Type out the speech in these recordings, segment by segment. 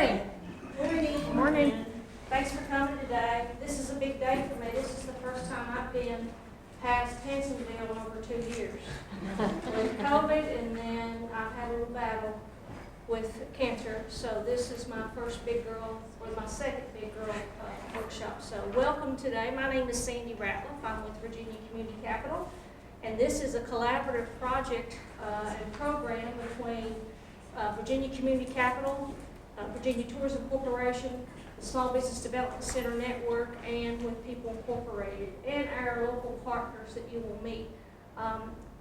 morning. Morning. Morning. Thanks for coming today. This is a big day for me. This is the first time I've been past Hansonville in over 2 years. With COVID, and then I've had a little battle with cancer. So this is my first big girl, or my second big girl workshop. So welcome today. My name is Sandy Ratliff. I'm with Virginia Community Capital. And this is a collaborative project and program between Virginia Community Capital, Virginia Tourism Corporation, the Small Business Development Center Network, and with People Incorporated, and our local partners that you will meet.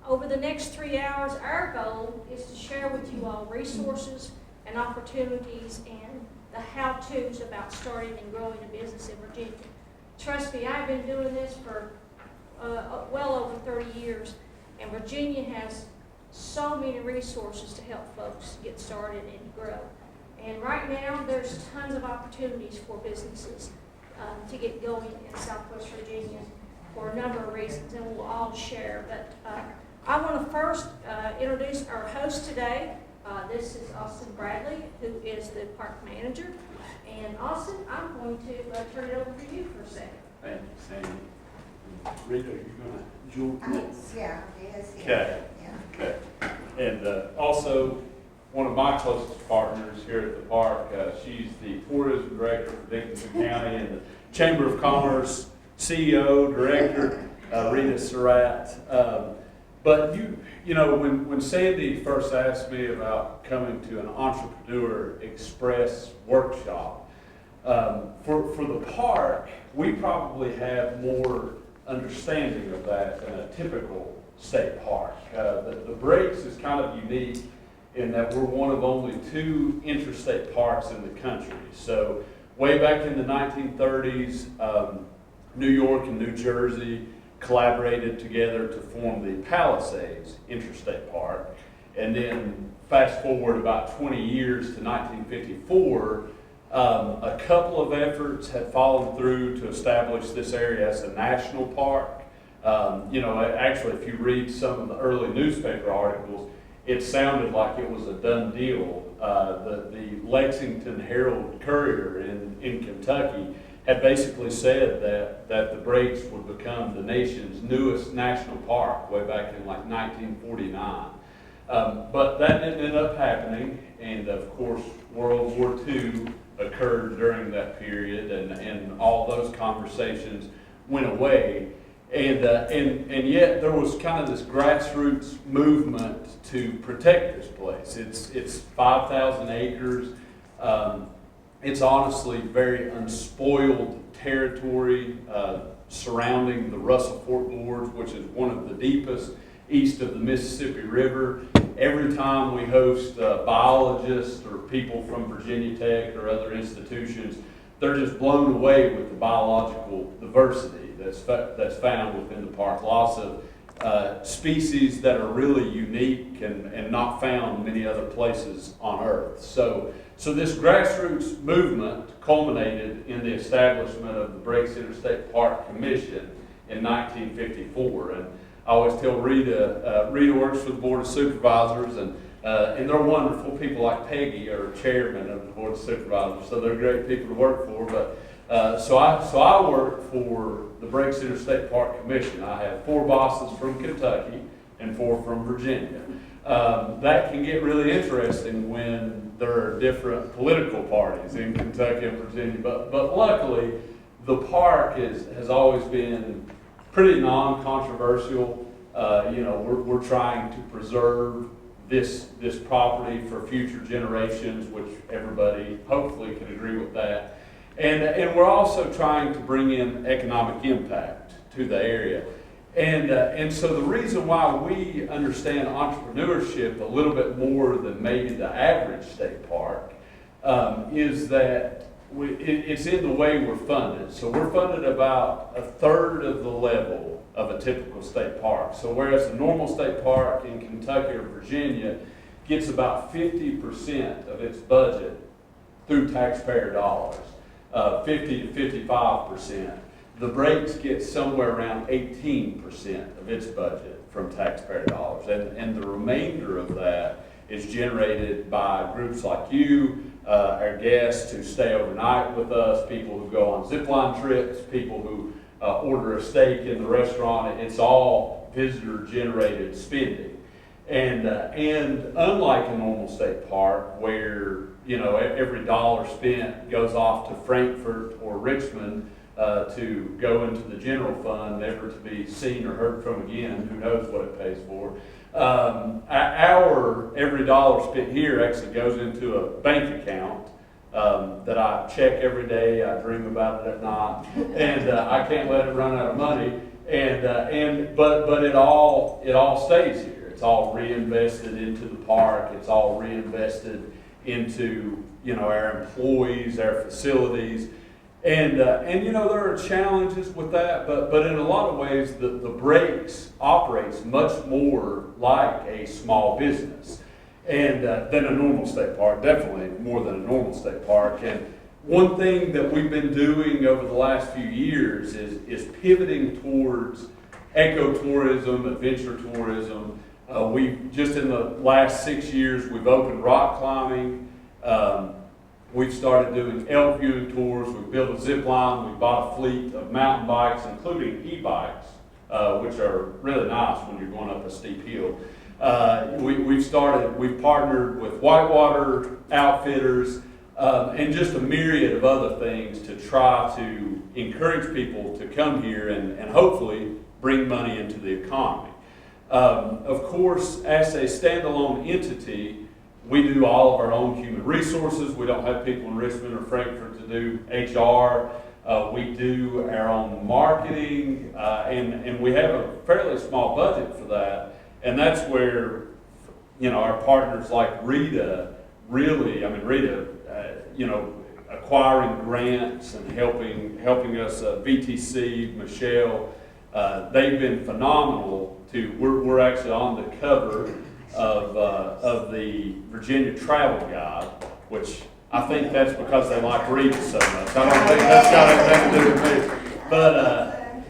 Over the next 3 hours, our goal is to share with you all resources and opportunities and the how-tos about starting and growing a business in Virginia. Trust me, I've been doing this for well over 30 years, and Virginia has so many resources to help folks get started and grow. And right now, there's tons of opportunities for businesses to get going in Southwest Virginia for a number of reasons, and we'll all share. But I want to first introduce our host today. This is Austin Bradley, who is the park manager. And Austin, I'm going to turn it over to you for a second. Thank you, Sandy. Rita, are you going to join? Yes. Okay. Yeah. Okay. And also, one of my closest partners here at the park, she's the tourism director for Dickenson County and the Chamber of Commerce CEO, director, Rita Surratt. But you know, when Sandy first asked me about coming to an Entrepreneur Express workshop, for the park, we probably have more understanding of that than a typical state park. The Breaks is kind of unique in that we're one of only 2 interstate parks in the country. So way back in the 1930s, New York and New Jersey collaborated together to form the Palisades Interstate Park. And then fast forward about 20 years to 1954, a couple of efforts had followed through to establish this area as a national park. You know, actually, if you read some of the early newspaper articles, it sounded like it was a done deal. The Lexington Herald-Courier in Kentucky had basically said that the Breaks would become the nation's newest national park way back in like 1949. But that didn't end up happening, and of course World War II occurred during that period, and all those conversations went away. And yet there was kind of this grassroots movement to protect this place. It's 5,000 acres. It's honestly very unspoiled territory surrounding the Russell Fork Gorge, which is one of the deepest east of the Mississippi River. Every time we host biologists or people from Virginia Tech or other institutions, they're just blown away with the biological diversity that's found within the park. Lots of species that are really unique and not found many other places on Earth. So this grassroots movement culminated in the establishment of the Breaks Interstate Park Commission in 1954. And I always tell Rita, Rita works for the Board of Supervisors, and they're wonderful. People like Peggy are chairman of the Board of Supervisors, so they're great people to work for. But so I work for the Breaks Interstate Park Commission. I have 4 bosses from Kentucky and 4 from Virginia. That can get really interesting when there are different political parties in Kentucky and Virginia. But luckily, the park has always been pretty non-controversial. You know, we're trying to preserve this property for future generations, which everybody hopefully can agree with that. And we're also trying to bring in economic impact to the area. And so the reason why we understand entrepreneurship a little bit more than maybe the average state park is that it's in the way we're funded. So we're funded about 1/3 of the level of a typical state park. So whereas a normal state park in Kentucky or Virginia gets about 50% of its budget through taxpayer dollars, 50 to 55%. The Breaks get somewhere around 18% of its budget from taxpayer dollars. And the remainder of that is generated by groups like you, our guests to stay overnight with us, people who go on zipline trips, people who order a steak in the restaurant. It's all visitor-generated spending. And unlike a normal state park where, you know, every dollar spent goes off to Frankfurt or Richmond to go into the general fund, never to be seen or heard from again, who knows what it pays for. Our every dollar spent here actually goes into a bank account that I check every day. I dream about it at night, and I can't let it run out of money. But it all stays here. It's all reinvested into the park. It's all reinvested into, you know, our employees, our facilities. And you know, there are challenges with that, but in a lot of ways, the Breaks operates much more like a small business and than a normal state park, definitely more than a normal state park. And one thing that we've been doing over the last few years is pivoting towards ecotourism, adventure tourism. We've just in the last 6 years, we've opened rock climbing. We've started doing elk viewing tours. We've built a zip line. We bought a fleet of mountain bikes, including e-bikes, which are really nice when you're going up a steep hill. We've partnered with whitewater outfitters and just a myriad of other things to try to encourage people to come here and hopefully bring money into the economy. Of course, as a standalone entity, we do all of our own human resources. We don't have people in Richmond or Frankfurt to do HR. We do our own marketing, and we have a fairly small budget for that. And that's where, you know, our partners like Rita you know, acquiring grants and helping us, VTC, Michelle, they've been phenomenal. We're actually on the cover of the Virginia Travel Guide, which I think that's because they like Rita so much. I don't think that's got anything to do with me.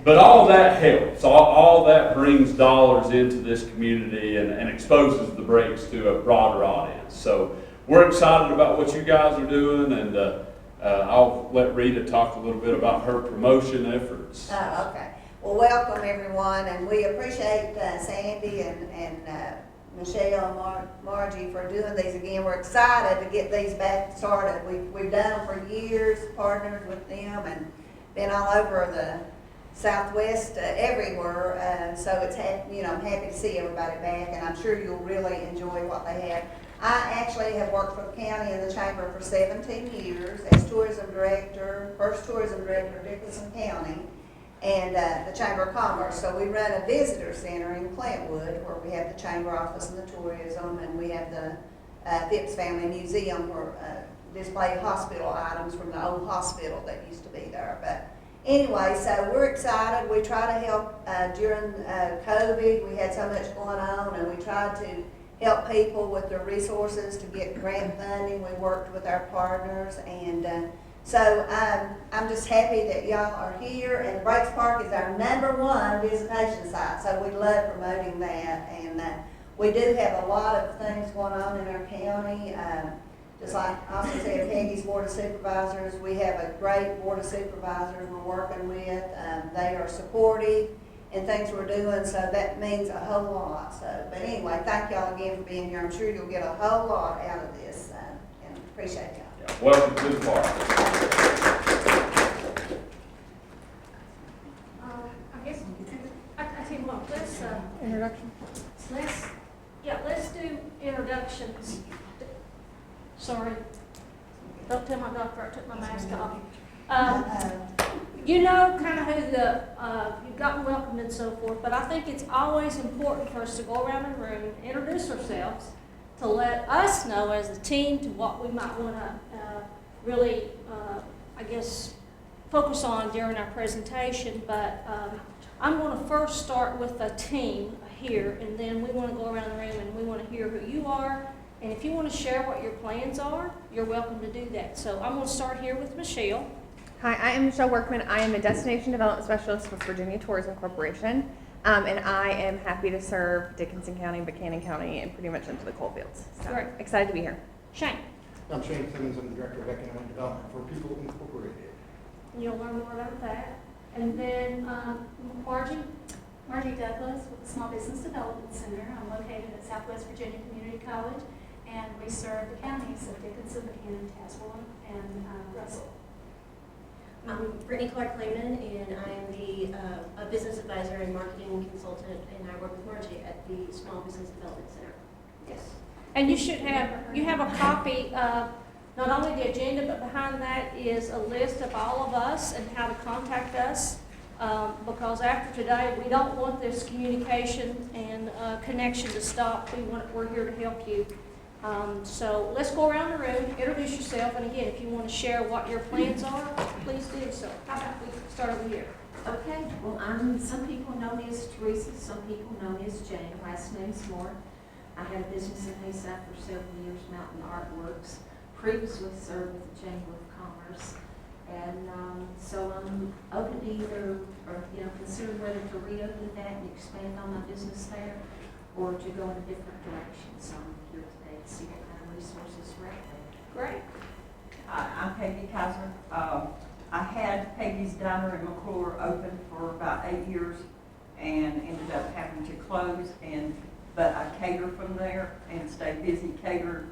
But all that helps. All that brings dollars into this community and exposes the Breaks to a broader audience. So we're excited about what you guys are doing, and I'll let Rita talk a little bit about her promotion efforts. Oh, okay. Well, welcome everyone, and we appreciate Sandy and Michelle and Margie for doing these again. We're excited to get these back started. We've done them for years, partnered with them, and been all over the Southwest, everywhere. So it's I'm happy to see everybody back, and I'm sure you'll really enjoy what they have. I actually have worked for the county and the chamber for 17 years as tourism director, first tourism director of Dickenson County, and the Chamber of Commerce. So we run a visitor center in Clintwood where we have the chamber office and the tourism, and we have the Phipps Family Museum for display hospital items from the old hospital that used to be there. But anyway, so we're excited. We try to help during COVID. We had so much going on, and we tried to help people with their resources to get grant funding. We worked with our partners, and so I'm just happy that y'all are here. And Breaks Park is our #1 visitation site, so we love promoting that. And we do have a lot of things going on in our county. Just like I also said, Peggy's Board of Supervisors, we have a great Board of Supervisors we're working with. They are supportive in things we're doing, so that means a whole lot. So, but anyway, thank y'all again for being here. I'm sure you'll get a whole lot out of this, and appreciate y'all. Yeah, welcome to the park. I guess I tell you what, let's Introduction. let's do introductions. Sorry, don't tell my doctor I took my mask off. You know kind of who you've gotten welcomed and so forth, but I think it's always important for us to go around the room and introduce ourselves to let us know as a team to what we might want to really, I guess, focus on during our presentation. But I'm going to first start with a team here, and then we want to go around the room and we want to hear who you are. And if you want to share what your plans are, you're welcome to do that. So I'm going to start here with Michelle. Hi, I am Michelle Workman. I am a Destination Development Specialist with Virginia Tourism Corporation, and I am happy to serve Dickenson County, Buchanan County, and pretty much into the coal fields. So Great. Excited to be here. Shane. I'm Shane Simmons, I'm the Director of Economic Development for People Incorporated. You'll learn more about that. And then, Margie? Margie Douglas with the Small Business Development Center. I'm located at Southwest Virginia Community College, and we serve the counties of Dickenson, Buchanan, Tazewell, and Russell. I'm Brittany Clark-Lehman, and I am the a business advisor and marketing consultant, and I work with Margie at the Small Business Development Center. Yes. And you should have, you have a copy of not only the agenda, but behind that is a list of all of us and how to contact us. Because after today, we don't want this communication and connection to stop. We're here to help you. So let's go around the room, introduce yourself, and again, if you want to share what your plans are, please do so. How about we start over here? Okay, well, some people know me as Teresa, some people know me as Jane, last name's Moore. I had a business in Hayside for several years, Mountain Artworks, previously served with the Chamber of Commerce. And so I'm open to either, or consider whether to reopen that and expand on my business there, or to go in a different direction. So I'm here today to see what kind of resources are out there. Great. I'm Peggy Kaiser. I had Peggy's Diner in McClure open for about 8 years and ended up having to close. But I cater from there and stay busy catered.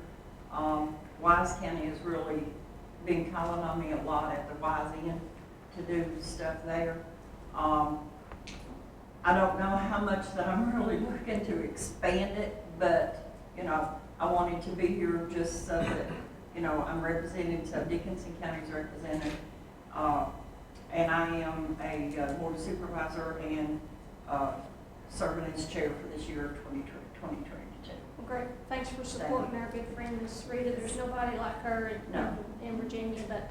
Wise County has really been calling on me a lot at the Wise Inn to do stuff there. I don't know how much that I'm really looking to expand it, but I wanted to be here just so that I'm represented, so Dickenson County is represented, and I am a board supervisor and serving as chair for this year, 2022. Well, great. Thanks for supporting our good friend, Miss Rita. There's nobody like her in Virginia. But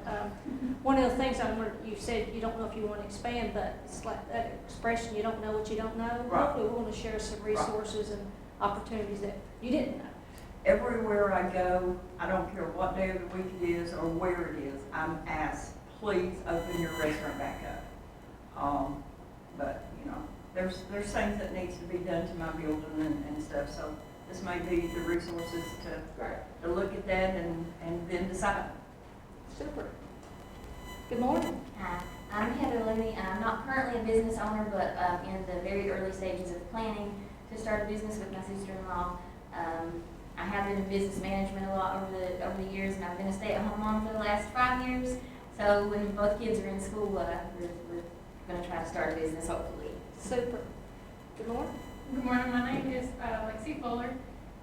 one of the things you said, you don't know if you want to expand, but it's like that expression, you don't know what you don't know. Right. Hopefully we want to share some resources and opportunities that you didn't know. Everywhere I go, I don't care what day of the week it is or where it is, I'm asked, please open your restaurant back up. But there's things that needs to be done to my building and stuff. So this may be the resources to look at that and then decide. Super. Good morning. Hi, I'm Heather Looney. I'm not currently a business owner, but in the very early stages of planning to start a business with my sister-in-law. I have been in business management a lot over the years, and I've been a stay-at-home mom for the last 5 years. So when both kids are in school, we're going to try to start a business, hopefully. Super. Good morning. Good morning. My name is Lexi Fuller,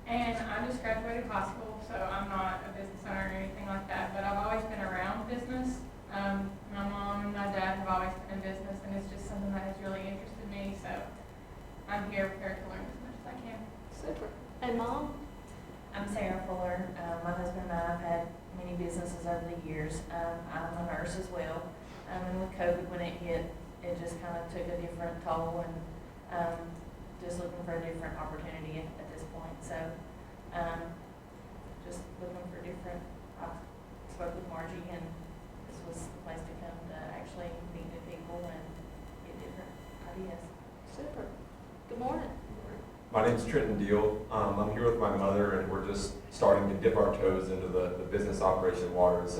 and I just graduated high school, so I'm not a business owner or anything like that, but I've always been around business. My mom and my dad have always been in business, and it's just something that has really interested me, so I'm here prepared to learn as much as I can. Super. And Mom? I'm Sarah Fuller. My husband and I have had many businesses over the years. I'm a nurse as well, and with COVID, when it hit, it just kind of took a different toll, and just looking for a different opportunity at this point. So just looking for different, I spoke with Margie, and this was the place to come to actually meet new people and get different ideas. Super. Good morning. My name's Trenton Deal. I'm here with my mother, and we're just starting to dip our toes into the business operation waters.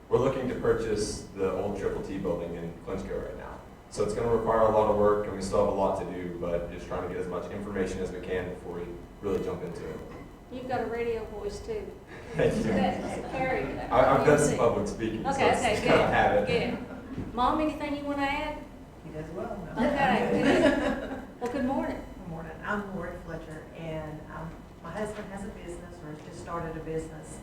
We're looking to purchase the old Triple T building in Clinchco right now. So it's going to require a lot of work, and we still have a lot to do, but just trying to get as much information as we can before we really jump into it. You've got a radio voice too. Thank you. That's carry. I've done some public speaking, so it's good. kind of habit. Good. Mom, anything you want to add? He does well. Okay, good. Well, good morning. Good morning. I'm Lori Fletcher, and my husband has a business, or just started a business,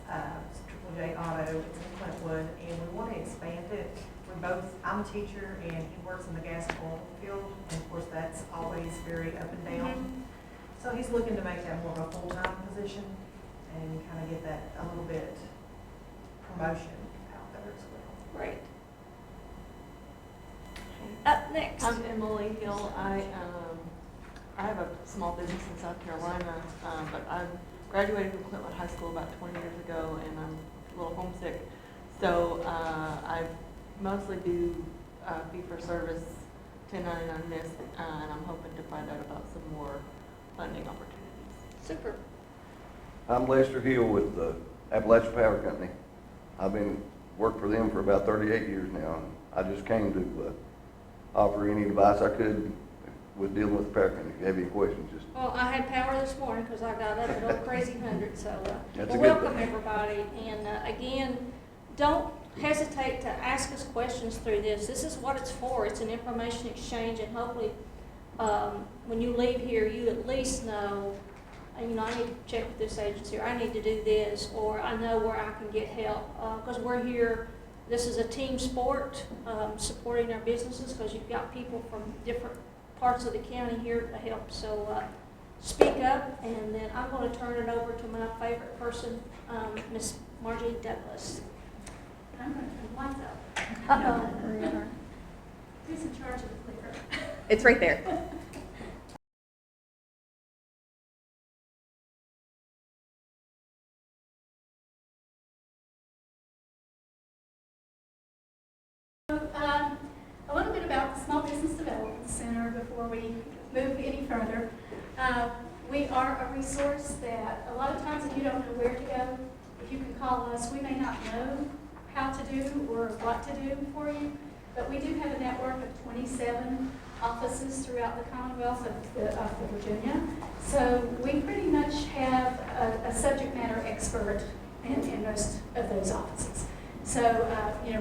Triple J Auto. It's in Clintwood, and we want to expand it. I'm a teacher, and he works in the gas and oil field, and of course that's always very up and down. Mm-hmm. So he's looking to make that more of a full-time position and kind of get that a little bit promotion out there as well. Great. Up next. I'm Emily Hill. I have a small business in South Carolina, but I graduated from Clintwood High School about 20 years ago, and I'm a little homesick. So I mostly do fee-for-service 1099 miss, and I'm hoping to find out about some more funding opportunities. Super. I'm Lester Hill with the Appalachian Power Company. I've been, worked for them for about 38 years now. And I just came to offer any advice I could with dealing with the power company. If you have any questions, just. Well, I had power this morning because I got up at old crazy 100, so That's a good welcome thing. everybody. And again, don't hesitate to ask us questions through this. This is what it's for. It's an information exchange, and hopefully when you leave here, you at least know, I need to check with this agency, or I need to do this, or I know where I can get help. Because we're here, this is a team sport, supporting our businesses, because you've got people from different parts of the county here to help. So speak up, and then I'm going to turn it over to my favorite person, Miss Margie Douglas. I'm going to turn the lights up. Who's in charge of the clicker? It's right there. A little bit about the Small Business Development Center before we move any further. We are a resource that a lot of times if you don't know where to go, if you can call us, we may not know how to do or what to do for you, but we do have a network of 27 offices throughout the Commonwealth of Virginia. So we pretty much have a subject matter expert in most of those offices. So,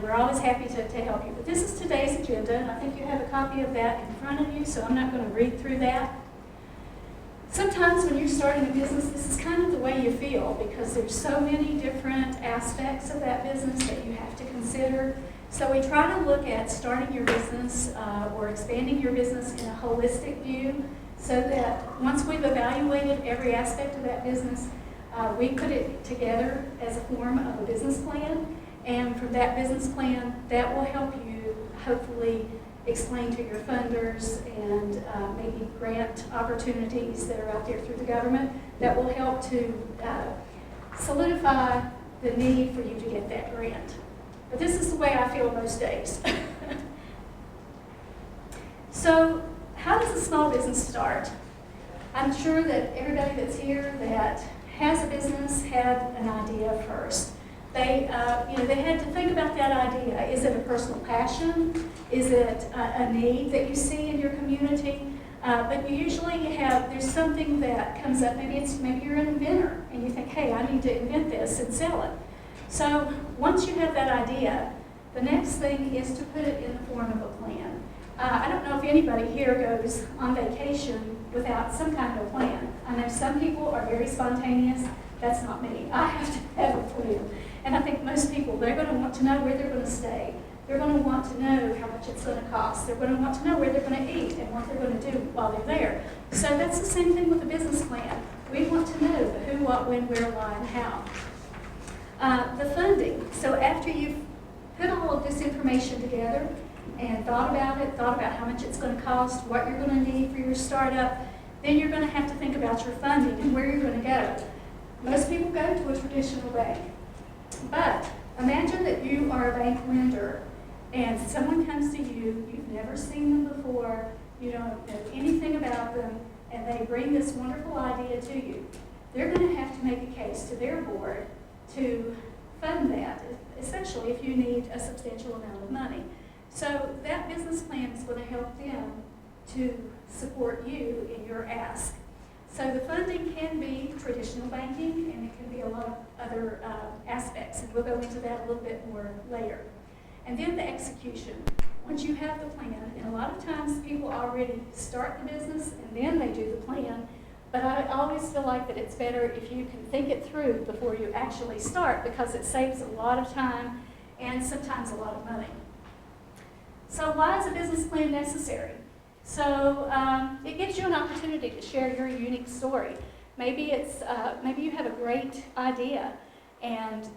we're always happy to help you. But this is today's agenda, and I think you have a copy of that in front of you, so I'm not going to read through that. Sometimes when you're starting a business, this is kind of the way you feel, because there's so many different aspects of that business that you have to consider. So we try to look at starting your business or expanding your business in a holistic view, so that once we've evaluated every aspect of that business, we put it together as a form of a business plan. And from that business plan, that will help you hopefully explain to your funders and maybe grant opportunities that are out there through the government that will help to solidify the need for you to get that grant. But this is the way I feel most days. So how does a small business start? I'm sure that everybody that's here that has a business had an idea first. They had to think about that idea. Is it a personal passion? Is it a need that you see in your community? But you usually there's something that comes up. Maybe you're an inventor and you think, hey, I need to invent this and sell it. So once you have that idea, the next thing is to put it in the form of a plan. I don't know if anybody here goes on vacation without some kind of a plan. I know some people are very spontaneous. That's not me. I have to have a plan. And I think most people, they're going to want to know where they're going to stay. They're going to want to know how much it's going to cost. They're going to want to know where they're going to eat and what they're going to do while they're there. So that's the same thing with a business plan. We want to know the who, what, when, where, why, and how. The funding. So after you've put all of this information together and thought about how much it's going to cost, what you're going to need for your startup, then you're going to have to think about your funding and where you're going to go. Most people go to a traditional bank. But imagine that you are a bank lender and someone comes to you, you've never seen them before, you don't know anything about them, and they bring this wonderful idea to you. They're going to have to make a case to their board to fund that, especially if you need a substantial amount of money. So that business plan is going to help them to support you in your ask. So the funding can be traditional banking, and it can be a lot of other aspects, and we'll go into that a little bit more later. And then the execution. Once you have the plan, and a lot of times people already start the business and then they do the plan, but I always feel like that it's better if you can think it through before you actually start, because it saves a lot of time and sometimes a lot of money. So why is a business plan necessary? So it gives you an opportunity to share your unique story. Maybe you have a great idea and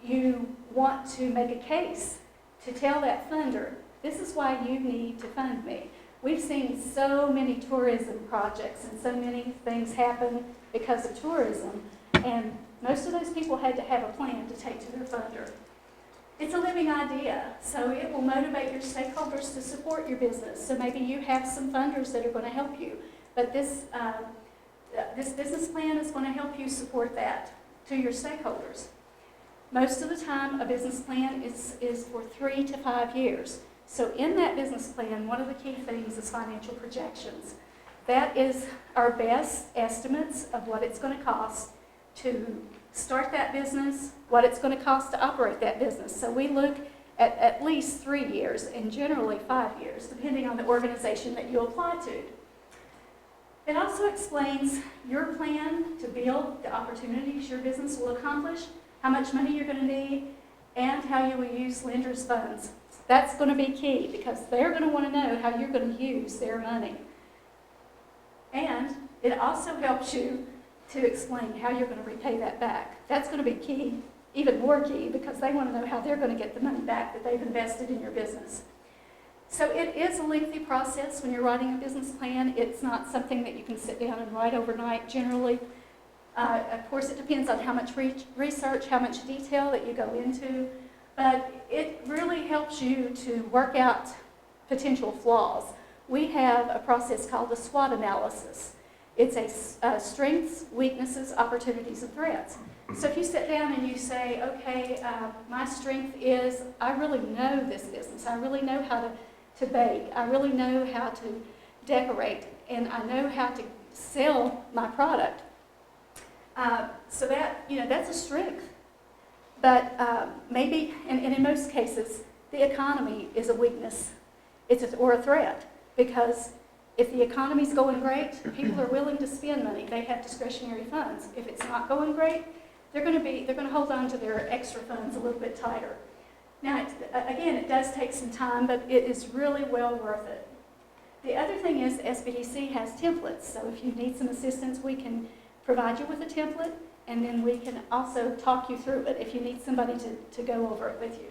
you want to make a case to tell that funder, this is why you need to fund me. We've seen so many tourism projects and so many things happen because of tourism, and most of those people had to have a plan to take to their funder. It's a living idea, so it will motivate your stakeholders to support your business. So maybe you have some funders that are going to help you, but this business plan is going to help you support that to your stakeholders. Most of the time, a business plan is for 3 to 5 years. So in that business plan, one of the key things is financial projections. That is our best estimates of what it's going to cost to start that business, what it's going to cost to operate that business. So we look at least 3 years and generally 5 years, depending on the organization that you apply to. It also explains your plan to build the opportunities your business will accomplish, how much money you're going to need, and how you will use lenders' funds. That's going to be key because they're going to want to know how you're going to use their money. And it also helps you to explain how you're going to repay that back. That's going to be key, even more key, because they want to know how they're going to get the money back that they've invested in your business. So it is a lengthy process when you're writing a business plan. It's not something that you can sit down and write overnight generally. Of course, it depends on how much research, how much detail that you go into, but it really helps you to work out potential flaws. We have a process called the SWOT analysis. It's a strengths, weaknesses, opportunities, and threats. So if you sit down and you say, okay, my strength is I really know this business. I really know how to bake. I really know how to decorate, and I know how to sell my product. So that, that's a strength. But maybe, and in most cases, the economy is a weakness or a threat, because if the economy's going great, people are willing to spend money. They have discretionary funds. If it's not going great, they're going to hold on to their extra funds a little bit tighter. Now, again, it does take some time, but it is really well worth it. The other thing is SBDC has templates, so if you need some assistance, we can provide you with a template, and then we can also talk you through it if you need somebody to go over it with you.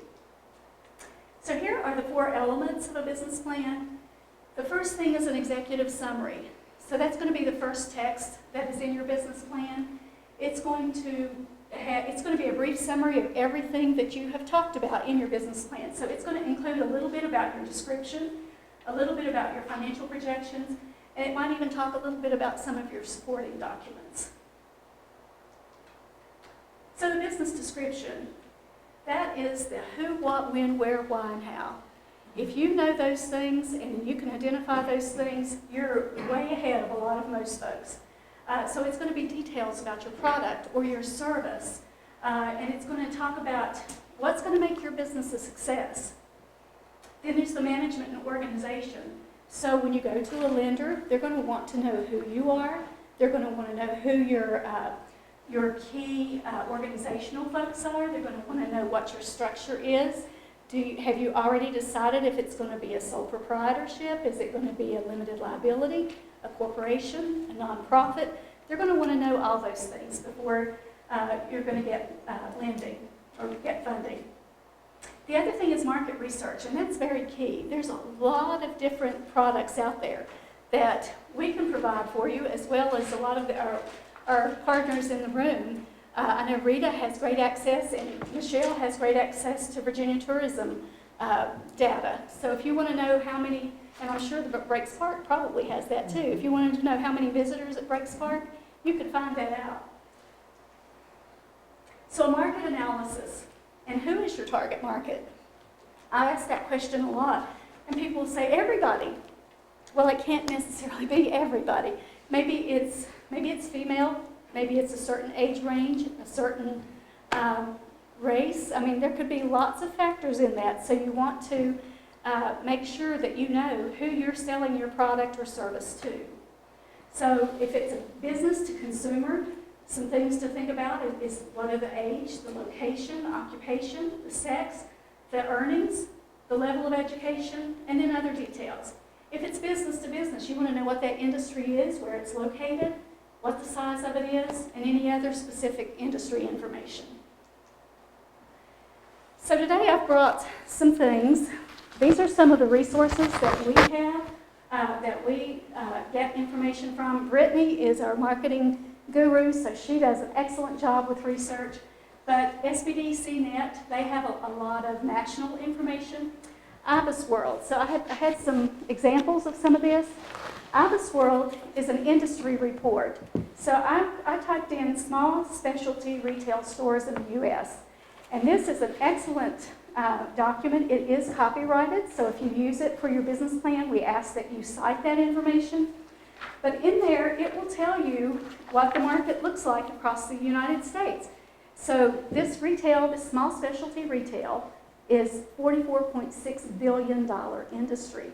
So here are the 4 elements of a business plan. The first thing is an executive summary. So that's going to be the first text that is in your business plan. It's going to be a brief summary of everything that you have talked about in your business plan. So it's going to include a little bit about your description, a little bit about your financial projections, and it might even talk a little bit about some of your supporting documents. So the business description, that is the who, what, when, where, why, and how. If you know those things and you can identify those things, you're way ahead of a lot of most folks. So it's going to be details about your product or your service, and it's going to talk about what's going to make your business a success. Then there's the management and organization. So when you go to a lender, they're going to want to know who you are. They're going to want to know who your key organizational folks are. They're going to want to know what your structure is. Have you already decided if it's going to be a sole proprietorship? Is it going to be a limited liability, a corporation, a nonprofit? They're going to want to know all those things before you're going to get lending or get funding. The other thing is market research, and that's very key. There's a lot of different products out there that we can provide for you, as well as a lot of our partners in the room. I know Rita has great access, and Michelle has great access to Virginia tourism data. So if you want to know how many, and I'm sure the Breaks Park probably has that too, if you wanted to know how many visitors at Breaks Park, you could find that out. So a market analysis, and who is your target market? I ask that question a lot, and people say everybody. Well, it can't necessarily be everybody. Maybe it's female. Maybe it's a certain age range, a certain race. I mean, there could be lots of factors in that. So you want to make sure that you know who you're selling your product or service to. So if it's a business to consumer, some things to think about is what are the age, the location, occupation, the sex, the earnings, the level of education, and then other details. If it's business to business, you want to know what that industry is, where it's located, what the size of it is, and any other specific industry information. So today I've brought some things. These are some of the resources that we have, that we get information from. Brittany is our marketing guru, so she does an excellent job with research. But SBDC.net, they have a lot of national information. IBIS World, so I had some examples of some of this. IBIS World is an industry report. So I typed in small specialty retail stores in the U.S. And this is an excellent document. It is copyrighted, so if you use it for your business plan, we ask that you cite that information. But in there, it will tell you what the market looks like across the United States. So this retail, this small specialty retail, is $44.6 billion industry.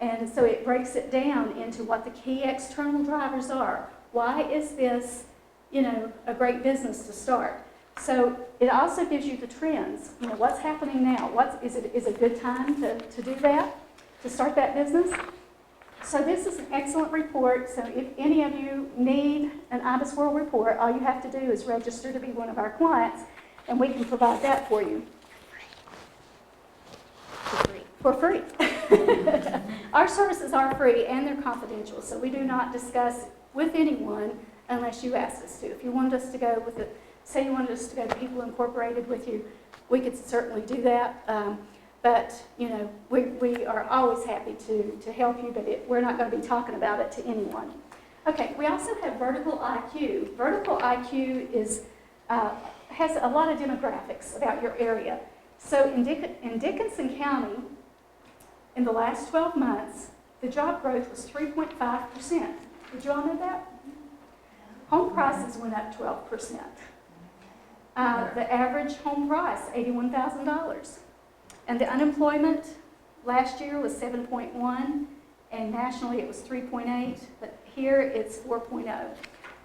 And so it breaks it down into what the key external drivers are. Why is this, a great business to start? So it also gives you the trends. What's happening now? Is it a good time to do that, to start that business? So this is an excellent report. So if any of you need an IBIS World report, all you have to do is register to be one of our clients, and we can provide that for you. For free. Our services are free and they're confidential, so we do not discuss with anyone unless you ask us to. If you wanted us to go with it, say you wanted us to go to People Incorporated with you, we could certainly do that. But we are always happy to help you, but we're not going to be talking about it to anyone. Okay, we also have Vertical IQ. Vertical IQ has a lot of demographics about your area. So in Dickenson County, in the last 12 months, the job growth was 3.5%. Did you all know that? Home prices went up 12%. The average home price, $81,000. And the unemployment last year was 7.1, and nationally it was 3.8, but here it's 4.0.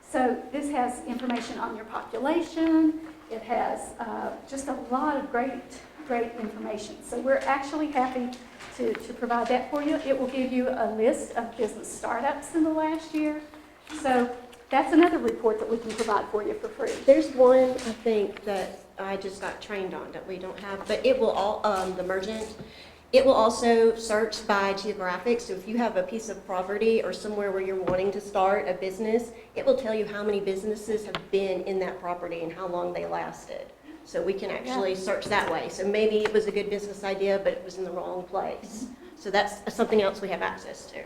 So this has information on your population. It has just a lot of great information. So we're actually happy to provide that for you. It will give you a list of business startups in the last year. So that's another report that we can provide for you for free. There's one, I think, that I just got trained on that we don't have, but it will all, the Mergent, it will also search by geographic. So if you have a piece of property or somewhere where you're wanting to start a business, it will tell you how many businesses have been in that property and how long they lasted. So we can actually search that way. So maybe it was a good business idea, but it was in the wrong place. So that's something else we have access to.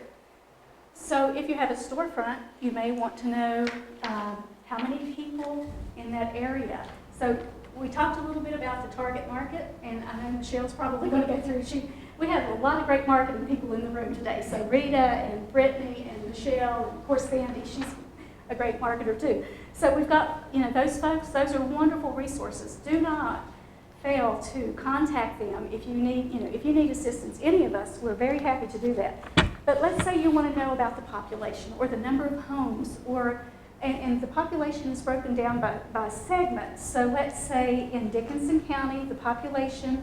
So if you have a storefront, you may want to know how many people in that area. So we talked a little bit about the target market, and I know Michelle's probably going to go through. We have a lot of great marketing people in the room today. So Rita and Brittany and Michelle, and of course Sandy, she's a great marketer too. So we've got, those folks, those are wonderful resources. Do not fail to contact them if you need assistance. Any of us, we're very happy to do that. But let's say you want to know about the population or the number of homes, and the population is broken down by segments. So let's say in Dickenson County, the population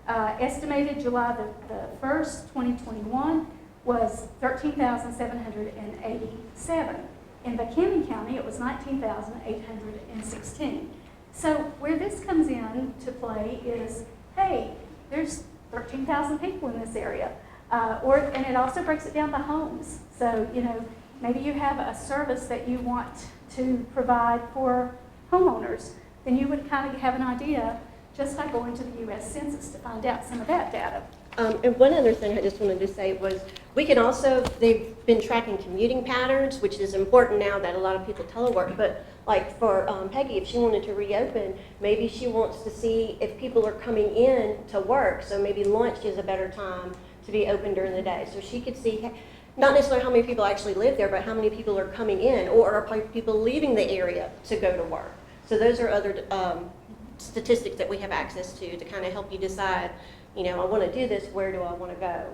estimated July the 1st, 2021 was 13,787. In McKinney County, it was 19,816. So where this comes in to play is, hey, there's 13,000 people in this area. And it also breaks it down by homes. So, maybe you have a service that you want to provide for homeowners, then you would kind of have an idea just by going to the U.S. Census to find out some of that data. And one other thing I just wanted to say was they've been tracking commuting patterns, which is important now that a lot of people telework, but like for Peggy, if she wanted to reopen, maybe she wants to see if people are coming in to work, so maybe lunch is a better time to be open during the day. So she could see not necessarily how many people actually live there, but how many people are coming in or are people leaving the area to go to work. So those are other statistics that we have access to kind of help you decide, I want to do this, where do I want to go?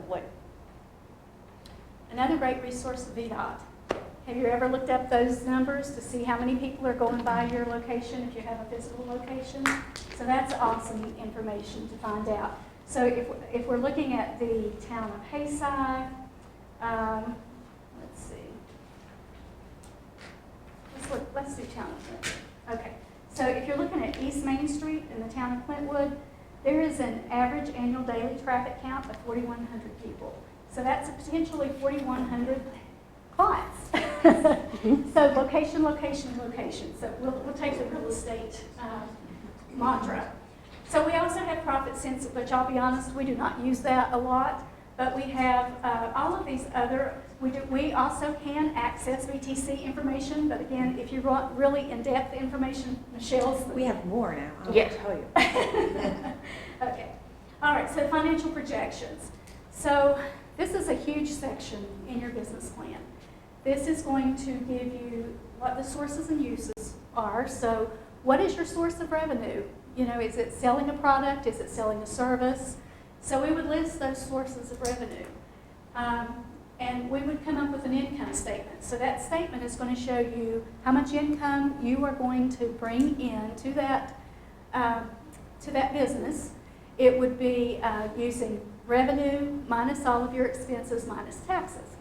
Another great resource, VDOT. Have you ever looked up those numbers to see how many people are going by your location if you have a physical location? So that's awesome information to find out. So if we're looking at the town of Hayside, let's see. Let's do town of Clintwood. Okay. So if you're looking at East Main Street in the town of Clintwood, there is an average annual daily traffic count of 4,100 people. So that's potentially 4,100 clients. So location, location, location. So we'll take the real estate mantra. So we also have profit census, which I'll be honest, we do not use that a lot. But we have all of these other, we also can access VTC information, but again, if you want really in-depth information, Michelle's. We have more now, I will Yeah. tell you. Okay. All right, so financial projections. So this is a huge section in your business plan. This is going to give you what the sources and uses are. So what is your source of revenue? You know, is it selling a product? Is it selling a service? So we would list those sources of revenue. And we would come up with an income statement. So that statement is going to show you how much income you are going to bring in to that business. It would be using revenue minus all of your expenses minus taxes.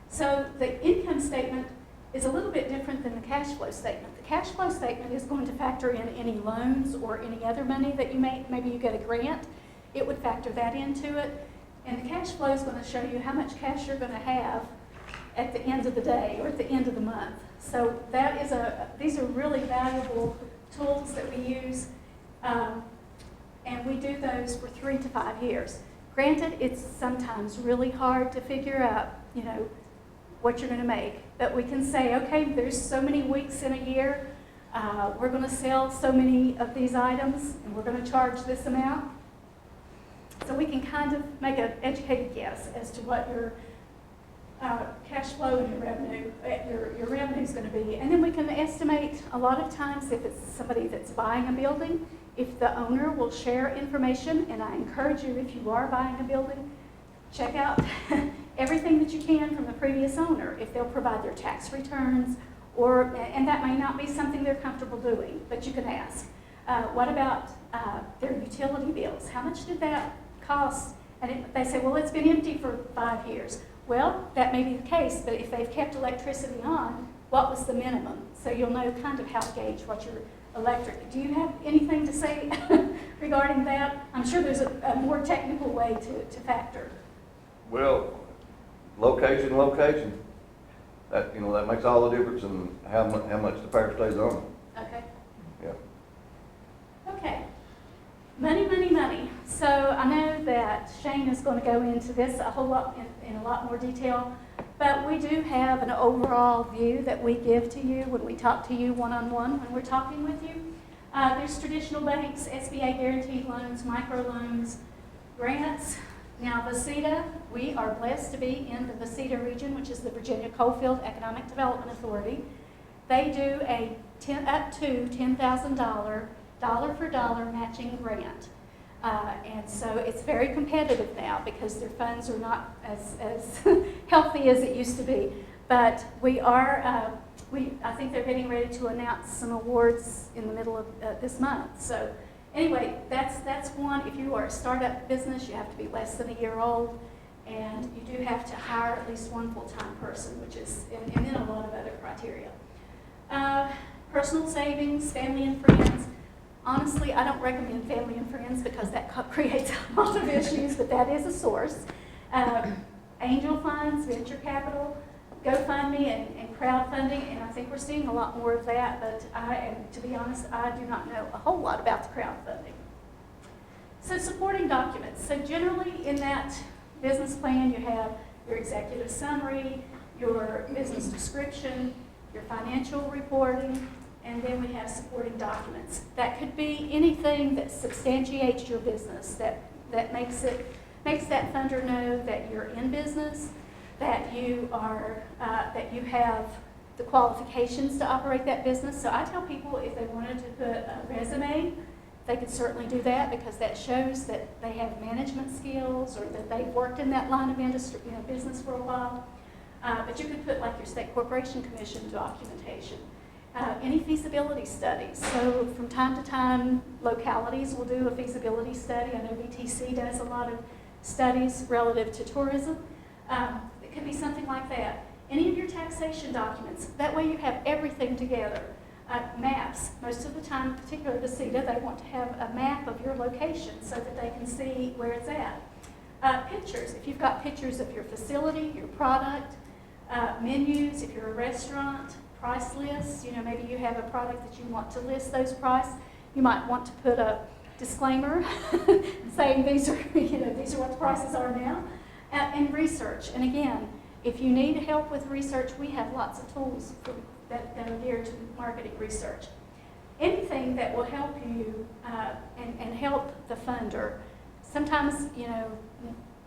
So the income statement is a little bit different than the cash flow statement. The cash flow statement is going to factor in any loans or any other money that you maybe you get a grant. It would factor that into it. And the cash flow is going to show you how much cash you're going to have at the end of the day or at the end of the month. So that is these are really valuable tools that we use. And we do those for 3 to 5 years. Granted, it's sometimes really hard to figure out, you know, what you're going to make. But we can say, okay, there's so many weeks in a year. We're going to sell so many of these items, and we're going to charge this amount. So we can kind of make an educated guess as to what your cash flow and your revenue is going to be. And then we can estimate a lot of times if it's somebody that's buying a building, if the owner will share information, and I encourage you, if you are buying a building, check out everything that you can from the previous owner, if they'll provide their tax returns, and that may not be something they're comfortable doing, but you can ask. What about their utility bills? How much did that cost? And they say, well, it's been empty for 5 years. Well, that may be the case, but if they've kept electricity on, what was the minimum? So you'll know kind of how to gauge what your electric. Do you have anything to say regarding that? I'm sure there's a more technical way to factor. Well, location. That, you know, that makes all the difference in how much the power stays on. Okay. Yeah. Okay. Money. So I know that Shane is going to go into this a whole lot in a lot more detail, but we do have an overall view that we give to you when we talk to you one-on-one when we're talking with you. There's traditional banks, SBA guaranteed loans, microloans, grants. Now, VCETA, we are blessed to be in the VCETA region, which is the Virginia Coalfield Economic Development Authority. They do up to $10,000 dollar-for-dollar matching grant. And so it's very competitive now because their funds are not as healthy as it used to be. But we are, I think they're getting ready to announce some awards in the middle of this month. So anyway, that's one. If you are a startup business, you have to be less than a year old, and you do have to hire at least one full-time person, which is, and then a lot of other criteria. Personal savings, family and friends. Honestly, I don't recommend family and friends because that creates a lot of issues, but that is a source. Angel funds, venture capital, GoFundMe, and crowdfunding, and I think we're seeing a lot more of that, but to be honest, I do not know a whole lot about the crowdfunding. So supporting documents. So generally in that business plan, you have your executive summary, your business description, your financial reporting, and then we have supporting documents. That could be anything that substantiates your business, that makes that funder know that you're in business, that you have the qualifications to operate that business. So I tell people if they wanted to put a resume, they could certainly do that because that shows that they have management skills or that they've worked in that line of industry, business for a while. But you could put like your State Corporation Commission documentation. Any feasibility studies. So from time to time, localities will do a feasibility study. I know VTC does a lot of studies relative to tourism. It could be something like that. Any of your taxation documents. That way you have everything together. Maps. Most of the time, particularly the CETA, they want to have a map of your location so that they can see where it's at. Pictures. If you've got pictures of your facility, your product, menus, if you're a restaurant, price lists, maybe you have a product that you want to list those prices. You might want to put a disclaimer saying these are what the prices are now. And research. And again, if you need help with research, we have lots of tools that are geared to marketing research. Anything that will help you and help the funder. Sometimes,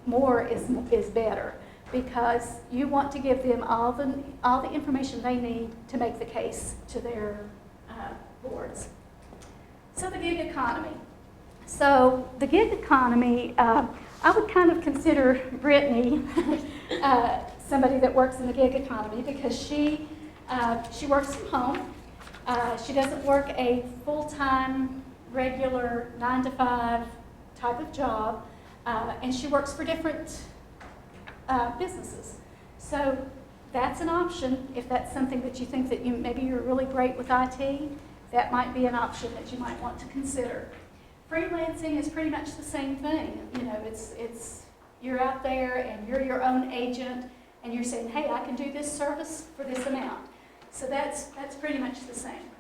more is better, because you want to give them all the information they need to make the case to their boards. So the gig economy. So the gig economy, I would kind of consider Brittany somebody that works in the gig economy, because she works from home. She doesn't work a full-time, regular 9-to-5 type of job, and she works for different businesses. So that's an option. If that's something that you think that maybe you're really great with IT, that might be an option that you might want to consider. Freelancing is pretty much the same thing. It's you're out there and you're your own agent, and you're saying, hey, I can do this service for this amount. So that's pretty much the same.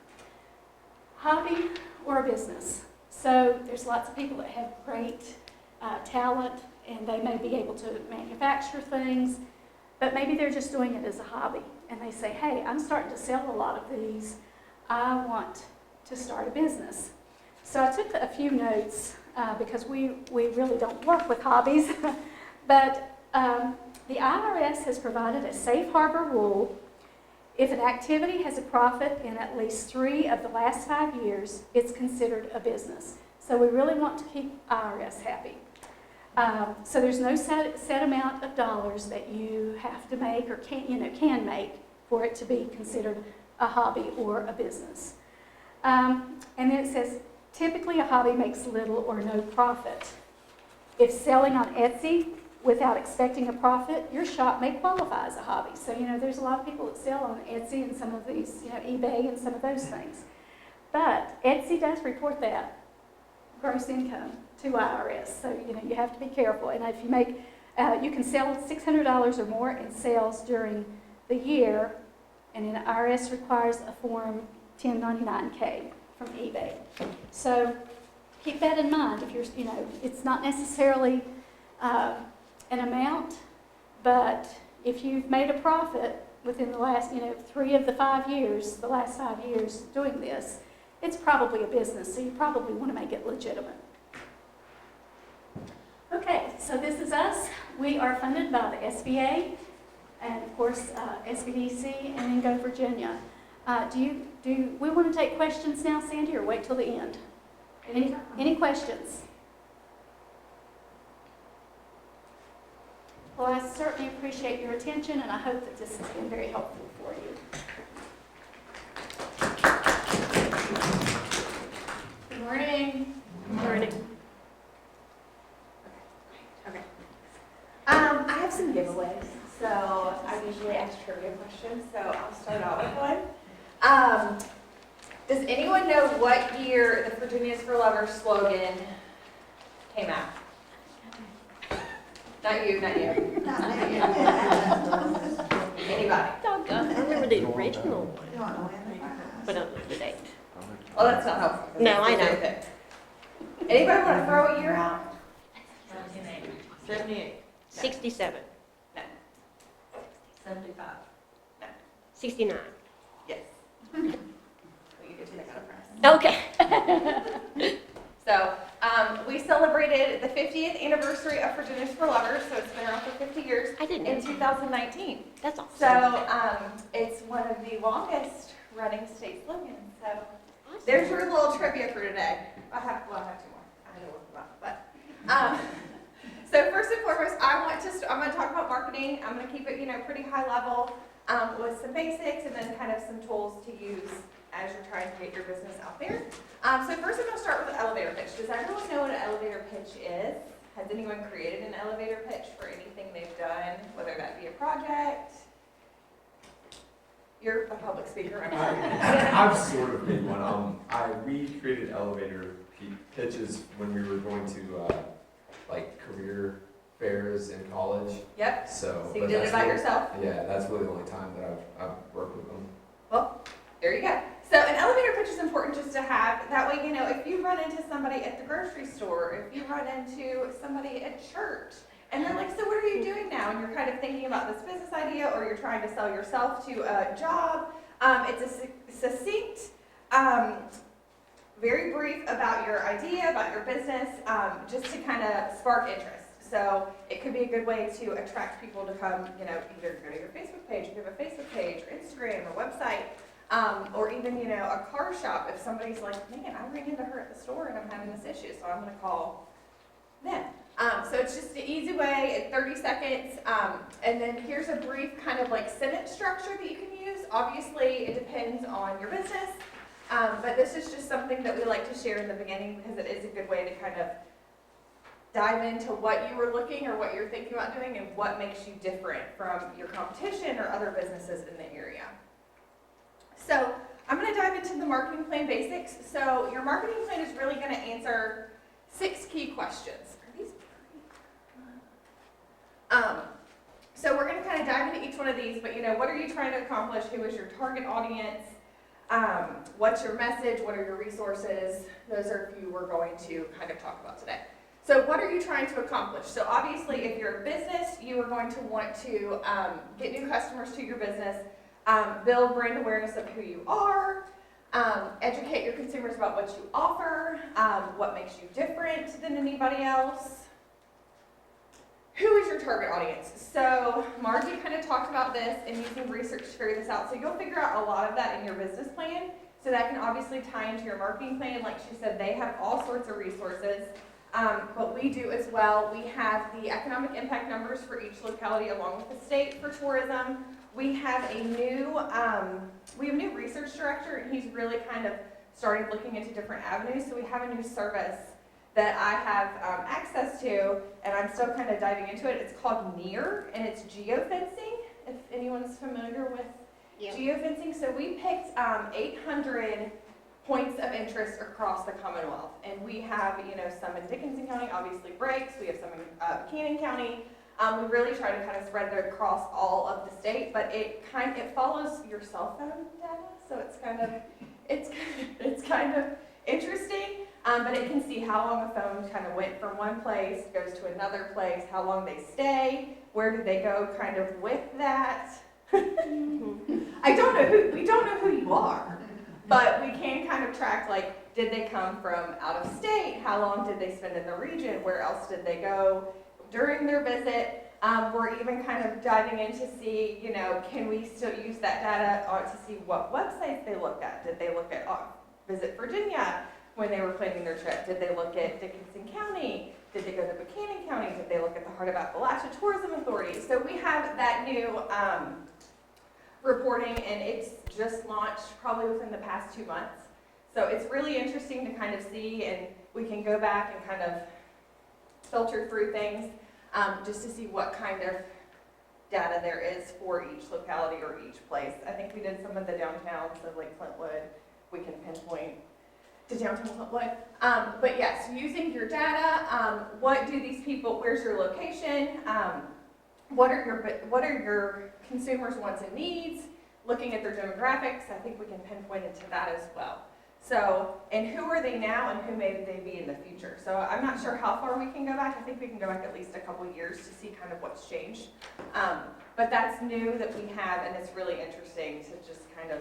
Hobby or a business. So there's lots of people that have great talent, and they may be able to manufacture things, but maybe they're just doing it as a hobby. And they say, hey, I'm starting to sell a lot of these. I want to start a business. So I took a few notes because we really don't work with hobbies, but the IRS has provided a safe harbor rule. If an activity has a profit in at least 3 of the last 5 years, it's considered a business. So we really want to keep IRS happy. So there's no set amount of dollars that you have to make or can make for it to be considered a hobby or a business. And then it says, typically a hobby makes little or no profit. If selling on Etsy without expecting a profit, your shop may qualify as a hobby. So, there's a lot of people that sell on Etsy and some of these, eBay and some of those things. But Etsy does report that gross income to IRS. So, you have to be careful. And if you make, you can sell $600 or more in sales during the year, and then IRS requires a Form 1099-K from eBay. So keep that in mind. If you're, it's not necessarily an amount, but if you've made a profit within the last, 3 of the 5 years, the last 5 years doing this, it's probably a business, so you probably want to make it legitimate. Okay, so this is us. We are funded by the SBA and, of course, SBDC and then Go Virginia. Do we want to take questions now, Sandy, or wait till the end? Any questions? Well, I certainly appreciate your attention, and I hope that this has been very helpful for you. Good morning. Good morning. Okay. I have some giveaways, so I usually ask trivia questions, so I'll start out with one. Does anyone know what year the Virginia's for Lovers slogan came out? Not you. Anybody? Doggone, I remember the original one, but I don't know the date. Well, that's not helpful. No, I know. Anybody want to throw a year out? 78. 67. No. 75. No. 69. Yes. Well, you get to make out a prize. Okay. So, we celebrated the 50th anniversary of Virginia's for Lovers, so it's been around for 50 years. I didn't in know. 2019. That's awesome. So, it's one of the longest running state slogans. So, there's your little trivia for today. I have 2 more. I know what but so first and foremost, I'm going to talk about marketing. I'm going to keep it, pretty high level with some basics and then kind of some tools to use as you're trying to get your business out there. So first I'm going to start with the elevator pitch. Does everyone know what an elevator pitch is? Has anyone created an elevator pitch for anything they've done, whether that be a project? You're a public speaker, I'm sorry. I've sort of made one. We created elevator pitches when we were going to career fairs in college. Yep. So you did it by yourself? Yeah, that's really the only time that I've worked with them. Well, there you go. So an elevator pitch is important just to have. That way, if you run into somebody at the grocery store, if you run into somebody at church, And they're like, so what are you doing now? And you're kind of thinking about this business idea, or you're trying to sell yourself to a job. It's a succinct, very brief about your idea, about your business, just to kind of spark interest. So it could be a good way to attract people to come, either go to your Facebook page, if you have a Facebook page, or Instagram, or website, or even, a car shop. If somebody's like, man, I ran into her at the store and I'm having this issue, so I'm going to call them. So it's just an easy way, in 30 seconds. And then here's a brief kind of like sentence structure that you can use. Obviously, it depends on your business. But this is just something that we like to share in the beginning because it is a good way to kind of dive into what you were looking or what you're thinking about doing and what makes you different from your competition or other businesses in the area. So I'm going to dive into the marketing plan basics. So your marketing plan is really going to answer 6 key questions. Are these pretty? So we're going to kind of dive into each one of these, but what are you trying to accomplish? Who is your target audience? What's your message? What are your resources? Those are a few we're going to kind of talk about today. So what are you trying to accomplish? So obviously, if you're a business, you are going to want to get new customers to your business, build brand awareness of who you are, educate your consumers about what you offer, what makes you different than anybody else. Who is your target audience? So Margie kind of talked about this and using research to figure this out. So you'll figure out a lot of that in your business plan. So that can obviously tie into your marketing plan. Like she said, they have all sorts of resources. But we do as well. We have the economic impact numbers for each locality along with the state for tourism. We have a new research director, and he's really kind of started looking into different avenues. So we have a new service that I have access to, and I'm still kind of diving into it. It's called NEAR, and it's geofencing, if anyone's familiar with geofencing. So we picked 800 points of interest across the Commonwealth. And we have, some in Dickenson County, obviously Breaks. We have some in Buchanan County. We really try to kind of spread it across all of the state, but it follows your cell phone data, so it's kind of interesting. But it can see how long a phone kind of went from one place, goes to another place, how long they stay, where do they go kind of with that. We don't know who you are. But we can kind of track, like, did they come from out of state? How long did they spend in the region? Where else did they go during their visit? We're even kind of diving in to see, can we still use that data to see what websites they looked at? Did they look at Visit Virginia when they were planning their trip? Did they look at Dickenson County? Did they go to Buchanan County? Did they look at the Heart of Appalachia Tourism Authority? So we have that new reporting, and it's just launched probably within the past 2 months. So it's really interesting to kind of see, and we can go back and kind of filter through things just to see what kind of data there is for each locality or each place. I think we did some of the downtown, so like Clintwood, we can pinpoint to downtown Clintwood. But yes, using your data, what do these people, where's your location? What are your consumers' wants and needs? Looking at their demographics, I think we can pinpoint into that as well. So, and who are they now and who may they be in the future? So I'm not sure how far we can go back. I think we can go back at least a couple years to see kind of what's changed. But that's new that we have, and it's really interesting to just kind of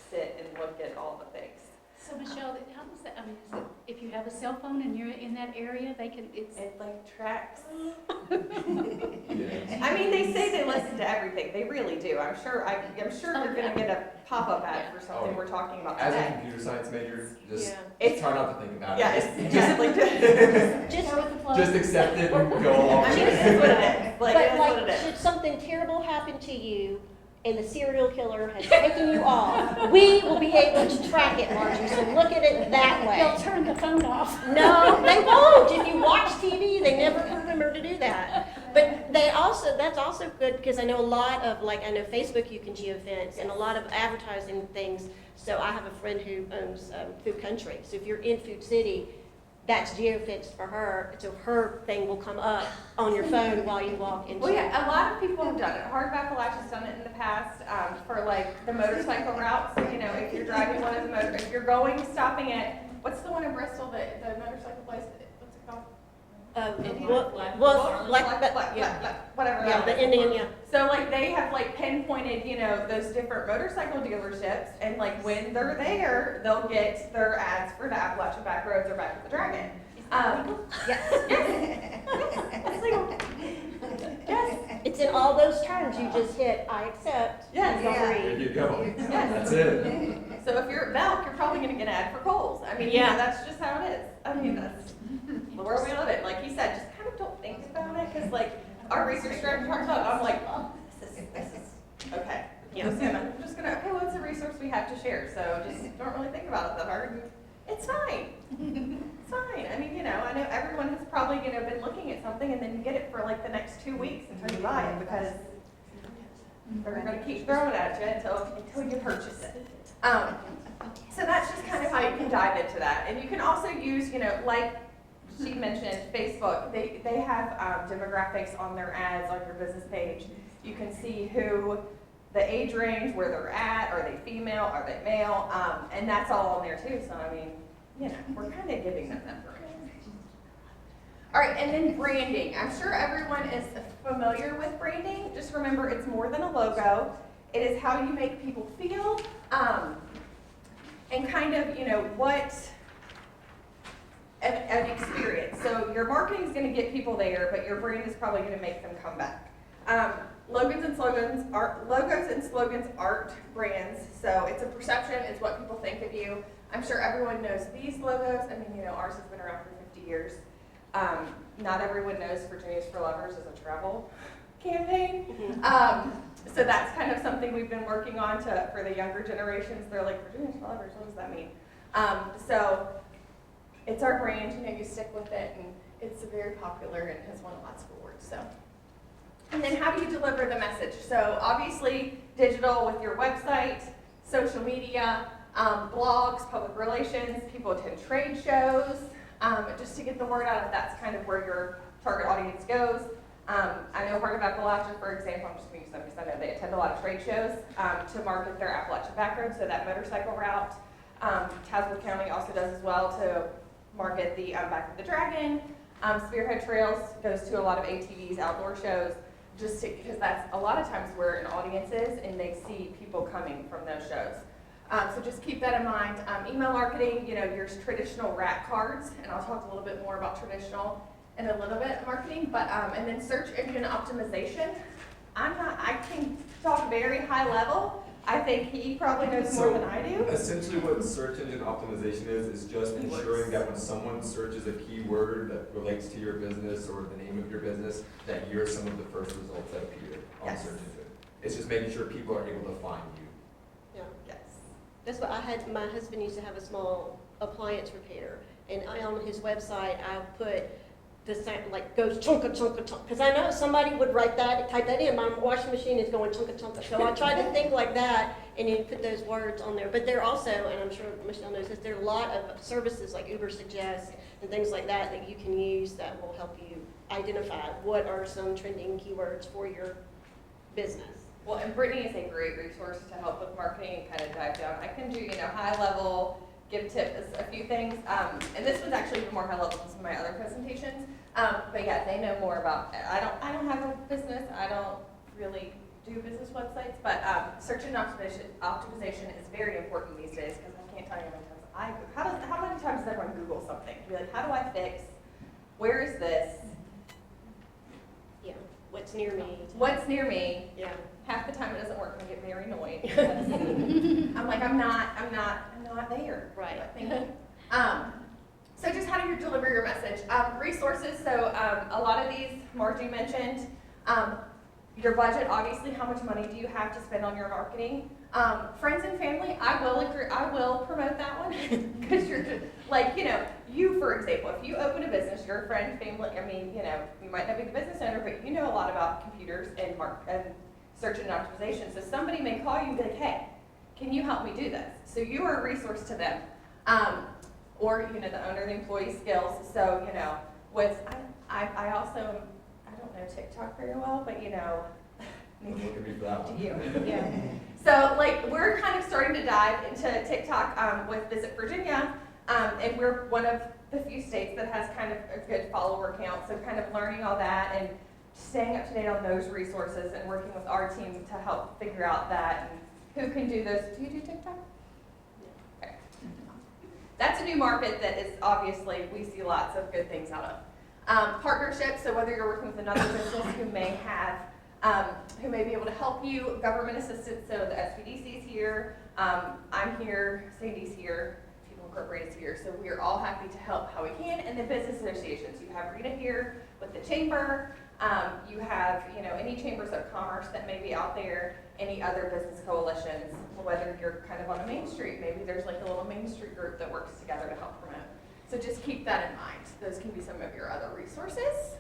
sit and look at all the things. So Michelle, how does that, is it, if you have a cell phone and you're in that area, It like tracks. Yes. I mean, they say they listen to everything. They really do. I'm sure you're going to get a pop-up ad for something we're talking about As today. a computer science major, just It's- try not to think about Yeah, it. it's just like Just accept it and go along I with mean, it. it is what it is. Like, it is what it is. Should something terrible happen to you and the serial killer has taken you off, we will be able to track it, Margie, so look at it that way. They'll turn the phone off. No, they won't. If you watch TV, they never remember to do that. But that's also good because I know a lot of, I know Facebook you can geofence and a lot of advertising things. So I have a friend who owns Food Country. So if you're in Food City, that's geofenced for her, so her thing will come up on your phone while you walk into. Well, yeah, a lot of people have done it. Heart of Appalachia's done it in the past for like the motorcycle routes. So, if you're driving one of the if you're stopping at, what's the one in Bristol, the motorcycle place? What's it called? Wolf, whatever. yeah, that the is. Indian, yeah. So like they have like pinpointed, those different motorcycle dealerships, and like when they're there, they'll get their ads for the Appalachian Back Roads or Back of the Dragon. Yes. It's legal. Yes. It's in all those terms, you just hit, I accept. Yes. There you go. That's it. So if you're at Belk, you're probably gonna get an ad for Kohl's. I mean, Yeah. that's just how it is. I mean, that's the world we live in. Like he said, just kind of don't think about it, because like our research director talks about, I'm like, oh, this is okay. Yeah. I'm just gonna, okay, well, it's a resource we have to share, so just don't really think about it that hard. It's fine. It's fine. I mean, I know everyone has probably, been looking at something, and then you get it for like the next 2 weeks until you buy it, because they're gonna keep throwing it at you until you purchase it. So that's just kind of how you can dive into that. And you can also use, like she mentioned, Facebook. They have demographics on their ads on your business page. You can see who, the age range, where they're at, are they female, are they male, and that's all on there too. So I mean, we're kind of giving them information. All right, and then branding. I'm sure everyone is familiar with branding. Just remember, it's more than a logo. It is how you make people feel, and kind of, what an experience. So your marketing is going to get people there, but your brand is probably going to make them come back. Logos and slogans aren't brands, so it's a perception. It's what people think of you. I'm sure everyone knows these logos. I mean, ours has been around for 50 years. Not everyone knows Virginia's for Lovers is a travel campaign. So that's kind of something we've been working on for the younger generations. They're like, Virginia's for Lovers, what does that mean? So it's our brand, you stick with it, and it's very popular and has won lots of awards. So. And then how do you deliver the message? So obviously digital with your website, social media, blogs, public relations, people attend trade shows, just to get the word out if that's kind of where your target audience goes. I know Heart of Appalachia, for example, I'm just going to use them because I know they attend a lot of trade shows to market their Appalachian Back Road, so that motorcycle route. Tazewell County also does as well to market the Back of the Dragon. Spearhead Trails goes to a lot of ATVs, outdoor shows, because that's a lot of times where an audience is and they see people coming from those shows. So just keep that in mind. Email marketing, your traditional rat cards, and I'll talk a little bit more about traditional in a little bit marketing, but and then search engine optimization. I can talk very high level. I think he probably knows more than I do. Essentially what search engine optimization is just ensuring that when someone searches a keyword that relates to your business or the name of your business, that you're some of the first results that appear on the search engine. It's just making sure people are able to find you. Yeah. Yes. That's what my husband used to have a small appliance repair, and on his website I put the sound, like goes chunka chunka chunka, because I know somebody would type that in. My washing machine is going chunka chunka, so I tried to think like that and then put those words on there. But there also, and I'm sure Michelle knows this, there are a lot of services like Uber Suggest and things like that that you can use that will help you identify what are some trending keywords for your business. Well, and Brittany is a great resource to help with marketing and kind of dive down. I can do, high level, give tips, a few things. And this was actually even more high level than some of my other presentations. But yeah, they know more about, I don't have a business. I don't really do business websites, but search engine optimization is very important these days, because I can't tell you how many times how many times does everyone Google something? Be like, how do I fix? Where is this? Yeah. What's near me? What's near me? Yeah. Half the time it doesn't work and I get very annoyed because I'm like, I'm not there. Right. But thank you. So just how do you deliver your message? Resources, so a lot of these Margie mentioned. Your budget, obviously, how much money do you have to spend on your marketing? Friends and family, I will promote that one because you're just, like, you, for example, if you open a business, your friend, family, you might not be the business owner, but you know a lot about computers and search engine optimization. So somebody may call you and be like, hey, can you help me do this? So you are a resource to them. Or, the owner, the employee skills. So, I also, I don't know TikTok very well, but Look at me for that one. you. Yeah. So we're kind of starting to dive into TikTok with Visit Virginia, and we're one of the few states that has kind of a good follower count, so kind of learning all that and staying up to date on those resources and working with our team to help figure out that and who can do this. Do you do TikTok? Okay. That's a new market that is obviously, we see lots of good things out of. Partnerships, so whether you're working with another business who may have, who may be able to help you, government assistance, so the SBDC is here, I'm here, Sandy's here, People Incorporated's here, so we are all happy to help how we can, and the business associations. You have Rita here with the chamber, you have, you know, any chambers of commerce that may be out there, any other business coalitions, whether you're kind of on a main street, maybe there's like a little Main Street group that works together to help promote. So just keep that in mind. Those can be some of your other resources.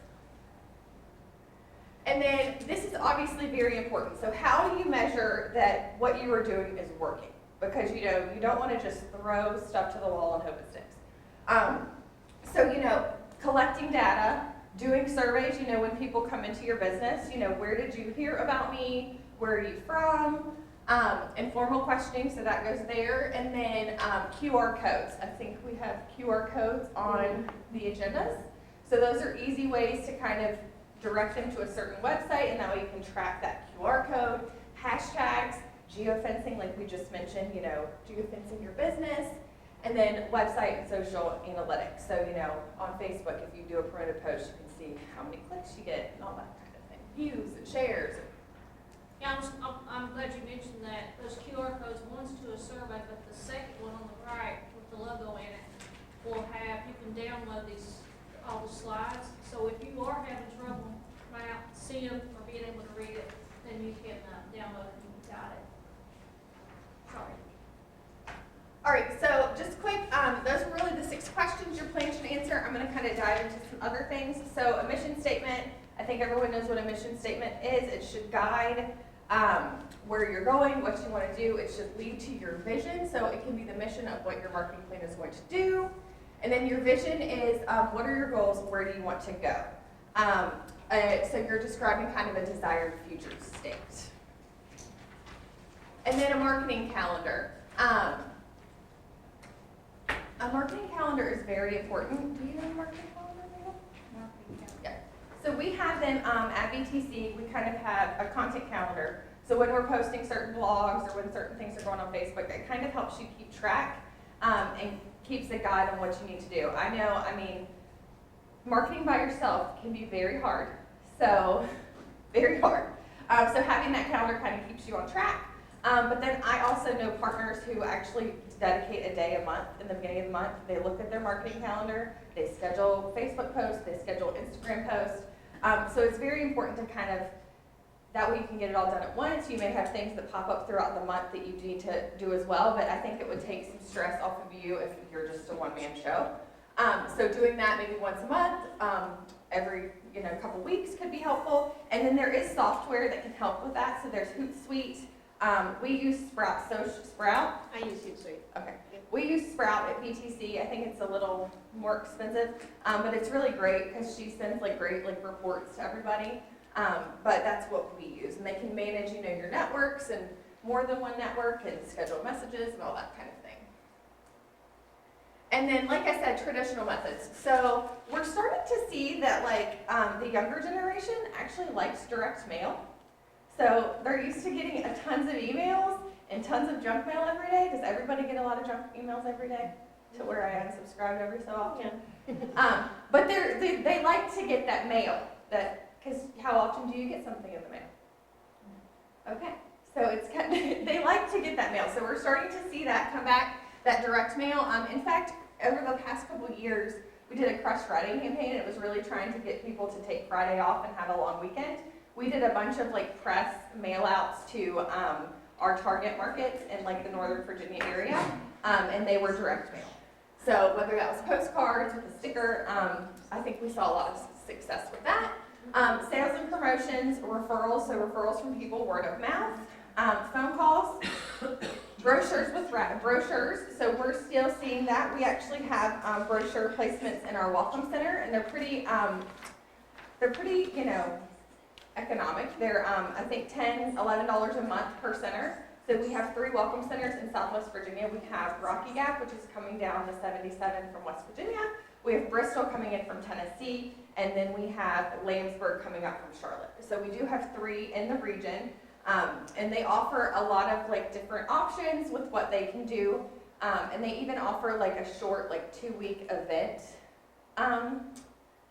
And then this is obviously very important. So how do you measure that what you are doing is working? Because you know, you don't want to just throw stuff to the wall and hope it sticks. So you know, collecting data, doing surveys, you know, when people come into your business, you know, where did you hear about me? Where are you from? Informal questioning, so that goes there. And then QR codes. I think we have QR codes on the agendas. So those are easy ways to kind of direct them to a certain website, and that way you can track that QR code. Hashtags, geofencing, like we just mentioned, you know, geofencing your business. And then website and social analytics. So, you know, on Facebook, if you do a promoted post, you can see how many clicks you get and all that kind of thing. Views and shares. Yeah, I'm glad you mentioned that. Those QR codes, one's to a survey, but the second one on the right with the logo in it will have, you can download all the slides. So if you are having trouble seeing them or being able to read it, then you can download it and you got it. Sorry. All right, so just quick, those are really the 6 questions your plan should answer. I'm going to kind of dive into some other things. So a mission statement, I think everyone knows what a mission statement is. It should guide where you're going, what you want to do. It should lead to your vision, so it can be the mission of what your marketing plan is going to do. And then your vision is what are your goals, where do you want to go? So you're describing kind of a desired future state. And then a marketing calendar. A marketing calendar is very important. Do you know a marketing calendar, Rita? Marketing calendar. Yeah. So we have them at BTC. We kind of have a content calendar. So when we're posting certain blogs or when certain things are going on Facebook, it kind of helps you keep track and keeps a guide on what you need to do. I know, I mean, marketing by yourself can be very hard. So, very hard. So having that calendar kind of keeps you on track. But then I also know partners who actually dedicate a day a month in the beginning of the month. They look at their marketing calendar, they schedule Facebook posts, they schedule Instagram posts. So it's very important to kind of, that way you can get it all done at once. You may have things that pop up throughout the month that you need to do as well, but I think it would take some stress off of you if you're just a one-man show. So doing that maybe once a month, every couple weeks could be helpful. And then there is software that can help with that. So there's Hootsuite. We use Sprout. I use Hootsuite. Okay. We use Sprout at BTC. I think it's a little more expensive, but it's really great because she sends great reports to everybody. But that's what we use, and they can manage your networks and more than one network and schedule messages and all that kind of thing. And then, like I said, traditional methods. So we're starting to see that the younger generation actually likes direct mail. So they're used to getting tons of emails and tons of junk mail every day. Does everybody get a lot of junk emails every day? To where I unsubscribe every so often. Yeah. But they like to get that mail. Because how often do you get something in the mail? Okay, so they like to get that mail. So we're starting to see that come back, that direct mail. In fact, over the past couple of years, we did a Crush Friday campaign. It was really trying to get people to take Friday off and have a long weekend. We did a bunch of press mail outs to our target markets in the Northern Virginia area, and they were direct mail. So whether that was postcards with a sticker, I think we saw a lot of success with that. Sales and promotions, referrals, so referrals from people, word of mouth, phone calls, brochures with brochures. So we're still seeing that. We actually have brochure placements in our Welcome Center, and they're pretty economic. They're I think $10, $11 a month per center. So we have 3 Welcome Centers in Southwest Virginia. We have Rocky Gap, which is coming down to 77 from West Virginia. We have Bristol coming in from Tennessee, and then we have Lambsburg coming up from Charlotte. So we do have 3 in the region, and they offer a lot of like different options with what they can do, and they even offer like a short, like 2-week event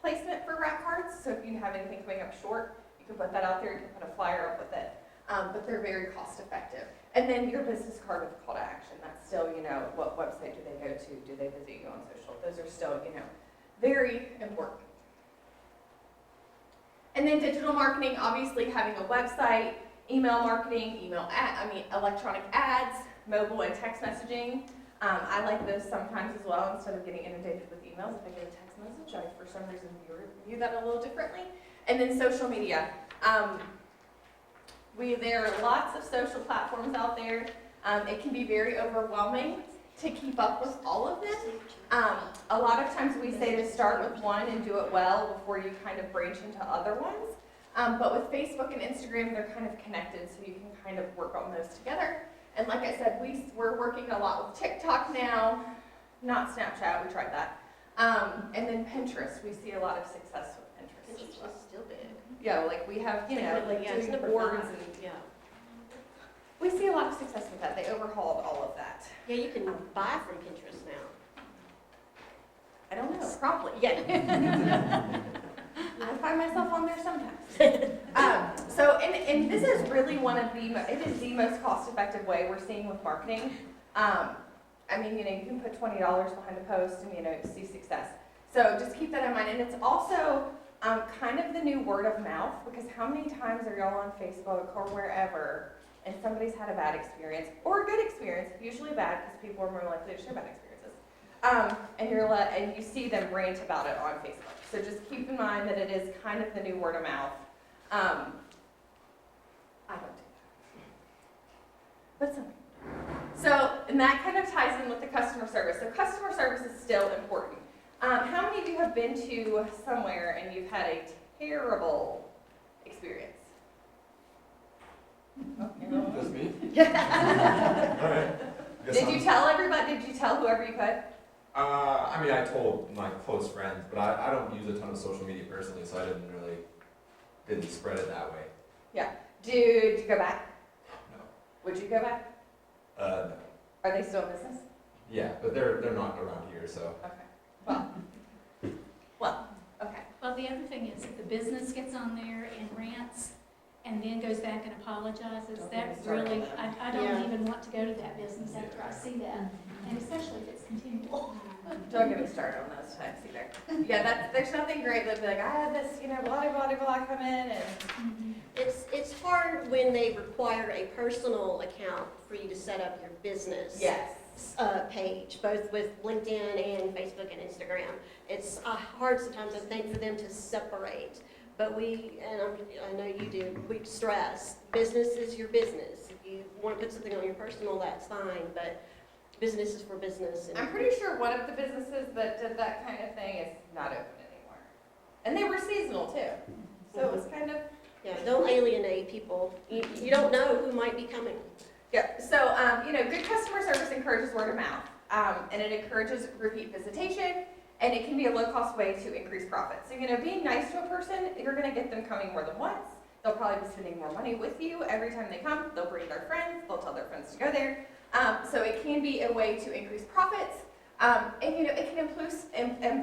placement for rack cards. So if you have anything coming up short, you can put that out there. You can put a flyer up with it, but they're very cost effective. And then your business card with a call to action. That's still, what website do they go to? Do they visit you on social? Those are still, very important. And then digital marketing, obviously having a website, email marketing, electronic ads, mobile and text messaging. I like those sometimes as well. Instead of getting inundated with emails, if I get a text message, I for some reason view that a little differently. And then social media. There are lots of social platforms out there. It can be very overwhelming to keep up with all of them. A lot of times we say to start with one and do it well before you kind of branch into other ones. But with Facebook and Instagram, they're kind of connected, so you can kind of work on those together. And like I said, we're working a lot with TikTok now, not Snapchat, we tried that. And then Pinterest, we see a lot of success with Pinterest. Pinterest is still big. Yeah, like we have, it's doing number boards 5. and Yeah. we see a lot of success with that. They overhauled all of that. Yeah, you can buy from Pinterest now. I don't know, probably. Yeah. I find myself on there sometimes. And this is really it is the most cost-effective way we're seeing with marketing. You can put $20 behind a post and, see success. So just keep that in mind. And it's also kind of the new word of mouth, because how many times are y'all on Facebook or wherever and somebody's had a bad experience or a good experience, usually bad because people are more likely to share bad experiences. And you see them rant about it on Facebook. So just keep in mind that it is kind of the new word of mouth. I don't do that. But some. And that kind of ties in with the customer service. So customer service is still important. How many of you have been to somewhere and you've had a terrible experience? Just me? All right. Did you tell everybody? Did you tell whoever you could? I told my close friends, but I don't use a ton of social media personally, so I didn't spread it that way. Yeah. Did you go back? No. Would you go back? No. Are they still in business? Yeah, but they're not around here, so. Okay. Well, okay. Well, the other thing is if the business gets on there and rants and then goes back and apologizes, that's really, I don't even want to go to that business after I see that, and especially if it's continual. Don't get me started on those types either. Yeah, there's nothing great that'd be like, I had this, blah, blah, blah, come in and. It's hard when they require a personal account for you to set up your business. Yes. Page, both with LinkedIn and Facebook and Instagram. It's hard sometimes, I think, for them to separate. But I know you do, we stress, business is your business. If you want to put something on your personal, that's fine, but business is for business. I'm pretty sure one of the businesses that did that kind of thing is not open anymore. And they were seasonal too. So it was kind of. Yeah, don't alienate people. You don't know who might be coming. Yeah, so, good customer service encourages word of mouth, and it encourages repeat visitation, and it can be a low-cost way to increase profits. So, being nice to a person, you're going to get them coming more than once. They'll probably be spending more money with you every time they come. They'll bring their friends. They'll tell their friends to go there. So it can be a way to increase profits, and, it can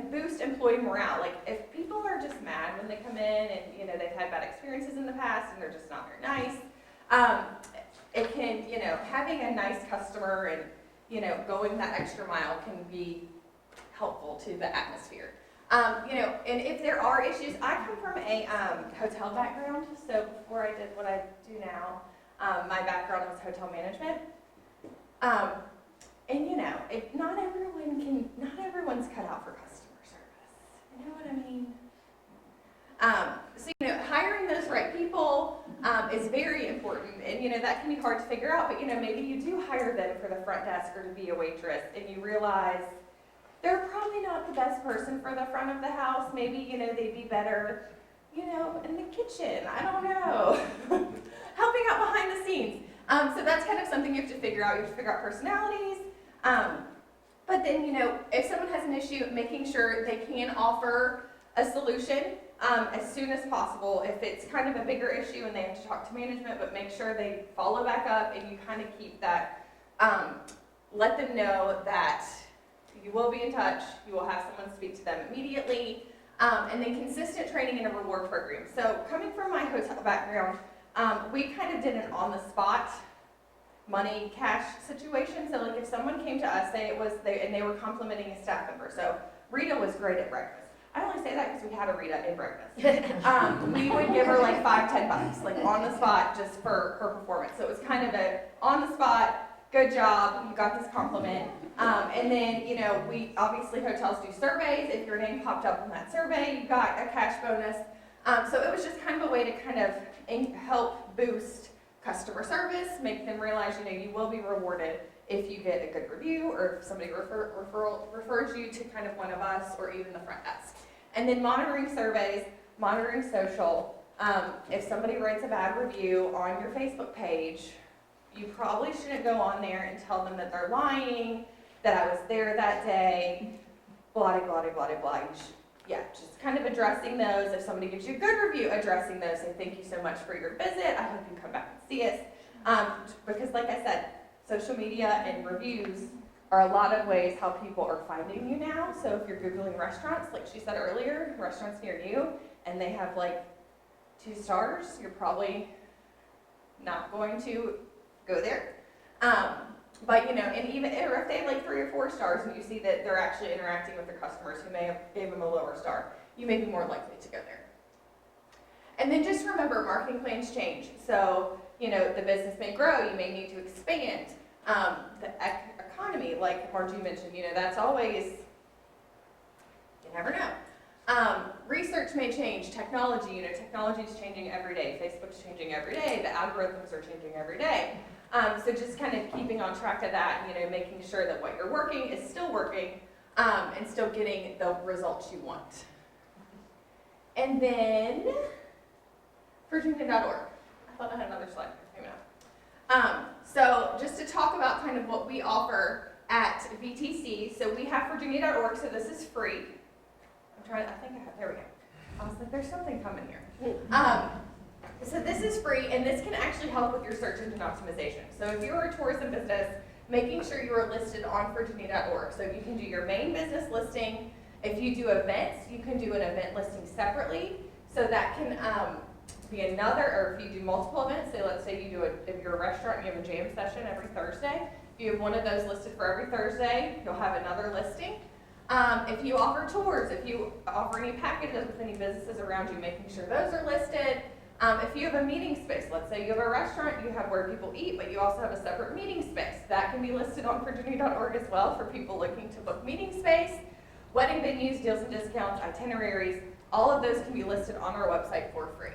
boost employee morale. Like, if people are just mad when they come in and, they've had bad experiences in the past and they're just not very nice, it can, having a nice customer and, going that extra mile can be helpful to the atmosphere. And if there are issues, I come from a hotel background, so before I did what I do now, my background was hotel management. And if not everyone's cut out for customer service. You know what I mean? So, hiring those right people is very important, and that can be hard to figure out, but maybe you do hire them for the front desk or to be a waitress, and you realize they're probably not the best person for the front of the house. Maybe, they'd be better, in the kitchen. I don't know. Helping out behind the scenes. So that's kind of something you have to figure out. You have to figure out personalities. But then, if someone has an issue, making sure they can offer a solution as soon as possible. If it's kind of a bigger issue and they have to talk to management, but make sure they follow back up and you kind of keep that, let them know that you will be in touch, you will have someone speak to them immediately, and then consistent training and a reward program. So coming from my hotel background, we kind of did an on-the-spot money cash situation. So like if someone came to us, say it was and they were complimenting a staff member. So Rita was great at breakfast. I only say that because we had a Rita in breakfast. We would give her like $5-10, like on the spot, just for her performance. So it was kind of a on the spot, good job, you got this compliment. And then, we obviously hotels do surveys. If your name popped up on that survey, you got a cash bonus. So it was just kind of a way to kind of help boost customer service, make them realize, you will be rewarded if you get a good review or if somebody refers you to kind of one of us or even the front desk. And then monitoring surveys, monitoring social. If somebody writes a bad review on your Facebook page, you probably shouldn't go on there and tell them that they're lying, that I was there that day, blah, blah, blah, blah, blah. Just kind of addressing those. If somebody gives you a good review, addressing those, say thank you so much for your visit. I hope you come back and see us. Because like I said, social media and reviews are a lot of ways how people are finding you now. So if you're Googling restaurants, like she said earlier, restaurants near you, and they have like 2 stars, you're probably not going to go there. But and even if they have like 3 or 4 stars and you see that they're actually interacting with their customers who may have gave them a lower star, you may be more likely to go there. And then just remember, marketing plans change. So, the business may grow, you may need to expand. The economy, like Margie mentioned, that's always, you never know. Research may change, technology, technology is changing every day. Facebook's changing every day, the algorithms are changing every day. So just kind of keeping on track of that, making sure that what you're working is still working and still getting the results you want. And then, Virginia.org. I thought I had another slide, maybe not. So just to talk about kind of what we offer at VTC. So we have Virginia.org, so this is free. There we go. I was like, there's something coming here. So this is free, and this can actually help with your search engine optimization. So if you're a tourism business, making sure you are listed on Virginia.org. So you can do your main business listing. If you do events, you can do an event listing separately. So that can be another, or if you do multiple events, so let's say if you're a restaurant and you have a jam session every Thursday, if you have one of those listed for every Thursday, you'll have another listing. If you offer tours, if you offer any packages with any businesses around you, making sure those are listed. If you have a meeting space, let's say you have a restaurant, you have where people eat, but you also have a separate meeting space. That can be listed on Virginia.org as well for people looking to book meeting space. Wedding venues, deals and discounts, itineraries, all of those can be listed on our website for free.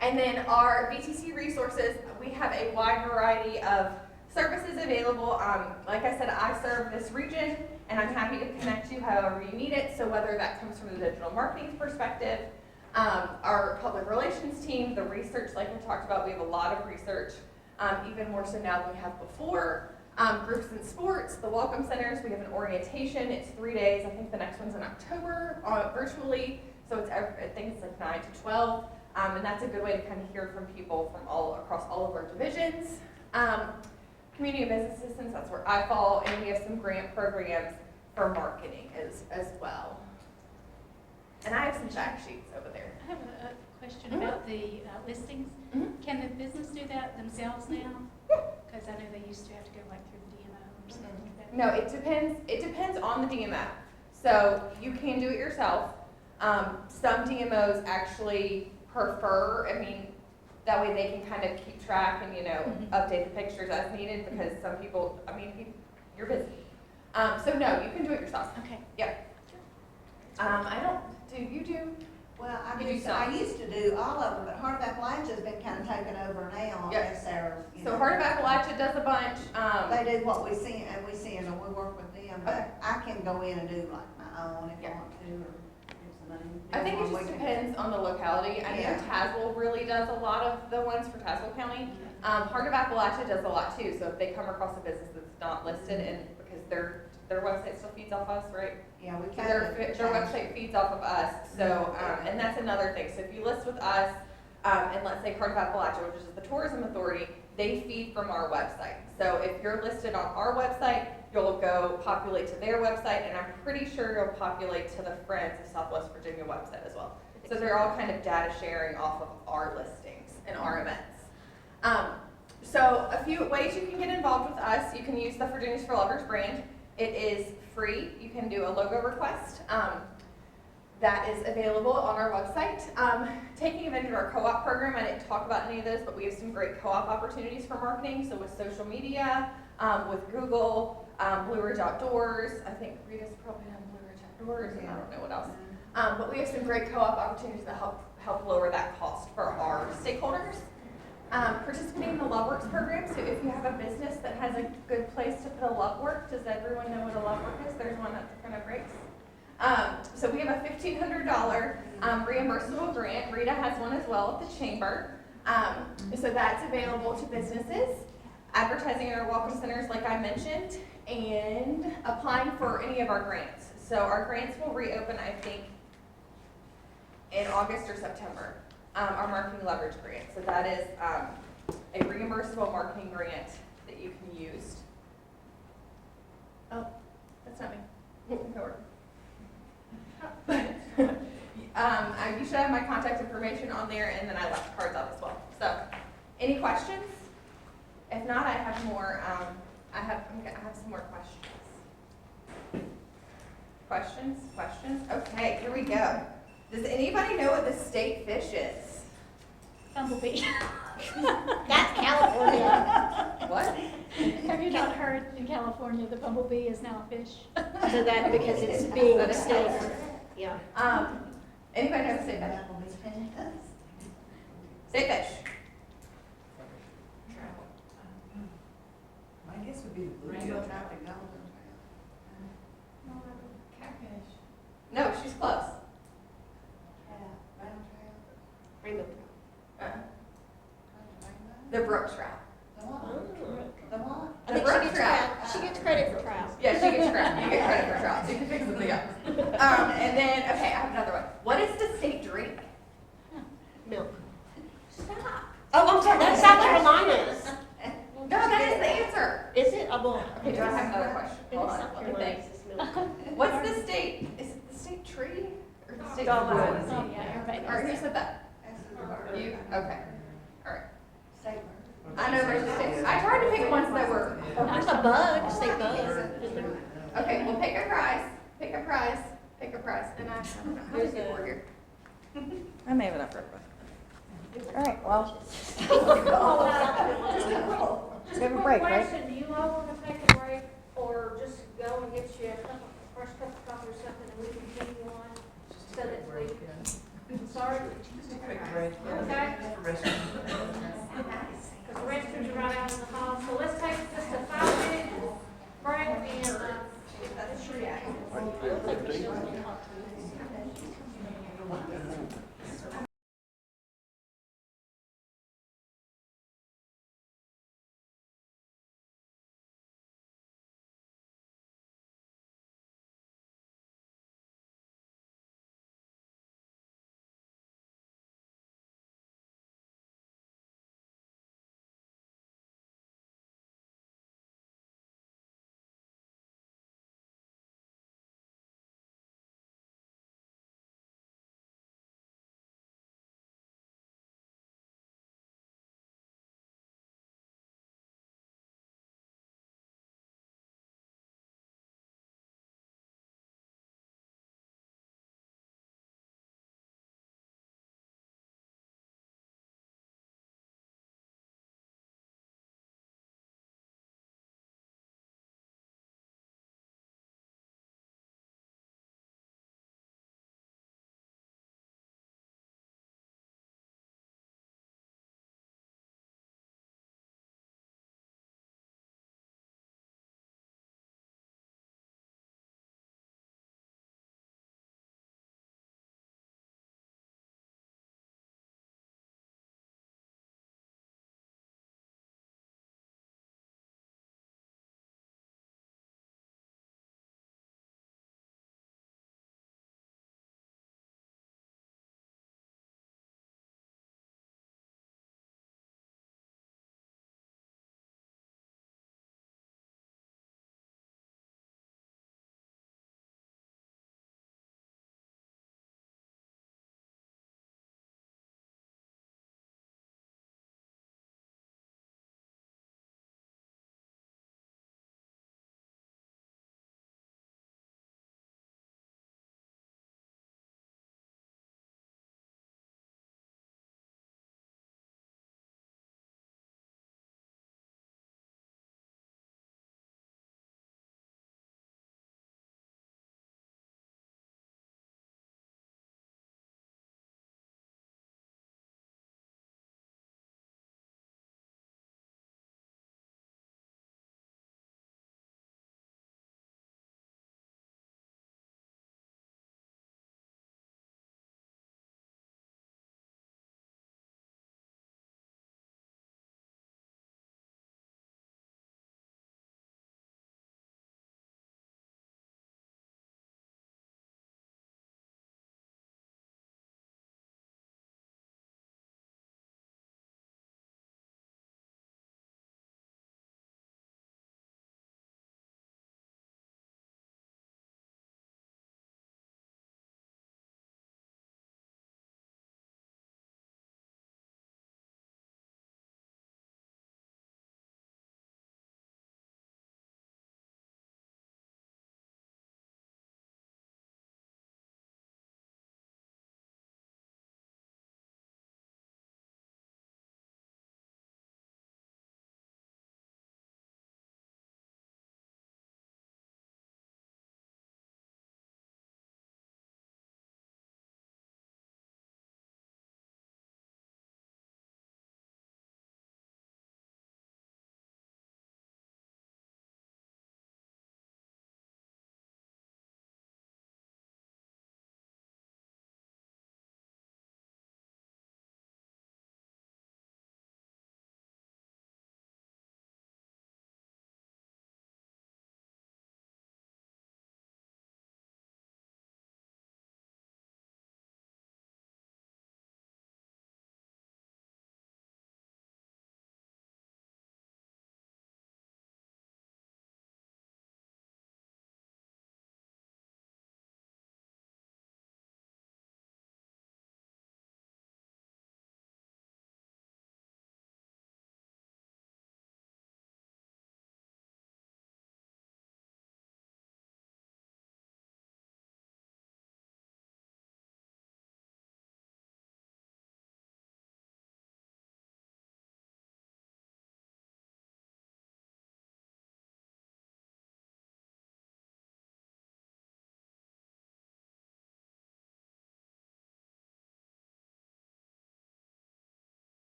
And then our VTC resources, we have a wide variety of services available. Like I said, I serve this region, and I'm happy to connect you however you need it. So whether that comes from the digital marketing perspective, our public relations team, the research, like we talked about, we have a lot of research, even more so now than we have before. Groups and sports, the welcome centers, we have an orientation. It's 3 days. I think the next one's in October, virtually. So I think it's like 9 to 12. And that's a good way to kind of hear from people from across all of our divisions. Community and business assistance, that's where I fall, and we have some grant programs for marketing as well. And I have some fact sheets over there. I have a question about the listings. Can the business do that themselves now? Because I know they used to have to go like through the DMO or something like that. No, it depends. It depends on the DMO. So you can do it yourself. Some DMOs actually prefer, that way they can kind of keep track and, update the pictures as needed, because some people, you're busy. So no, you can do it yourself. Okay. Yep. You do? Well, You do some. I used to do all of them, but Heart of Appalachia has been kind of taken over now. Yep. As their, So Heart of Appalachia does a bunch. They do what we see, and we work with them, but I can go in and do like my own if I want to, or if somebody. I think it just depends on the locality. I know Tazewell really does a lot of the ones for Tazewell County. Heart of Appalachia does a lot too. So if they come across a business that's not listed, and because because their website still feeds off us, right? Yeah, we So kind their of. website feeds off of us, so, and that's another thing. So if you list with us, and let's say Heart of Appalachia, which is the tourism authority, they feed from our website. So if you're listed on our website, you'll go populate to their website, and I'm pretty sure you'll populate to the Friends of Southwest Virginia website as well. So they're all kind of data sharing off of our listings and our events. So a few ways you can get involved with us. You can use the Virginians for Lovers brand. It is free. You can do a logo request. That is available on our website. Taking advantage of our co-op program, I didn't talk about any of those, but we have some great co-op opportunities for marketing. So with social media, with Google, Blue Ridge Outdoors. I think Rita's probably on Blue Ridge Outdoors, and I don't know what else. But we have some great co-op opportunities that help lower that cost for our stakeholders. Participating in the LoveWorks program. So if you have a business that has a good place to put a LoveWork, does everyone know what a LoveWork is? There's one at the front of breaks. So we have a $1,500 reimbursable grant. Rita has one as well at the chamber. So that's available to businesses, advertising in our welcome centers like I mentioned, and applying for any of our grants. So our grants will reopen, I think, in August or September, our marketing leverage grant. So that is a reimbursable marketing grant that you can use. Oh, that's not me. You should have my contact information on there, and then I left cards out as well. So, any questions? If not, I have more. I have some more questions. Questions? Okay, here we go. Does anybody know what the state fish is? Bumblebee. That's California. What? Have you not heard in California the bumblebee is now a fish? So that, because it's being extinct. Yeah. Anybody know the state fish? State fish. My guess would be the rainbow trout and golden trout. Catfish. No, she's close. Brown trout. Rainbow. The brook trout. The what? The what? I think brook she gets trout. She gets credit for trout. Yeah, she gets credit. You get credit for trout. So you can pick something up. And then, okay, I have another one. What is the state drink? Milk. Stop. Oh, I'm sorry, that's South Carolina's. No, that is the answer. Is it? I will. Okay, do I have another question? Hold on, South let me Carolina's think. is milk. What's the state? Is it the state tree or the state Dogwood. flower? Oh, yeah, everybody knows All right, who that. said that? That's the bird. You? Okay. All right. State bird. I know there's a state. I tried to pick ones that were. There's a bug, state bug. Isn't there? Okay, well, pick a prize. Pick a prize. Pick a prize. And I don't know how many people are here. I may have enough for everybody. All right, well, Just have a quick break, right? question, do you all want to take a break, or just go and get you a fresh cup of coffee or something, and we can continue on, so that we, I'm sorry? Okay? Because the restrooms are right out in the hall, so let's take just a 5-minute break, and, just react.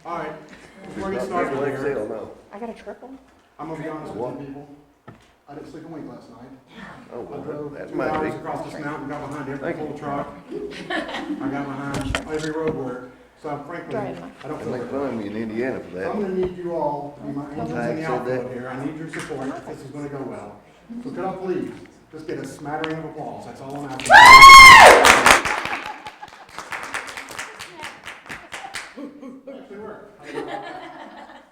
All right, before we get started Not here, Excel, no. I got a triple. I'm gonna be honest with you people. I didn't sleep a wink last night. Oh, I well, drove that 2 might hours be. across this mountain, got behind every Thank you. full truck. I got behind every road work. So frankly, I don't They feel make very fun well. of me in Indiana for So I'm that. gonna need you all to be my angels in Thanks, the said outfield that. here. I need your support if this is gonna go well. So could I please just get a smattering of applause? That's all I'm asking. Actually worked. I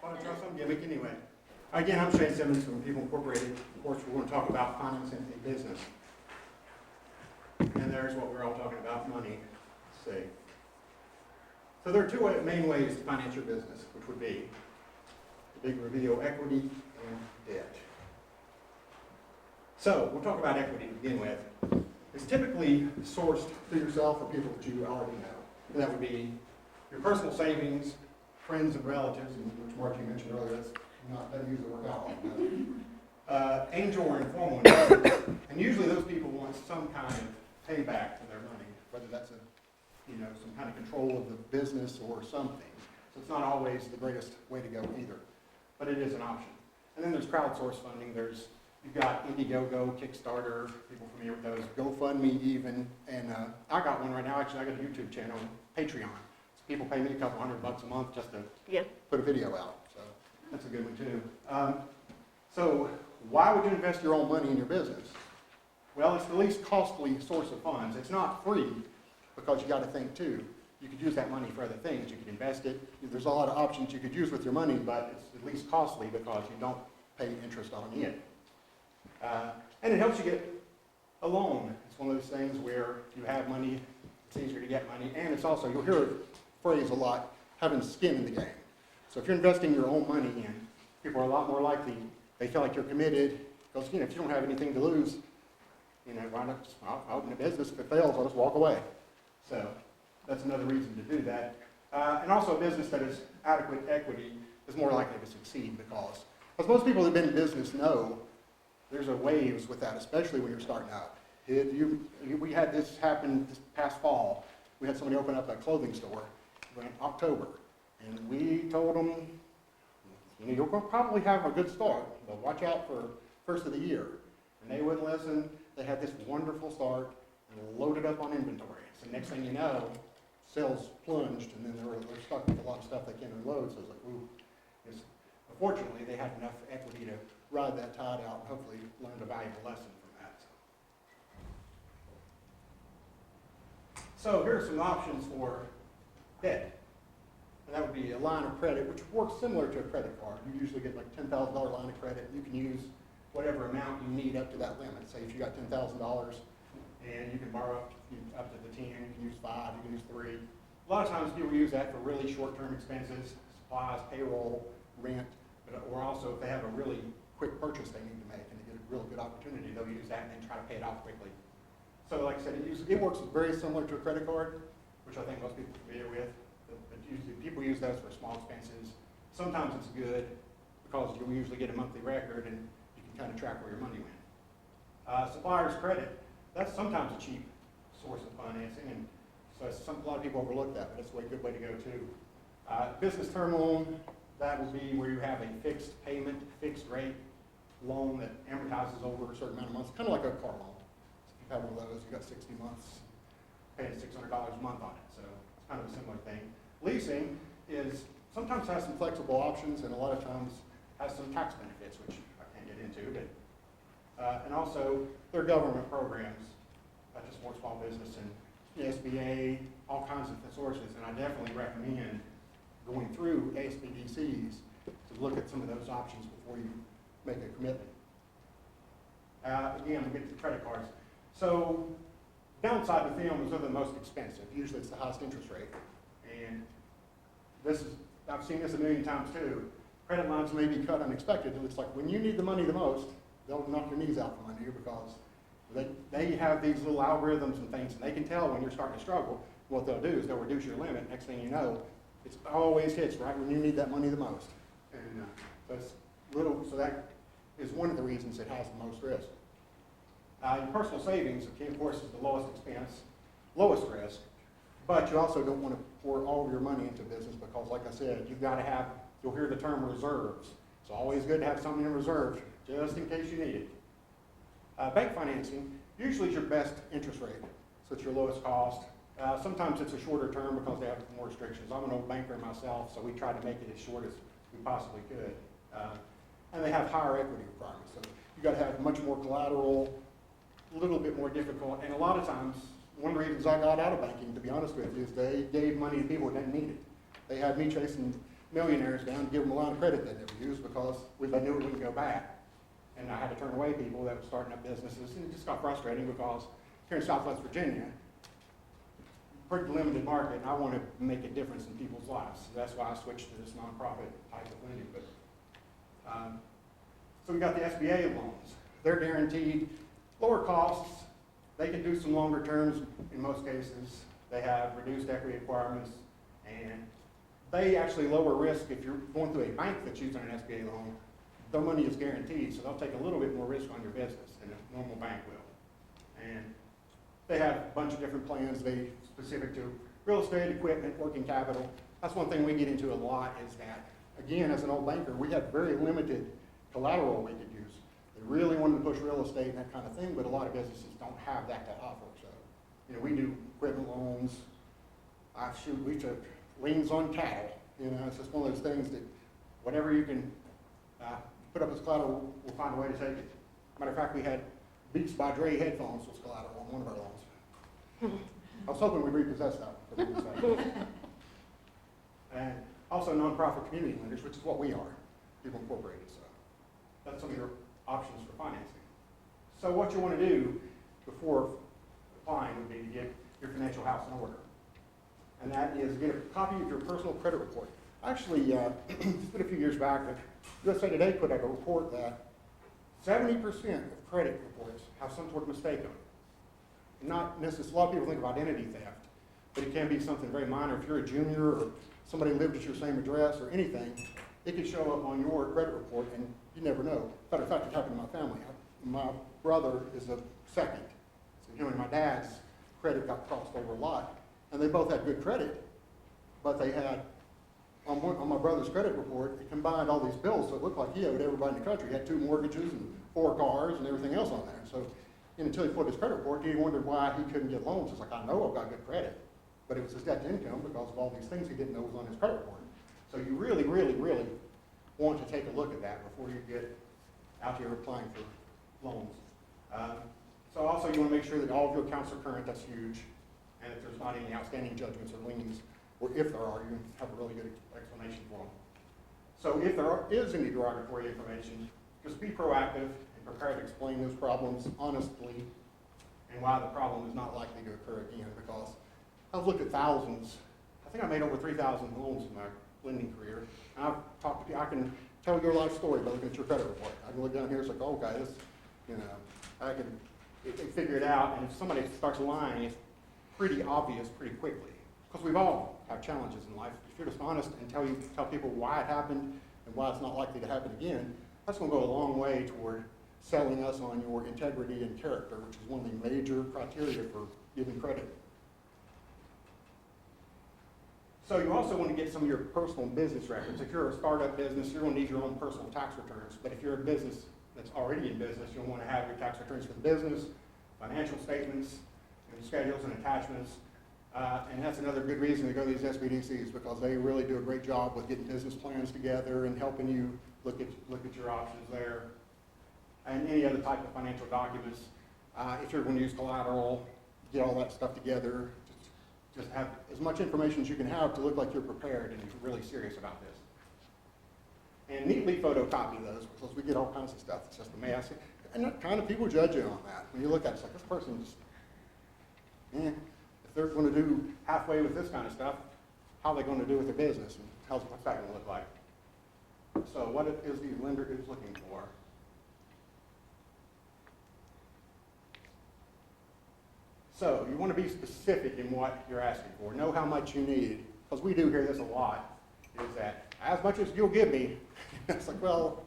want to try some gimmick anyway. Again, I'm Shane Simmons from People Incorporated. Of course, we're going to talk about financing a business. And there's what we're all talking about, money. Let's see. So there are two main ways to finance your business, which would be the big reveal, equity and debt. So we'll talk about equity to begin with. It's typically sourced through yourself or people that you already know. And that would be your personal savings, friends and relatives, which Margie mentioned earlier, that's not, that usually work out like that. Angel or informal investors, and usually those people want some kind of payback for their money, whether that's some kind of control of the business or something. So it's not always the greatest way to go either, but it is an option. And then there's crowdsource funding. You've got Indiegogo, Kickstarter, people familiar with those, GoFundMe even, and I got one right now. Actually, I got a YouTube channel, Patreon. So people pay me a couple $100 a month just to put a video out. So that's a good one too. So why would you invest your own money in your business? Well, it's the least costly source of funds. It's not free because you got to think too. You could use that money for other things. You could invest it. There's a lot of options you could use with your money, but it's at least costly because you don't pay interest on it. And it helps you get a loan. It's one of those things where you have money, it's easier to get money, and it's also, you'll hear a phrase a lot, having skin in the game. So if you're investing your own money in, people are a lot more likely, they feel like you're committed, because if you don't have anything to lose, why not just, I'll open a business, if it fails, I'll just walk away. So that's another reason to do that. And also a business that has adequate equity is more likely to succeed because, as most people who've been in business know, there's a waves with that, especially when you're starting out. We had this happen this past fall. We had somebody open up a clothing store in October, and we told them, you'll probably have a good start, but watch out for first of the year. And they wouldn't listen. They had this wonderful start and loaded up on inventory. So next thing you know, sales plunged, and then they're stuck with a lot of stuff they can't unload. So it's like, ooh. Fortunately, they had enough equity to ride that tide out and hopefully learn a valuable lesson from that. So here are some options for debt. And that would be a line of credit, which works similar to a credit card. You usually get like $10,000 line of credit. You can use whatever amount you need up to that limit. Say if you got $10,000 and you can borrow up to the 10, you can use 5, you can use 3. A lot of times people use that for really short-term expenses, supplies, payroll, rent, or also if they have a really quick purchase they need to make and they get a real good opportunity, they'll use that and then try to pay it off quickly. So like I said, it works very similar to a credit card, which I think most people are familiar with. But usually people use those for small expenses. Sometimes it's good because you'll usually get a monthly record and you can kind of track where your money went. Supplier's credit, that's sometimes a cheap source of financing, and so a lot of people overlook that, but it's a good way to go too. Business term loan, that will be where you have a fixed payment, fixed rate loan that amortizes over a certain amount of months, kind of like a car loan. So if you have one of those, you've got 60 months, paying $600 a month on it, so it's kind of a similar thing. Leasing sometimes has some flexible options and a lot of times has some tax benefits, which I can't get into, but and also there are government programs, to support small business and SBA, all kinds of sources, and I definitely recommend going through ASBDCs to look at some of those options before you make a commitment. Again, we get to credit cards. So downside with them is they're the most expensive. Usually it's the highest interest rate. And I've seen this a million times too. Credit lines may be cut unexpectedly. It's like when you need the money the most, they'll knock your knees out from under you because they have these little algorithms and things, and they can tell when you're starting to struggle. What they'll do is they'll reduce your limit. Next thing you know, it always hits right when you need that money the most. And so that is one of the reasons it has the most risk. Your personal savings, of course, is the lowest expense, lowest risk, but you also don't want to pour all of your money into business because, like I said, you've got to have, you'll hear the term reserves. It's always good to have something in reserve just in case you need it. Bank financing usually is your best interest rate, so it's your lowest cost. Sometimes it's a shorter term because they have more restrictions. I'm an old banker myself, so we tried to make it as short as we possibly could. And they have higher equity requirements, so you got to have much more collateral, a little bit more difficult, and a lot of times, one of the reasons I got out of banking, to be honest with you, is they gave money to people that didn't need it. They had me chasing millionaires down to give them a line of credit they never used because they knew it wouldn't go back. And I had to turn away people that were starting up businesses, and it just got frustrating because here in Southwest Virginia, pretty limited market, and I want to make a difference in people's lives. So that's why I switched to this nonprofit type of lending. But so we got the SBA loans. They're guaranteed lower costs. They can do some longer terms in most cases. They have reduced equity requirements, and they actually lower risk if you're going through a bank that's using an SBA loan. Their money is guaranteed, so they'll take a little bit more risk on your business than a normal bank will. And they have a bunch of different plans they specific to real estate, equipment, working capital. That's one thing we get into a lot is that, again, as an old banker, we have very limited collateral we could use. They really wanted to push real estate and that kind of thing, but a lot of businesses don't have that to offer. So, you know, we do equipment loans. We took liens on cattle. You know, it's just one of those things that whatever you can put up as collateral, we'll find a way to take it. Matter of fact, we had Beats by Dre headphones was collateral on one of our loans. I was hoping we'd repossess that. And also nonprofit community lenders, which is what we are, people incorporated. So that's some of your options for financing. So what you want to do before applying would be to get your financial house in order. And that is get a copy of your personal credit report. Actually, it's been a few years back that USA Today put out a report that 70% of credit reports have some sort of mistake on it. Not necessarily, a lot of people think of identity theft, but it can be something very minor. If you're a junior or somebody lived at your same address or anything, it could show up on your credit report and you never know. Matter of fact, it happened to my family. My brother is a second. So him and my dad's credit got crossed over a lot. And they both had good credit, but they had, on my brother's credit report, it combined all these bills, so it looked like he owed everybody in the country. He had 2 mortgages and 4 cars and everything else on there. So until he put his credit report, he wondered why he couldn't get loans. It's like, I know I've got good credit, but it was his debt to income because of all these things he didn't know was on his credit report. So you really, really, really want to take a look at that before you get out here applying for loans. So also you want to make sure that all of your accounts are current. That's huge. And if there's not any outstanding judgments or liens, or if there are, you have a really good explanation for them. So if there is any derogatory information, just be proactive and prepare to explain those problems honestly and why the problem is not likely to occur again, because I've looked at thousands. I think I made over 3,000 loans in my lending career. And I've talked to people. I can tell your life story by looking at your credit report. I can look down here, it's like, oh, okay, this, you know, I can figure it out. And if somebody starts lying, it's pretty obvious pretty quickly. Because we've all have challenges in life. If you're just honest and tell people why it happened and why it's not likely to happen again, that's going to go a long way toward selling us on your integrity and character, which is one of the major criteria for giving credit. So you also want to get some of your personal business records. If you're a startup business, you're going to need your own personal tax returns. But if you're a business that's already in business, you'll want to have your tax returns for the business, financial statements, and schedules and attachments. And that's another good reason to go to these SBDCs, because they really do a great job with getting business plans together and helping you look at your options there. And any other type of financial documents. If you're going to use collateral, get all that stuff together. Just have as much information as you can have to look like you're prepared and you're really serious about this. And neatly photocopy those, because we get all kinds of stuff. It's just a mess. And that kind of people judge you on that. When you look at it, it's like, this person just, if they're going to do halfway with this kind of stuff, how are they going to do with their business? And what's that going to look like? So what is the lender is looking for? So you want to be specific in what you're asking for. Know how much you need, because we do hear this a lot, is that as much as you'll give me. It's like, well,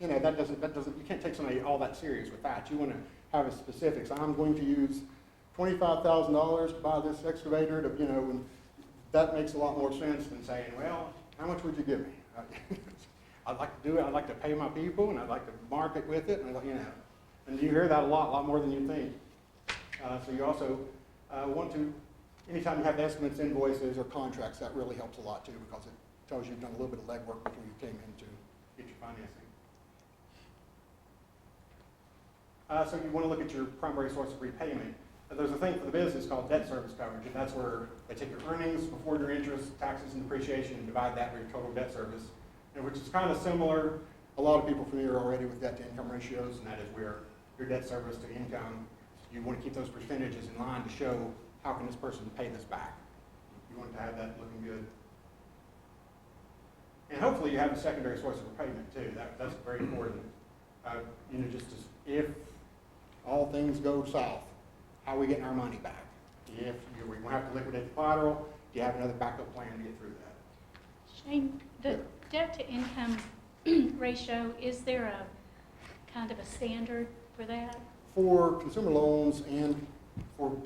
you know, that doesn't, you can't take somebody all that serious with that. You want to have a specifics. I'm going to use $25,000 to buy this excavator to, you know, and that makes a lot more sense than saying, well, how much would you give me? I'd like to do it, I'd like to pay my people, and I'd like to market with it, and, you know. And you hear that a lot more than you think. So you also want to, anytime you have estimates, invoices, or contracts, that really helps a lot too, because it tells you you've done a little bit of legwork before you came in to get your financing. So you want to look at your primary source of repayment. There's a thing for the business called debt service coverage, and that's where they take your earnings before your interest, taxes, and depreciation, and divide that by your total debt service, and which is kind of similar. A lot of people familiar already with debt to income ratios, and that is where your debt service to income, you want to keep those percentages in line to show how can this person pay this back. You want to have that looking good. And hopefully you have a secondary source of repayment too. That's very important. You know, just as if all things go south, how are we getting our money back? If we won't have to liquidate the collateral, do you have another backup plan to get through that? Shane, the debt to income ratio, is there a kind of a standard for that? For consumer loans and for,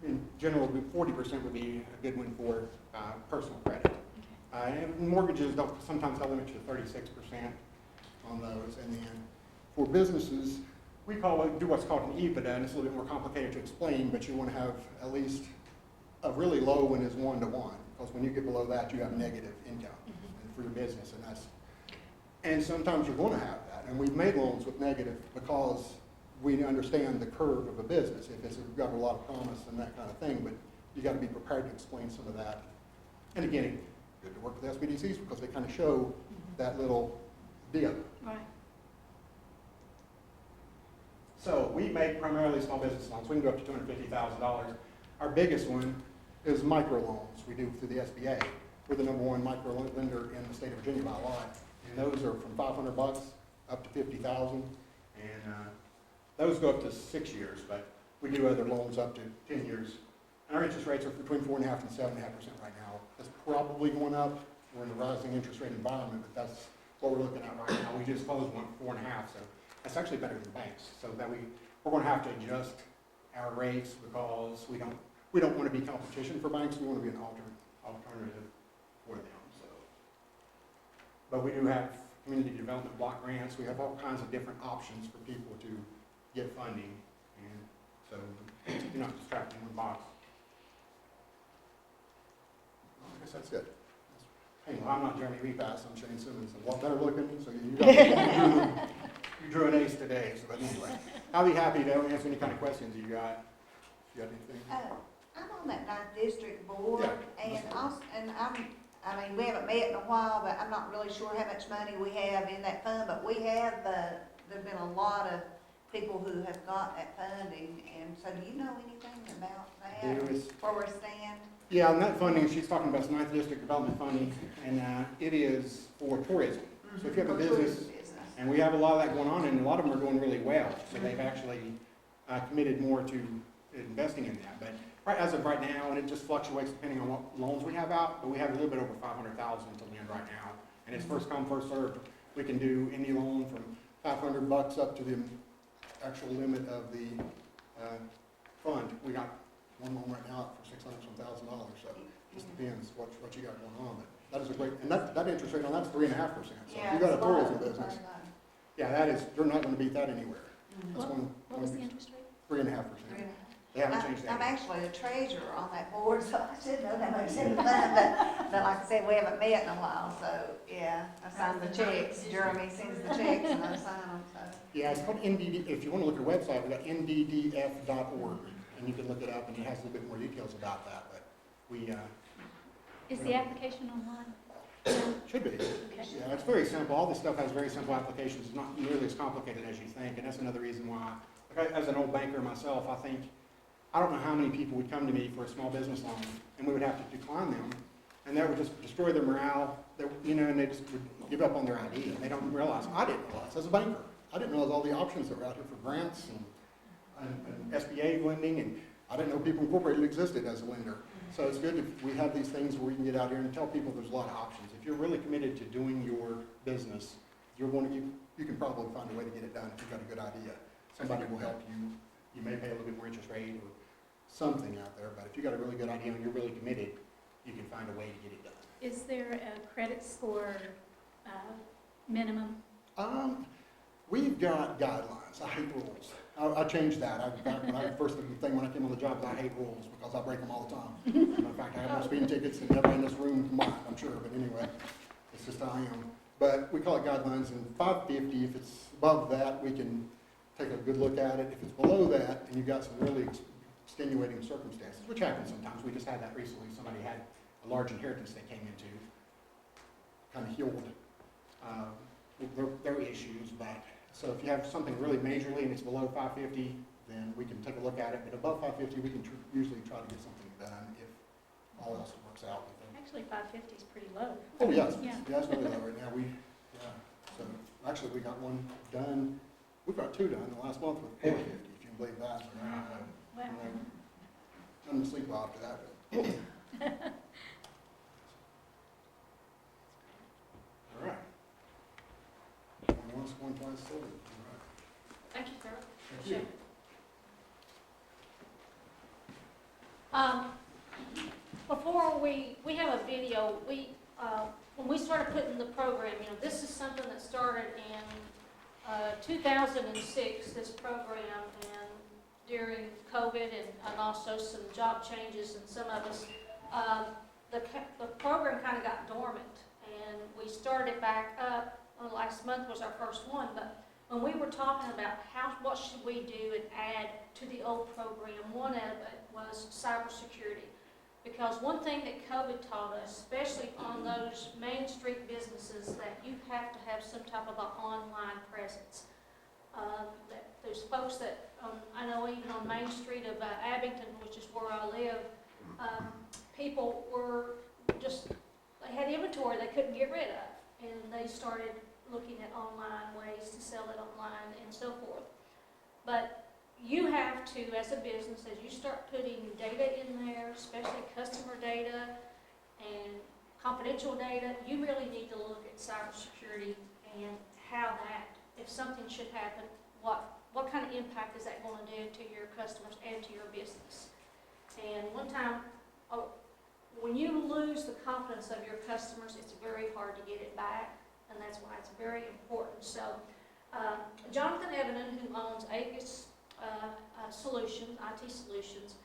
in general, 40% would be a good one for personal credit. Okay. And mortgages, sometimes they'll limit you to 36% on those. And then for businesses, we do what's called an EBITDA, and it's a little bit more complicated to explain, but you want to have at least a really low one is 1 to 1, because when you get below that, you have negative income for your business, and sometimes you're going to have that. And we've made loans with negative because we understand the curve of a business. If it's got a lot of promise and that kind of thing, but you got to be prepared to explain some of that. And again, good to work with SBDCs because they kind of show that little dip. Right. So we make primarily small business loans. We can go up to $250,000. Our biggest one is microloans we do through the SBA. We're the #1 micro lender in the state of Virginia by a lot. And those are from $500 up to $50,000. And those go up to 6 years, but we do other loans up to 10 years. And our interest rates are between 4.5% and 7.5% right now. That's probably going up. We're in a rising interest rate environment, but that's what we're looking at right now. We just closed one at 4.5%, so that's actually better than banks. So that we're going to have to adjust our rates because we don't want to be competition for banks. We want to be an alternative for them. So, but we do have community development block grants. We have all kinds of different options for people to get funding, and so you're not just trapped in one box. Well, I guess that's good. Hey, well, I'm not Jeremy Repass, I'm Shane Simmons. I'm a lot better looking, so you drew an ace today. So, but anyway, I'll be happy to answer any kind of questions you got. You got anything? I'm on that 9th district board, Yeah. I mean, we haven't met in a while, but I'm not really sure how much money we have in that fund, but we have, there's been a lot of people who have got that funding, and so do you know anything about that, where we stand? Yeah, and that funding, she's talking about 9th District Development Funding, and it is for tourism. So if you have a business, and we have a lot of that going on, and a lot of them are doing really well, so they've actually committed more to investing in that. But as of right now, and it just fluctuates depending on what loans we have out, but we have a little bit over $500,000 to lend right now, and it's first come, first served. We can do any loan from $500 up to the actual limit of the fund. We got one loan right now for $600,000, so it just depends what you got going on. But that is a great, and that interest rate on that's 3.5%. So if you got a tourism business, yeah, that is, you're not going to beat that anywhere. That's What was the interest rate? 3.5%. They haven't changed that. I'm actually a treasurer on that board, so I should know that much in the fund, but like I said, we haven't met in a while, so yeah, I signed the checks. Jeremy sends the checks and I sign them, so. Yeah, it's called NDD, if you want to look at our website, we've got nddf.org, and you can look it up, and it has a little bit more details about that, but we... Is the application online? Should be. Okay. Yeah, it's very simple. All this stuff has very simple applications. It's not nearly as complicated as you think, and that's another reason why, like as an old banker myself, I don't know how many people would come to me for a small business loan, and we would have to decline them, and that would just destroy their morale, and they just would give up on their idea. And they don't realize, I didn't realize, as a banker, I didn't realize all the options that were out here for grants and SBA lending, and I didn't know People Incorporated existed as a lender. So it's good if we have these things where we can get out here and tell people there's a lot of options. If you're really committed to doing your business, you can probably find a way to get it done if you've got a good idea. Somebody will help you. You may pay a little bit more interest rate or something out there, but if you've got a really good idea and you're really committed, you can find a way to get it done. Is there a credit score minimum? We've got guidelines. I hate rules. I changed that. First thing when I came on the job is I hate rules because I break them all the time. In fact, I have more speeding tickets than everybody in this room combined, I'm sure, but anyway, it's just how I am. But we call it guidelines, and 550, if it's above that, we can take a good look at it. If it's below that, and you've got some really extenuating circumstances, which happens sometimes, we just had that recently. Somebody had a large inheritance they came into, kind of healed their issues, but so if you have something really majorly and it's below 550, then we can take a look at it. But above 550, we can usually try to get something done if all else works out with them. Actually, 550 is pretty low. Oh, yes. Yeah. Yeah, it's really low right now. So actually, we got one done. We've got two done the last month with 450, if you can believe that. So, Wow. I'm asleep after that. But. All right. Going once, going twice, silver. All right. Thank you, sir. Thank you. Before we have a video, when we started putting the program, this is something that started in 2006, this program, and during COVID and also some job changes and some of us, the program kind of got dormant, and we started back up. Last month was our first one, but when we were talking about what should we do and add to the old program, one of it was cybersecurity. Because one thing that COVID taught us, especially on those Main Street businesses, that you have to have some type of an online presence. That there's folks that, I know even on Main Street of Abington, which is where I live, people were just, they had inventory they couldn't get rid of. And they started looking at online ways to sell it online and so forth. But you have to, as a business, as you start putting data in there, especially customer data and confidential data, you really need to look at cybersecurity and how that, if something should happen, what kind of impact is that going to do to your customers and to your business. And one time, when you lose the confidence of your customers, it's very hard to get it back, and that's why it's very important. So, Jonathan Evanen, who owns Aegis Solutions, IT Solutions,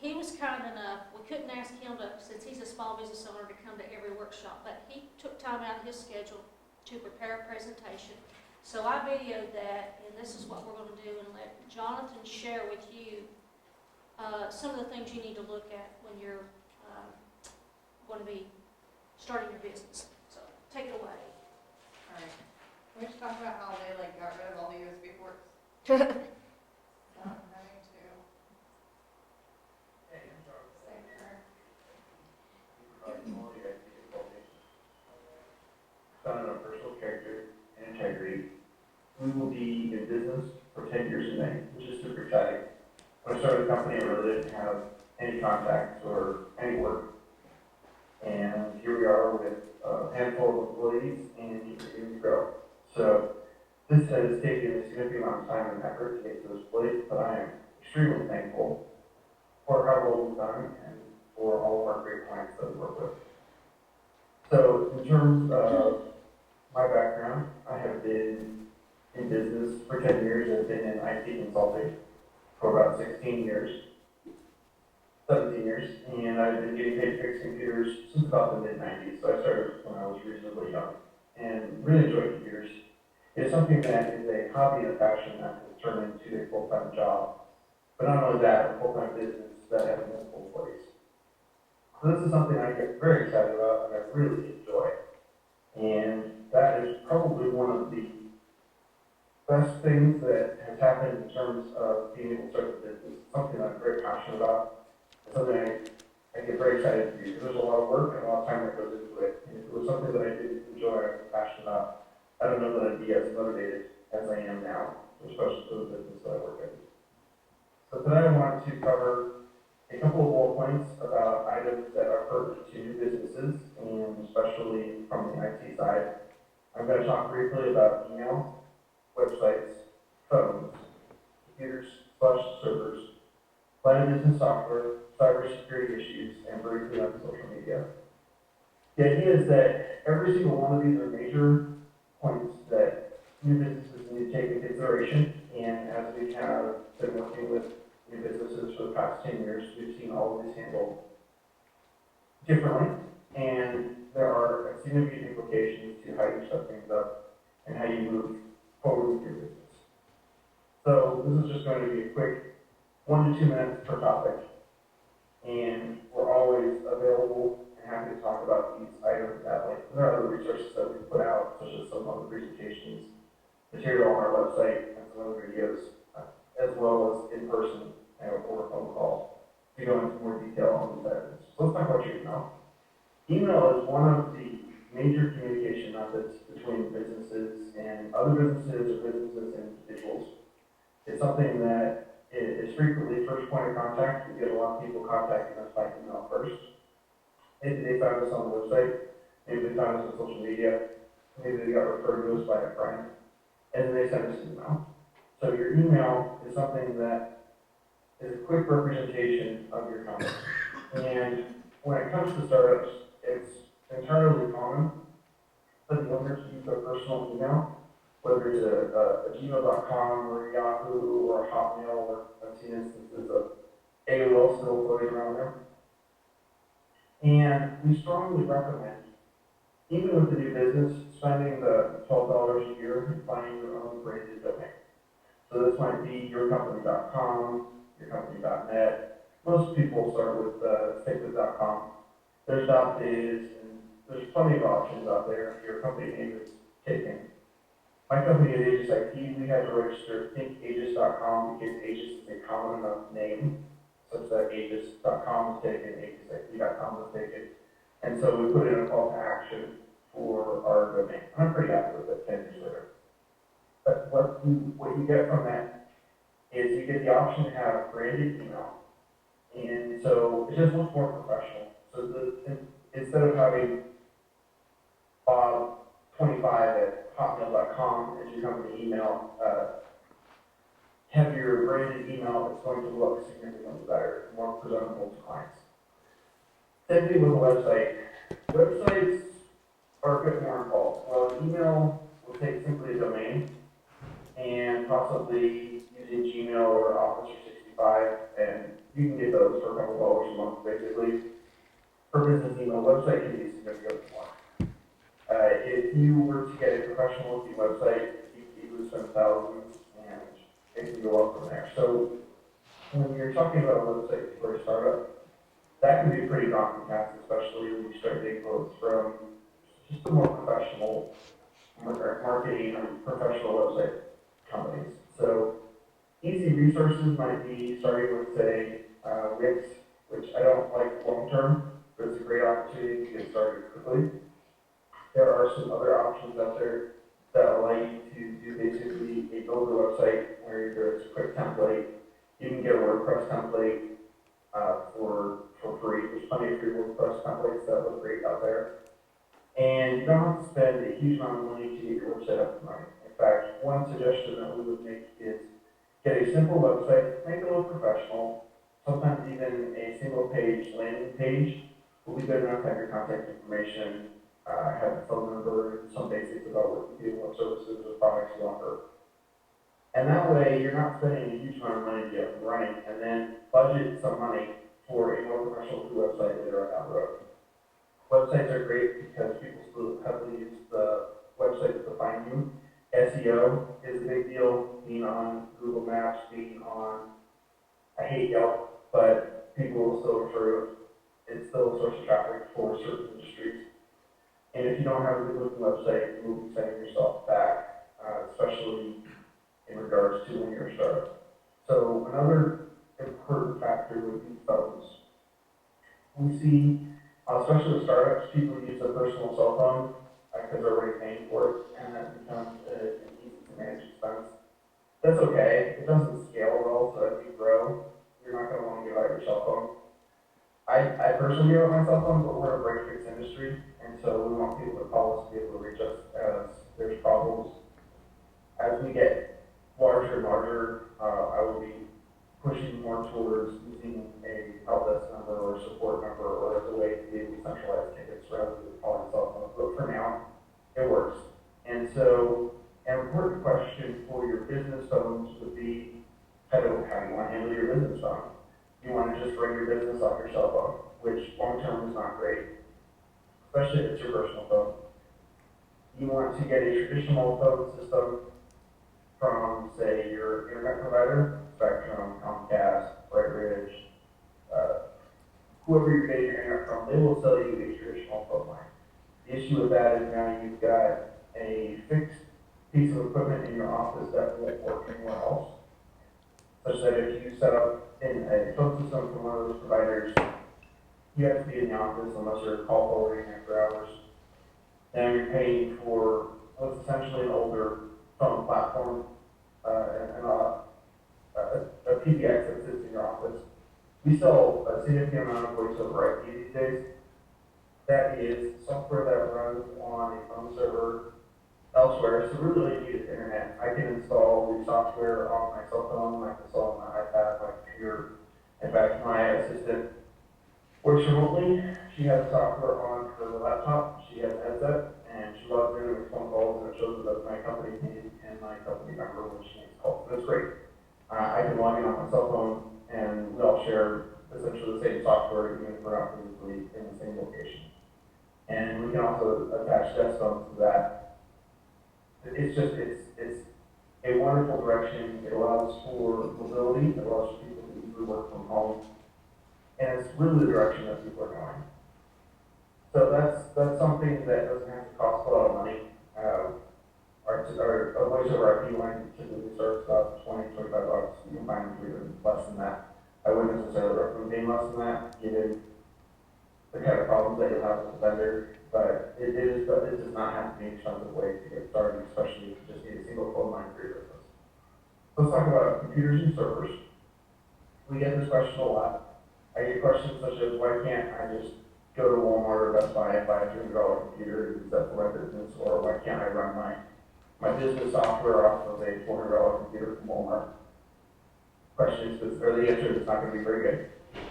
he was kind enough, we couldn't ask him to, since he's a small business owner, to come to every workshop, but he took time out of his schedule to prepare a presentation. So I videoed that, and this is what we're going to do, and let Jonathan share with you some of the things you need to look at when you're going to be starting your business. So take it away. All right. We should talk about how they got rid of all the USB ports. Not having to. Founded on personal character and integrity. We will be in business for 10 years in May, which is super exciting. When I started the company, I really didn't have any contacts or any work. And here we are with a handful of employees and continuing to grow. So this has taken a significant amount of time and effort to get to this place, but I am extremely thankful for how well we've done and for all of our great clients that we work with. So in terms of my background, I have been in business for 10 years. I've been in IT consulting for about 16 years. 17 years, and I've been getting paid to fix computers since about the mid-90s, so I started when I was reasonably young, and really enjoy computers. It's something that is a hobby and a passion that has turned into a full-time job, but not only that, a full-time business that has multiple employees. So this is something I get very excited about and I really enjoy, and that is probably one of the best things that has happened in terms of being able to start a business. It's something I'm very passionate about. It's something I get very excited to do because there's a lot of work and a lot of time that goes into it. And if it was something that I didn't enjoy, I was passionate about, I don't know that I'd be as motivated as I am now, especially for the business that I work in. So today I want to cover a couple of bullet points about items that are pertinent to new businesses, and especially from the IT side. I'm going to talk briefly about email, websites, phones, computers/servers, line of business software, cybersecurity issues, and briefly on social media. media. The idea is that every single one of these are major points that new businesses need to take into consideration. And as we have been working with new businesses for the past 10 years, we've seen all of these handled differently. And there are significant implications to how you set things up and how you move forward with your business. So this is just going to be a quick 1 to 2 minutes per topic. And we're always available and happy to talk about these items at length. There are other resources that we put out, such as some other presentations, material on our website, and some other videos, as well as in person or phone call to go into more detail on these items. So let's talk about your email. Email is one of the major communication methods between businesses and other businesses or businesses and individuals. It's something that is frequently first point of contact. We get a lot of people contacting us by email first. Maybe they found us on the website, maybe they found us on social media, maybe they got referred to us by a friend, and then they send us an email. So your email is something that is a quick representation of your company. And when it comes to startups, it's entirely common for the owners to use their personal email, whether it's a gmail.com or a Yahoo or a Hotmail, or I've seen instances of AOL still floating around there. And we strongly recommend, even with the new business, spending the $12 a year and buying your own branded domain. So this might be yourcompany.com, yourcompany.net. Most people start with stick with .com. There's .biz, and there's plenty of options out there if your company name is taken. My company at Aegis IT, we had to register thinkaegis.com because Aegis is a common enough name, such that Aegis.com was taken, AegisIT.com was taken. And so we put in a call to action for our domain. I'm pretty happy with it 10 years later. But what you get from that is you get the option to have branded email. And so it just looks more professional. So instead of having Bob25@hotmail.com as your company email, have your branded email that's going to look significantly better, more presentable to clients. Same thing with a website. Websites are a bit more involved. Well, an email will take simply a domain and possibly using Gmail or Office 365, and you can get those for a couple dollars a month, basically. For business email, website can be significantly more. If you were to get a professional looking website, you would spend thousands, and it can go up from there. So when you're talking about a website for a startup, that can be a pretty daunting task, especially when you start getting quotes from just a more professional marketing or professional website companies. So easy resources might be starting with, say, Wix, which I don't like long term, but it's a great opportunity to get started quickly. There are some other options out there that allow you to do basically a builder website where there's a quick template. You can get a WordPress template for free. There's plenty of free WordPress templates that look great out there. And you don't have to spend a huge amount of money to get your website up and running. In fact, one suggestion that we would make is get a simple website, make it look professional. Sometimes even a single page landing page will be good enough to have your contact information, have a phone number, and some basics about what you do, what services or products you offer. And that way, you're not spending a huge amount of money to get up and running, and then budget some money for a more professional website later on down the road. Websites are great because people still heavily use the website to find you. SEO is a big deal, being on Google Maps, being on, I hate Yelp, but people will still refer to it. It's still a source of traffic for certain industries. And if you don't have a good looking website, you will be setting yourself back, especially in regards to when you're a startup. So another important factor would be phones. We see, especially with startups, people use their personal cell phone because they're already paying for it, and that becomes an easy to manage expense. That's okay. It doesn't scale well, so as you grow, you're not going to want to give out your cell phone. I personally give out my cell phone, but we're a break-fix industry, and so we want people to call us to be able to reach us as there's problems. As we get larger and larger, I will be pushing more towards using a help desk number number or a support number or as a way to be able to centralize tickets rather than calling cell phones. But for now, it works. And so an important question for your business phones would be, how do you want to handle your business phone? You want to just run your business off your cell phone, which long-term is not great, especially if it's your personal phone. You want to get a traditional phone system from, say, your internet provider, Spectrum, Comcast, Brightridge, whoever you're getting your internet from, they will sell you a traditional phone line. The issue with that is now you've got a fixed piece of equipment in your office that won't work anywhere else, such that if you set up in a phone system from one of those providers, you have to be in the office unless you're call forwarding after hours. Then you're paying for what's essentially an older phone platform and a PBX that sits in your office. We sell a significant amount of voice over IP these days. That is software that runs on a phone server elsewhere, so we really need internet. I can install the software on my cell phone, I can install on my iPad, my computer. In fact, my assistant works remotely. She has software on her laptop, she has a headset, and she logs in with phone calls and it shows her my company name and my company number when she makes calls. That's great. I can log in on my cell phone and we all share essentially the same software even if we're not physically in the same location. And we can also attach desk phones to that. It's a wonderful direction. It allows for mobility. It allows people to easily work from home. And it's really the direction that people are going. So that's something that doesn't have to cost a lot of money. Our voice over IP line typically starts about $20, $25. You can find them for even less than that. I wouldn't necessarily recommend paying less than that, given the kind of problems that you'll have with the vendor. But it does not have to be an expensive way to get started, especially if you just need a single phone line for your business. Let's talk about computers and servers. We get this question a lot. I get questions such as, why can't I just go to Walmart or Best Buy and buy a $200 computer and use that for my business? Or why can't I run my business software off of a $400 computer from Walmart? Question is, or the answer is it's not going to be very good.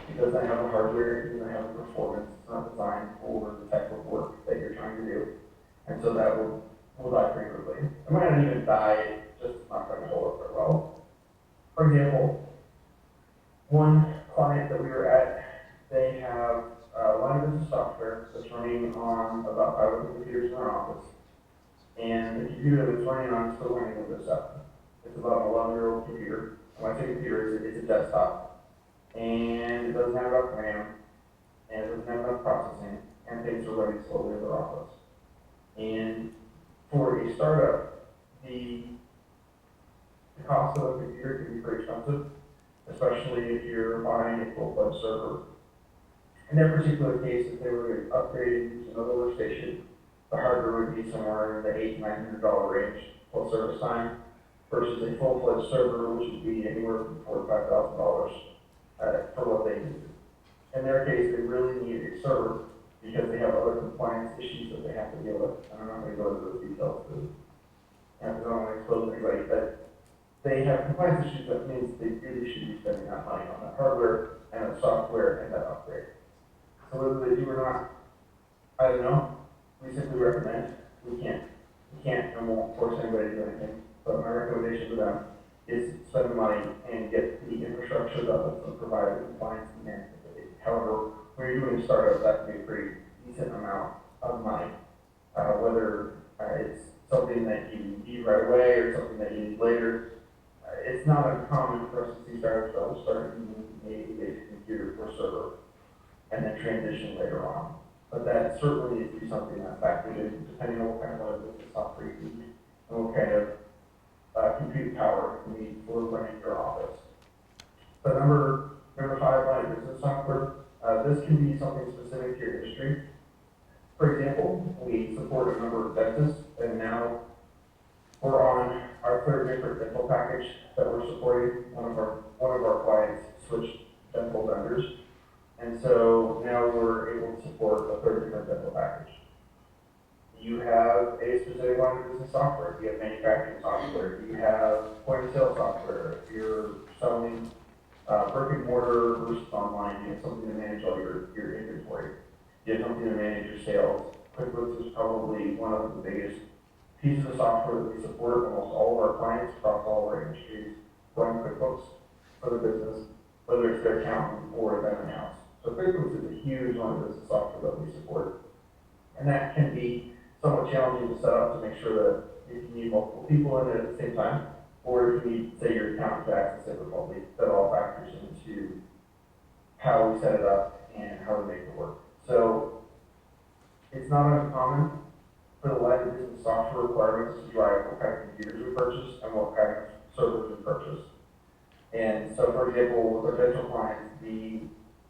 It doesn't have the hardware, it doesn't have the performance, it's not designed for the type of work that you're trying to do. And so that will die pretty quickly. It might not even die, it's just not going to hold up very well. For example, one client that we were at, they have a line of business software that's running on about 500 computers in their office. And the computer that it's running on is still running Windows 7. It's about an 11-year-old computer. When I say computer, it's a desktop. And it doesn't have enough RAM, and it doesn't have enough processing, and things are running slowly in their office. And for a startup, the cost of a computer can be pretty expensive, especially if you're buying a full-fledged server. In that particular case, if they were upgrading to another workstation, the hardware would be somewhere in the $800 to $900 range plus service time, versus a full-fledged server, which would be anywhere from $4,000 to $5,000 for what they need. In their case, they really need a server because they have other compliance issues that they have to deal with. And I'm not going to go into those details because I don't want to expose anybody, but they have compliance issues that means they really should be spending that money on that hardware and that software and that upgrade. So whether they do or not, I don't know. We simply recommend. We can't and won't force anybody to do anything. But my recommendation to them is spend the money and get the infrastructure that will provide the compliance and management. However, when you're doing a startup, that can be a pretty decent amount of money. Whether it's something that you need right away or something that you need later, it's not uncommon for us to see startups that will start using a basic computer for server and then transition later on. But that certainly needs to be something that factored in, depending on what kind of business software you need and what kind of compute power you need for running your office. So number 5, line of business software. This can be something specific to your industry. For example, we support a number of dentists, and now we're on our 3rd different dental package that we're supporting. One of our clients switched dental vendors, and so now we're able to support a 3rd different dental package. You have a specific line of business software. You have manufacturing software. You have point of sale software. If you're selling brick and mortar versus online, you have something to manage all your inventory. You have something to manage your sales. QuickBooks is probably one of the biggest pieces of software that we support. Almost all of our clients across all of our industries run QuickBooks for the business, whether it's their accountant or them in-house. So QuickBooks is a huge one of business software that we support. And that can be somewhat challenging to set up to make sure that if you need multiple people in it at the same time, or if you need, say, your accountant to access it remotely, that all factors into how we set it up and how we make it work. So it's not uncommon for the line of business software requirements to drive what kind of computers we purchase and what kind of servers we purchase. And so, for example, with our dental clients, the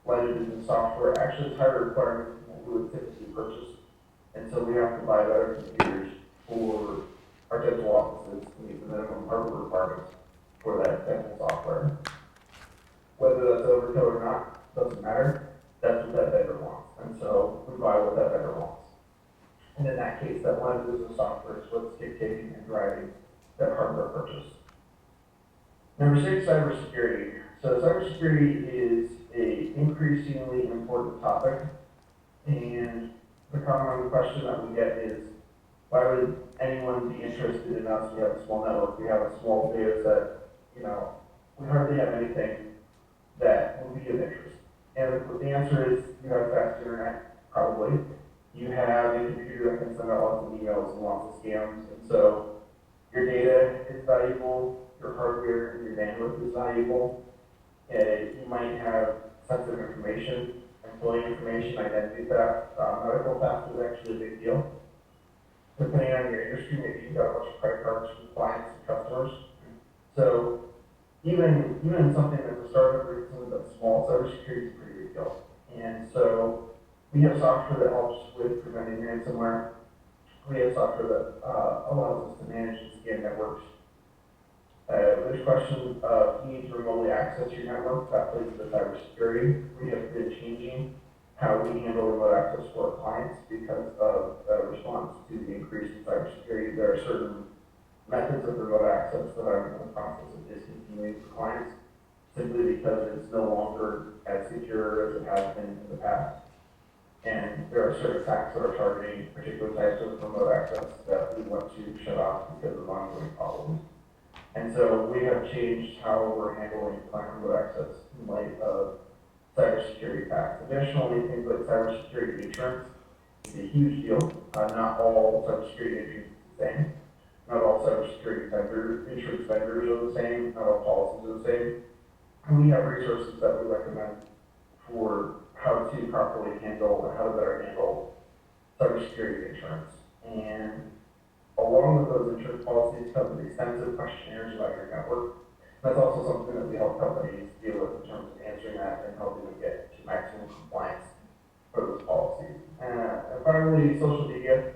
line of business software actually has higher requirements than what we would typically purchase. And so we have to buy better computers for our dental offices to meet the minimum hardware requirements for that dental software. Whether that's overkill or not, doesn't matter. That's what that vendor wants. And so we buy what that vendor wants. And in that case, that line of business software is what's dictating and driving that hardware purchase. Number 6, cybersecurity. So cybersecurity is an increasingly important topic. And the common question that we get is, why would anyone be interested in us? We have a small network, we have a small data set, we hardly have anything that would be of interest. And the answer is, you have fast internet, probably. You have a computer that can send out lots of emails and lots of scams, and so your data is valuable, your hardware, your bandwidth is valuable. You might have sensitive information, employee information, identity theft, medical theft is actually a big deal. Depending on your industry, maybe you've got a bunch of credit cards from clients and customers. So even something that's a startup or something that's small, cybersecurity is a pretty big deal. And so we have software that helps with preventing ransomware. We have software that allows us to manage and scan networks. There's questions of you need to remotely access your network. That plays into cybersecurity. We have been changing how we handle remote access for our clients because of a response to the increase in cybersecurity. There are certain methods of remote access that I'm in the process of discontinuing for clients simply because it's no longer as secure as it has been in the past. And there are certain attacks that are targeting particular types of remote access that we want to shut off because of ongoing problems. And so we have changed how we're handling client remote access in light of cybersecurity attacks. Additionally, things like cybersecurity insurance is a huge deal. Not all cybersecurity insurance is the same. Not all cybersecurity insurance vendors are the same. Not all policies are the same. And we have resources that we recommend for how to properly handle or how to better handle cybersecurity insurance. And along with those insurance policies come extensive questionnaires about your network. That's also something that we help companies deal with in terms of answering that and helping them get to maximum compliance for those policies. And finally, social media.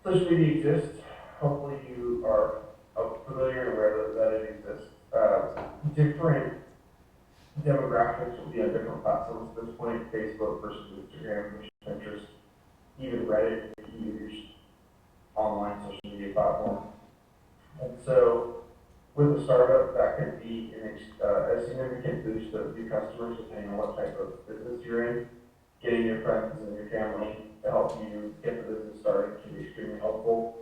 Social media exists. Hopefully you are familiar and aware that it exists. Different demographics will be on different platforms at this point, Facebook versus Instagram versus Pinterest, even Reddit, a huge online social media platform. And so with a startup, that can be a significant boost of new customers depending on what type of business you're in. Getting your friends and your family to help you get the business started can be extremely helpful.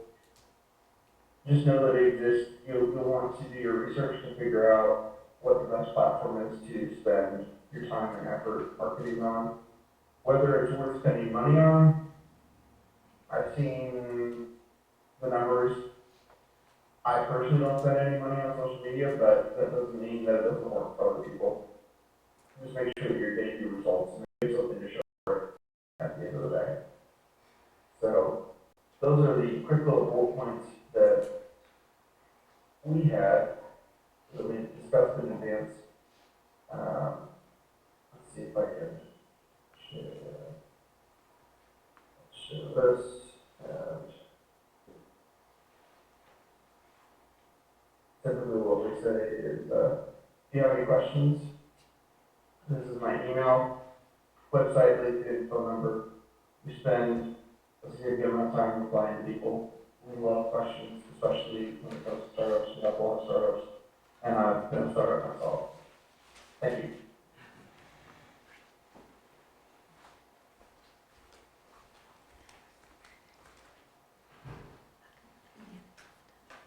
Just know that it exists. You'll want to do your research to figure out what the best platform is to spend your time and effort marketing on. Whether it's worth spending money on, I've seen the numbers. I personally don't spend any money on social media, but that doesn't mean that it doesn't work for other people. Just make sure that you're getting your results and make something to show for it at the end of the day. So those are the quick little bullet points that we had that we discussed in advance. Let's see if I can share this. Typically what we say is, if you have any questions, this is my email, website, LinkedIn, phone number. We spend a significant amount of time replying to people. We love questions, especially when it comes to startups. We have a lot of startups, and I've been a startup myself. Thank you.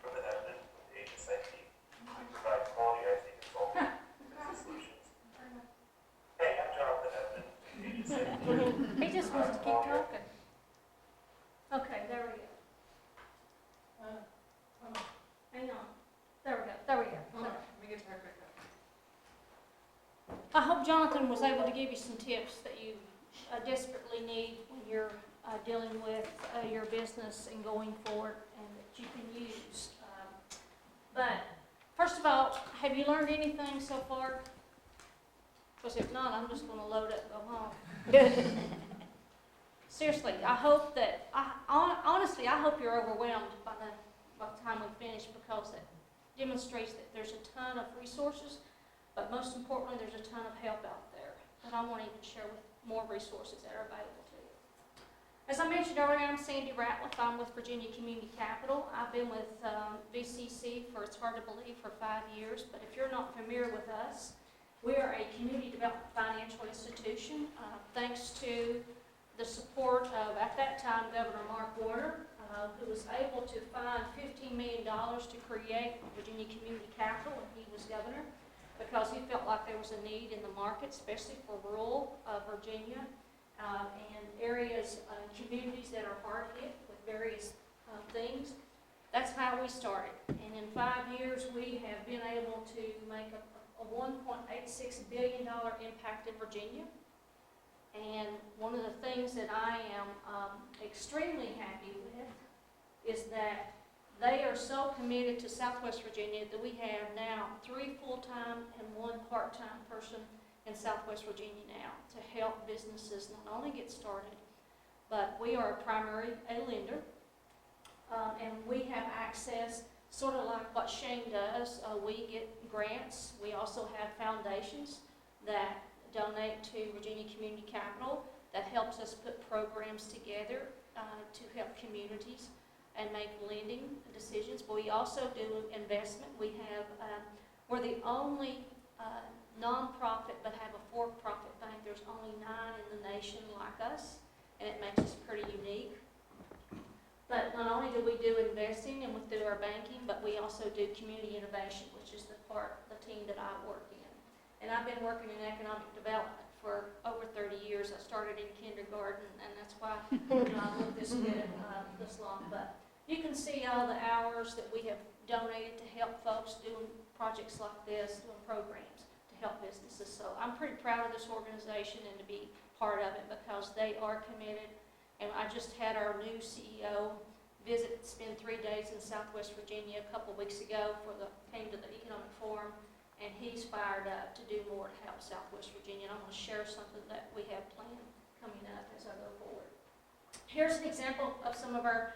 Jonathan Evans, with Agent Safety. We provide quality IT consulting and solutions. Hey, I'm Jonathan Evans, Agent Safety. He just wants to keep talking. Okay, there we go. Hang on. There we go, there we go. Let me get her back up. I hope Jonathan was able to give you some tips that you desperately need when you're dealing with your business and going forward, and that you can use. But first of all, have you learned anything so far? Because if not, I'm just going to load up and go home. Seriously, I hope that, honestly, I hope you're overwhelmed by the time we finish, because it demonstrates that there's a ton of resources, but most importantly, there's a ton of help out there that I want to even share with more resources that are available to you. As I mentioned earlier, I'm Sandy Ratliff. I'm with Virginia Community Capital. I've been with VCC for, it's hard to believe, for 5 years, but if you're not familiar with us, we are a community development financial institution, thanks to the support of, at that time, Governor Mark Warner, who was able to find $15 million to create Virginia Community Capital when he was governor, because he felt like there was a need in the market, especially for rural Virginia and areas, communities that are hard hit with various things. That's how we started. And in 5 years, we have been able to make a $1.86 billion impact in Virginia. And one of the things that I am extremely happy with is that they are so committed to Southwest Virginia that we have now 3 full-time and 1 part-time person in Southwest Virginia now to help businesses not only get started, but we are a lender, and we have access, sort of like what Shane does. We get grants. We also have foundations that donate to Virginia Community Capital that helps us put programs together to help communities and make lending decisions. But we also do investment. We have, we're the only nonprofit but have a for-profit bank. There's only 9 in the nation like us, and it makes us pretty unique. But not only do we do investing and we do our banking, but we also do community innovation, which is the team that I work in. And I've been working in economic development for over 30 years. I started in kindergarten, and that's why I look this good this long. But you can see all the hours that we have donated to help folks doing projects like this, doing programs to help businesses. So I'm pretty proud of this organization and to be part of it, because they are committed. And I just had our new CEO visit, spend 3 days in Southwest Virginia a couple weeks ago came to the Economic Forum, and he's fired up to do more to help Southwest Virginia. And I'm going to share something that we have planned coming up as I go forward. Here's an example of some of our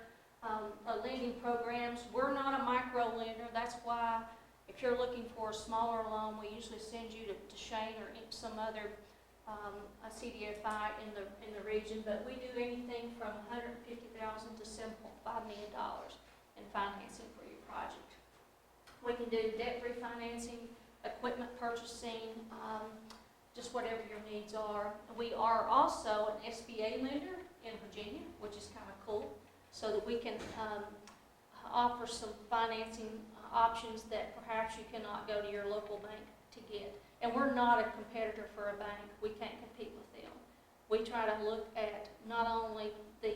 lending programs. We're not a micro lender. That's why if you're looking for a smaller loan, we usually send you to Shane or some other a CDFI in the region, but we do anything from $150,000 to $7.5 million in financing for your project. We can do debt refinancing, equipment purchasing, just whatever your needs are. We are also an SBA lender in Virginia, which is kind of cool, so that we can offer some financing options that perhaps you cannot go to your local bank to get. And we're not a competitor for a bank. We can't compete with them. We try to look at not only the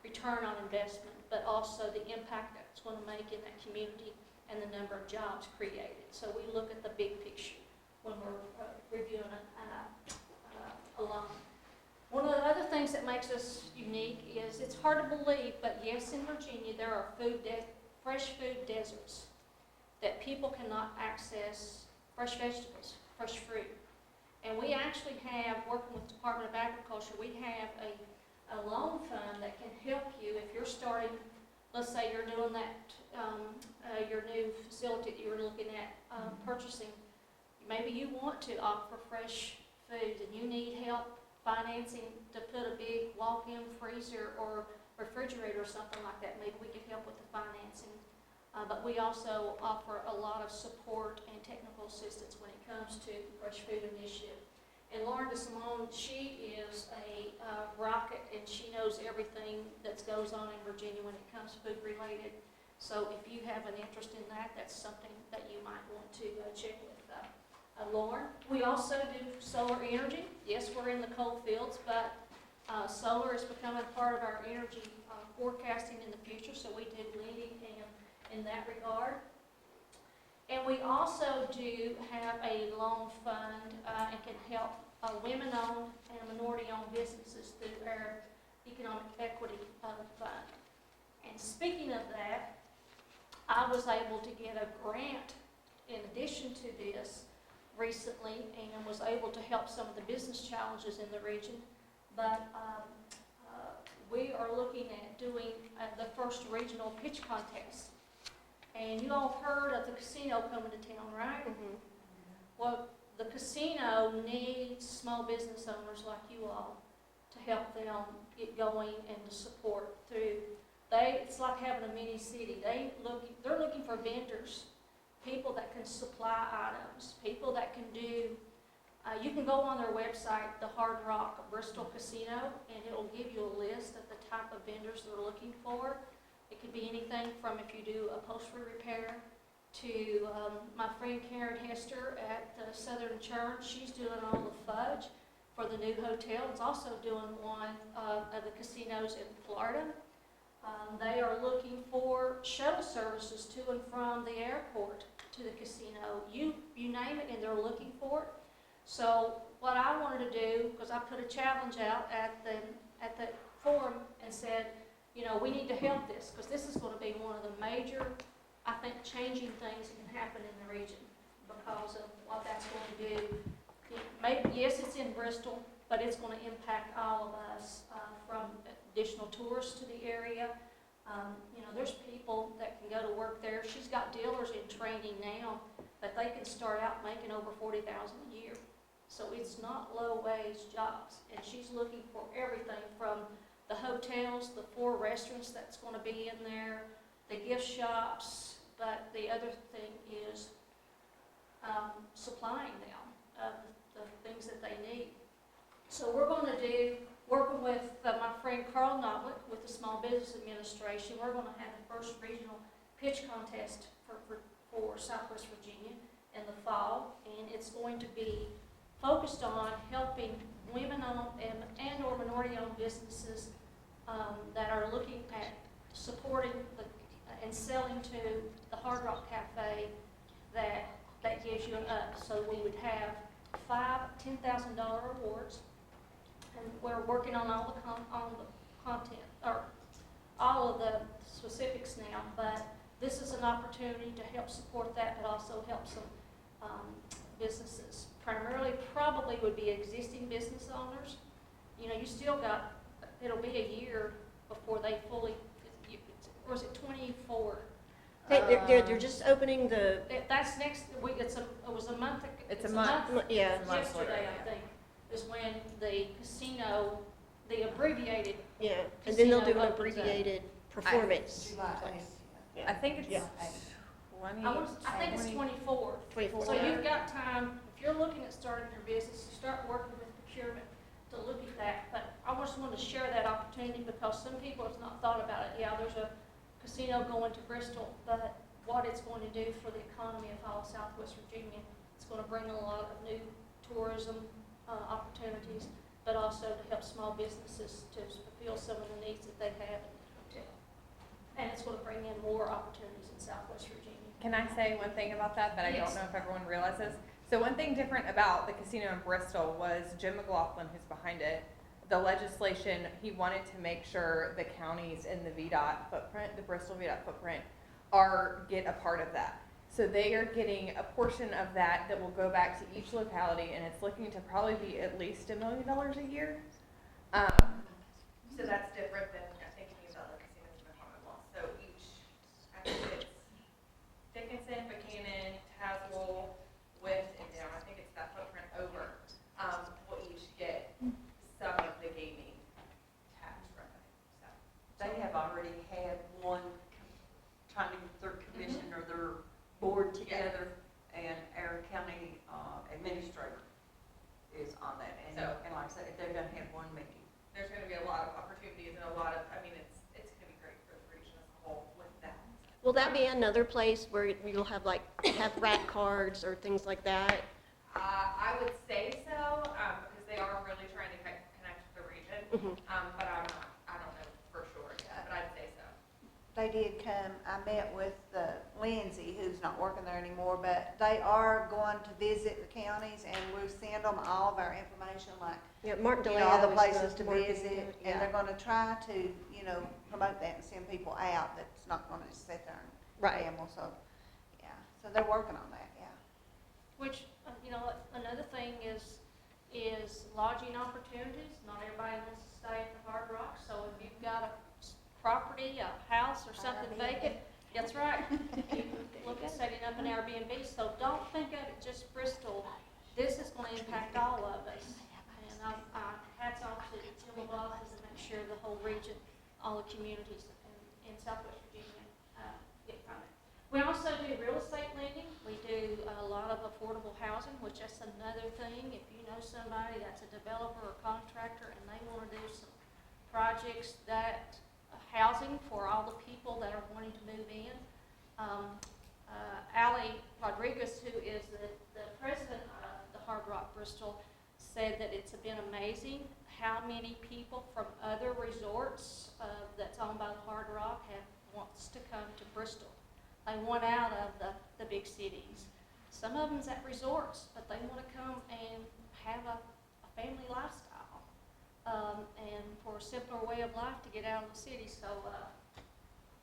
return on investment, but also the impact that it's going to make in that community and the number of jobs created. So we look at the big picture when we're reviewing a loan. One of the other things that makes us unique is, it's hard to believe, but yes, in Virginia there are fresh food deserts that people cannot access fresh vegetables, fresh fruit. And we actually have, working with the Department of Agriculture, we have a loan fund that can help you if you're starting, let's say you're doing that, your new facility that you're looking at purchasing. Maybe you want to offer fresh foods and you need help financing to put a big walk-in freezer or refrigerator or something like that. Maybe we could help with the financing But we also offer a lot of support and technical assistance when it comes to Fresh Food Initiative. And Lauren DeSimone, she is a rocket, and she knows everything that goes on in Virginia when it comes food related. So if you have an interest in that, that's something that you might want to check with Lauren. We also do solar energy. Yes, we're in the coal fields, but solar is becoming part of our energy forecasting in the future, so we do leading in that regard. And we also do have a loan fund and can help women-owned and minority-owned businesses through our economic equity fund. And speaking of that, I was able to get a grant in addition to this recently and was able to help some of the business challenges in the region. But we are looking at doing the first regional pitch contest. And you all heard of the casino coming to town, right? Mm-hmm. Well, the casino needs small business owners like you all to help them get going and to support through. It's like having a mini city. They're looking for vendors, people that can supply items, people that can do. You can go on their website, the Hard Rock Bristol Casino, and it'll give you a list of the type of vendors they're looking for. It could be anything from if you do upholstery repair to my friend Karen Hester at the Southern Church. She's doing all the fudge for the new hotel. It's also doing one of the casinos in Florida. They are looking for shuttle services to and from the airport to the casino. You name it, and they're looking for it. So what I wanted to do, because I put a challenge out at the forum and said, you know, we need to help this, because this is going to be one of the major, I think, changing things that can happen in the region because of what that's going to do. Yes, it's in Bristol, but it's going to impact all of us from additional tourists to the area. You know, there's people that can go to work there. She's got dealers in training now that they can start out making over $40,000 a year. So it's not low-wage jobs, and she's looking for everything from the hotels, the 4 restaurants that's going to be in there, the gift shops, but the other thing is supplying them the things that they need. So we're going to do, working with my friend Carl Knoblich with the Small Business Administration, we're going to have the first regional pitch contest for Southwest Virginia in the fall, and it's going to be focused on helping women-owned and or minority-owned businesses that are looking at supporting and selling to the Hard Rock Cafe that gives you an up. So we would have 5 $10,000 awards, and we're working on all the content or all of the specifics now. But this is an opportunity to help support that, but also help some businesses. Primarily, probably would be existing business owners. You know, you still got, it'll be a year before they fully, or is it 24? They're just opening the. That's next week. It was a month. It's a month. Yeah. Yesterday, I think, is when the casino, the abbreviated. Yeah, and then they'll do an casino opens up. abbreviated performance. I think it's Yeah. 20. I think it's 24. 24. So you've got time, if you're looking at starting your business, you start working with procurement to look at that. But I just wanted to share that opportunity because some people have not thought about it. Yeah, there's a casino going to Bristol, but what it's going to do for the economy of all Southwest Virginia, it's going to bring a lot of new tourism opportunities, but also to help small businesses to fulfill some of the needs that they have in the hotel. And it's going to bring in more opportunities in Southwest Virginia. Can I say one thing about that I Yes. don't know if everyone realizes? So one thing different about the casino in Bristol was Jim McLaughlin, who's behind it, the legislation, he wanted to make sure the counties in the VDOT footprint, the Bristol VDOT footprint, get a part of that. So they are getting a portion of that will go back to each locality, and it's looking to probably be at least $1 million a year. So that's different than thinking about the casinos in the Commonwealth. So I think it's Dickenson, Buchanan, Tazewell, West, and down. I think it's that footprint over will each get some of the gaming tax revenue. So They have already had one trying to get their commission Will that be another place where you'll have like, have rack cards or things like that? I would say so, because they are really trying to connect with the region. But I don't know for sure yet, but I'd say so. They did come, I met with Lindsay, who's not working there anymore, but they are going to visit the counties, and we send them all of our information, like, Yeah, Mark you DeLeo know, all the is places to marketing, visit, yeah. and they're gonna try to, you know, promote that and send people out that's not gonna just sit there and Right. gamble, so, yeah, so they're working on that, yeah. Which, you know, another thing is lodging opportunities. Not everybody wants to stay at the Hard Rock, so if you've got a property, a house or something Airbnb. vacant, that's right. You can look at setting up an Airbnb, so don't think of it just Bristol. This is going to impact all of us. And hats off to Jim LaBeouf to make sure the whole region, all the communities in Southwest Virginia get from it. We also do real estate lending. We do a lot of affordable housing, which is another thing. If you know somebody that's a developer or contractor and they want to do some projects that housing for all the people that are wanting to move in. Ali Rodriguez, who is the president of the Hard Rock Bristol, said that it's been amazing how many people from other resorts that's owned by the Hard Rock wants to come to Bristol. They want out of the big cities. Some of them's at resorts, but they want to come and have a family lifestyle. And for a simpler way of life to get out of the city. So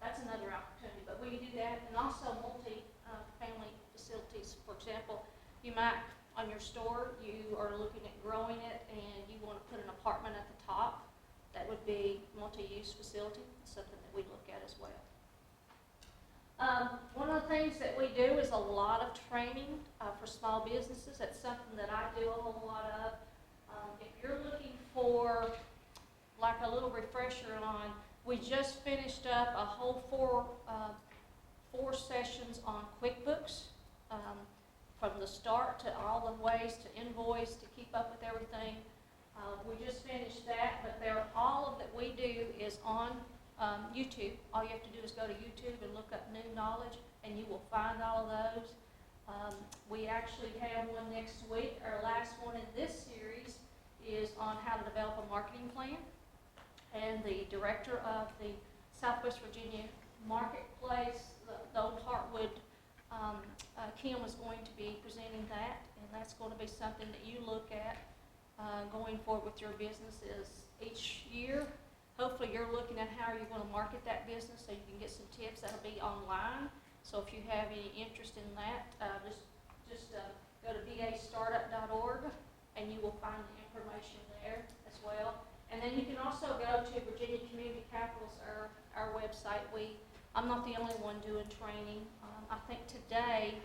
that's another opportunity. But we do that, and also multi-family facilities. For example, you might, on your store, you are looking at growing it, and you want to put an apartment at the top. That would be multi-use facility, something that we look at as well. One of the things that we do is a lot of training for small businesses. That's something that I do a whole lot of. If you're looking for like a little refresher on, we just finished up a whole four sessions on QuickBooks, from the start to all the ways to invoice, to keep up with everything. We just finished that, but all of that we do is on YouTube. All you have to do is go to YouTube and look up New Knowledge, and you will find all of those. We actually have one next week. Our last one in this series is on how to develop a marketing plan. And the director of the Southwest Virginia Marketplace, the old Heartwood, Kim is going to be presenting that. And that's going to be something that you look at going forward with your businesses each year. Hopefully you're looking at how you're going to market that business so you can get some tips. That'll be online. So if you have any interest in that, just go to vastartup.org and you will find the information there as well. And then you can also go to Virginia Community Capitals, our website. I'm not the only one doing training. I think today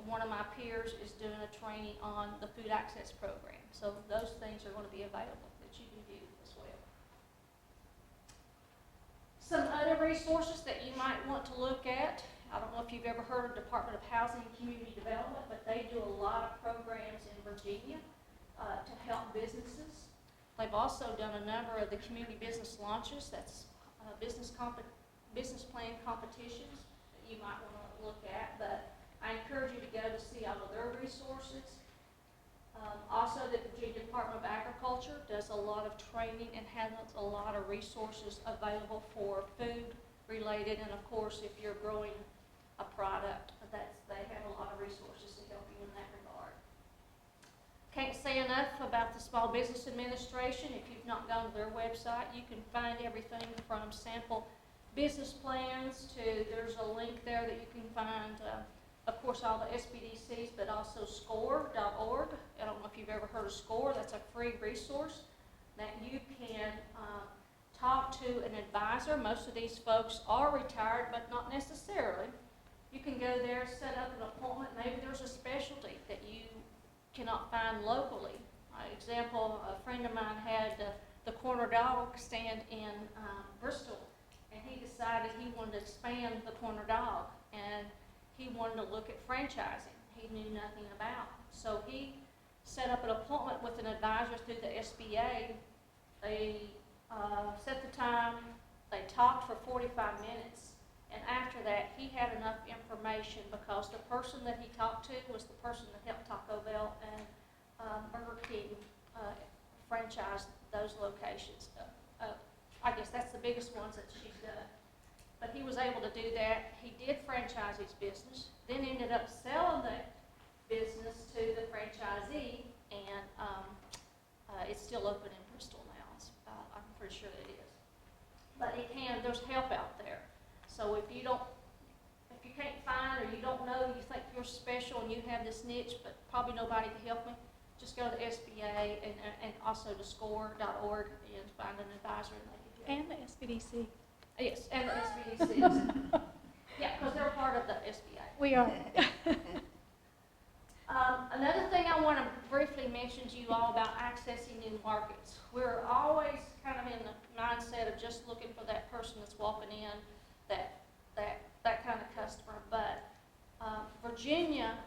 one of my peers is doing a training on the food access program. So those things are going to be available that you can view as well. Some other resources that you might want to look at. I don't know if you've ever heard of Department of Housing and Community Development, but they do a lot of programs in Virginia to help businesses. They've also done a number of the community business launches. That's business plan competitions that you might want to look at. But I encourage you to go to see all of their resources. Also, the Virginia Department of Agriculture does a lot of training and has a lot of resources available for food related. And of course, if you're growing a product, they have a lot of resources to help you in that regard. Can't say enough about the Small Business Administration. If you've not gone to their website, you can find everything from sample business plans to, there's a link there that you can find, of course, all the SBDCs, but also score.org. I don't know if you've ever heard of SCORE. That's a free resource that you can talk to an advisor. Most of these folks are retired, but not necessarily. You can go there, set up an appointment. Maybe there's a specialty that you cannot find locally. Example, a friend of mine had the corner dog stand in Bristol, and he decided he wanted to expand the corner dog, and he wanted to look at franchising. He knew nothing about. So he set up an appointment with an advisor through the SBA. They set the time, they talked for 45 minutes, And after that, he had enough information because the person that he talked to was the person that helped Taco Bell and Burger King franchise those locations. I guess that's the biggest ones that she's done. But he was able to do that. He did franchise his business, then ended up selling that business to the franchisee, and it's still open in Bristol now. I'm pretty sure it is. But there's help out there. So if you can't find, or you don't know, you think you're special and you have this niche, but probably nobody can help me, just go to the SBA and also to score.org and find an advisor, and they can help. And the SBDC. Yes, and the SBDCs. Yeah, because they're part of the SBA. We are. Another thing I want to briefly mention to you all about accessing new markets. We're always kind of in the mindset of just looking for that person that's walking in, that kind of customer. But Virginia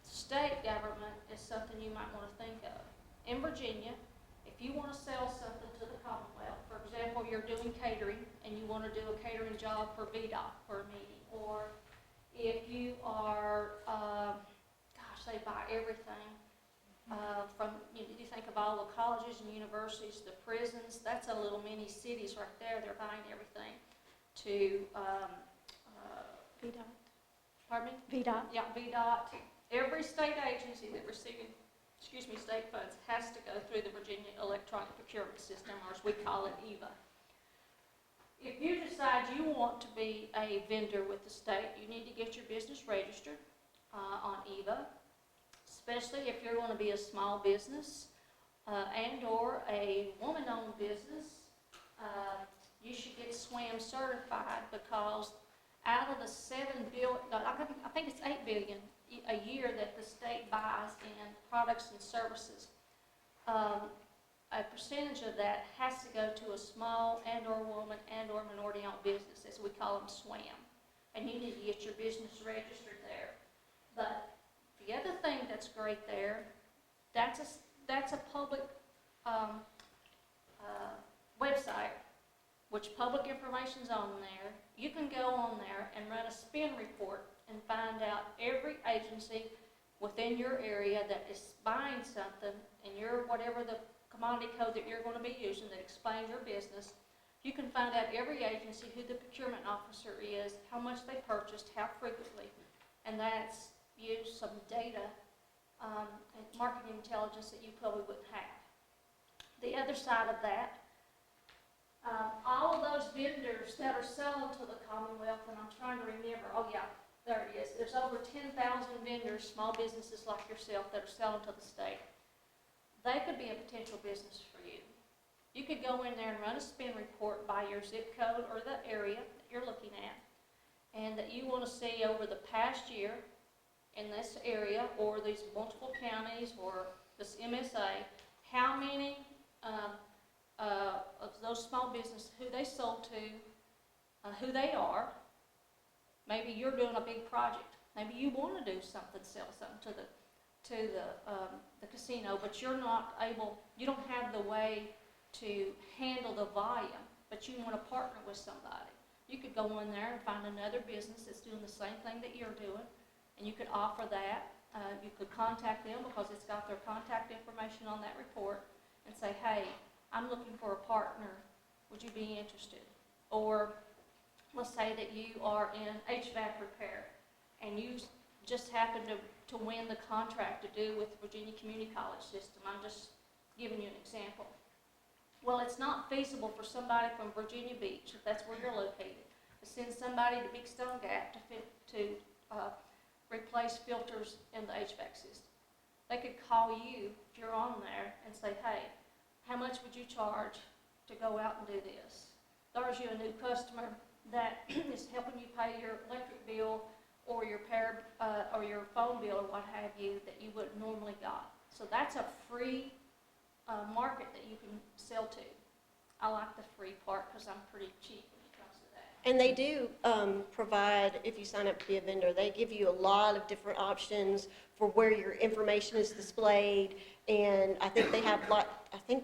state government is something you might want to think of. In Virginia, if you want to sell something to the Commonwealth, for example, you're doing catering and you want to do a catering job for VDOT for a meeting, or if you are, they buy everything from, you think of all the colleges and universities, the prisons, that's a little mini cities right there. They're buying everything to VDOT. Pardon me? VDOT. Yeah, VDOT. Every state agency that receiving, state funds has to go through the Virginia Electronic Procurement System, or as we call it, EVA. If you decide you want to be a vendor with the state, you need to get your business registered on EVA, especially if you're going to be a small business and or a woman-owned business. You should get SWAM certified, because out of the $7 billion, I think it's $8 billion a year that the state buys in products and services, a percentage of that has to go to a small and or woman and or minority-owned business, as we call them, SWAM. And you need to get your business registered there. But the other thing that's great there, that's a public website, which public information's on there. You can go on there and run a spin report and find out every agency within your area that is buying something in your, whatever the commodity code that you're going to be using that explains your business. You can find out every agency, who the procurement officer is, how much they purchased, how frequently, and that's use some data and marketing intelligence that you probably wouldn't have. The other side of that, all of those vendors that are selling to the Commonwealth, and I'm trying to remember, oh yeah, there it is. There's over 10,000 vendors, small businesses like yourself, that are selling to the state. They could be a potential business for you. You could go in there and run a spin report by your zip code or the area that you're looking at, and that you want to see over the past year in this area, or these multiple counties, or this MSA, how many of those small businesses, who they sold to, who they are. Maybe you're doing a big project. Maybe you want to do something, sell something to the casino, but you're not able, you don't have the way to handle the volume, but you want to partner with somebody. You could go in there and find another business that's doing the same thing that you're doing, and you could offer that. You could contact them, because it's got their contact information on that report, and say, hey, I'm looking for a partner. Would you be interested? Or let's say that you are in HVAC repair, and you just happen to win the contract to do with the Virginia Community College system. I'm just giving you an example. Well, it's not feasible for somebody from Virginia Beach, if that's where you're located, to send somebody to Big Stone Gap to replace filters in the HVAC system. They could call you, if you're on there, and say, hey, how much would you charge to go out and do this? There's you a new customer that is helping you pay your electric bill or your or your phone bill or what have you that you wouldn't normally got. So that's a free market that you can sell to. I like the free part because I'm pretty cheap when it comes to that. And they do provide, if you sign up to be a vendor, they give you a lot of different options for where your information is displayed. And I think they have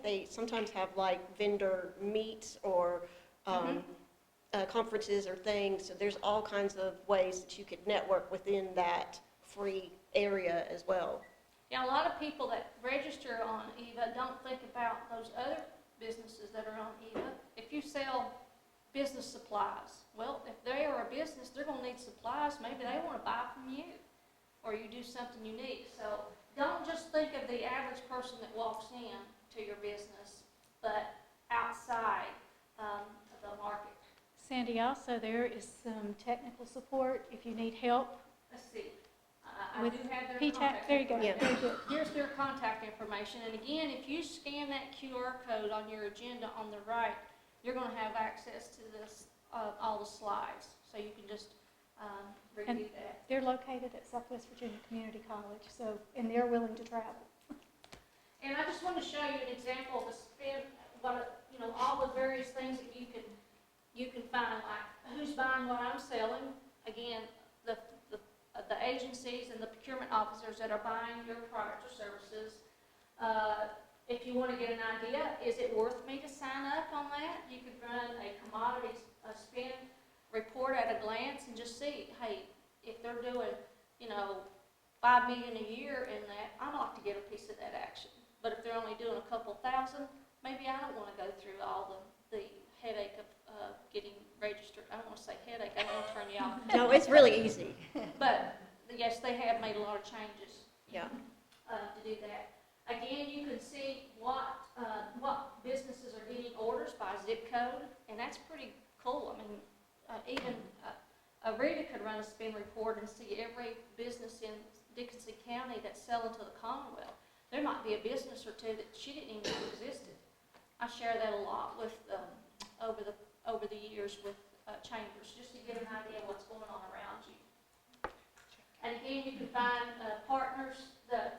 they sometimes have like vendor meets or conferences or things. So there's all kinds of ways that you could network within that free area as well. Yeah, a lot of people that register on EVA don't think about those other businesses that are on EVA. If you sell business supplies, well, if they are a business, they're going to need supplies. Maybe they want to buy from you, or you do something unique. So don't just think of the average person that walks in to your business, but outside of the market. Sandy, also there is some technical support if you need help. Let's see. I With do have their PTAC, contact there you go. information. Very good. Here's their contact information. And again, if you scan that QR code on your agenda on the right, you're going to have access to this, all the slides. So you can just review that. They're located at Southwest Virginia Community College, so, and they're willing to travel. And I just want to show you an example of the spin, all the various things that you can find, like who's buying what I'm selling. Again, the agencies and the procurement officers that are buying your products or services. If you want to get an idea, is it worth me to sign up on that? You could run a commodity spin report at a glance and just see, hey, if they're doing, $5 million a year in that, I'd like to get a piece of that action. But if they're only doing a couple thousand, maybe I don't want to go through all the headache of getting registered. I don't want to say headache, I don't want to turn you off. No, it's really easy. But yes, they have made a lot of changes. Yeah. To do that. Again, you can see what businesses are getting orders by zip code, and that's pretty cool. I mean, even Rita could run a spin report and see every business in Dickenson County that's selling to the Commonwealth. There might be a business or two that she didn't even know existed. I share that a lot with over the years with chambers, just to get an idea of what's going on around you. And again, you can find partners to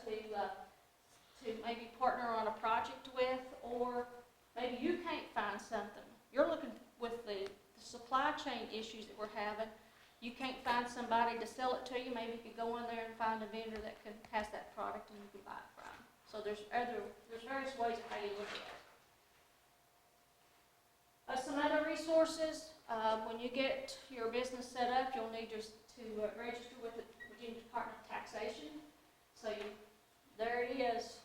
maybe partner on a project with, or maybe you can't find something. You're looking with the supply chain issues that we're having. You can't find somebody to sell it to you. Maybe you could go in there and find a vendor that has that product and you can buy it from. So there's various ways of how you look at it. Some other resources, when you get your business set up, you'll need to register with the Virginia Department of Taxation. So there it is.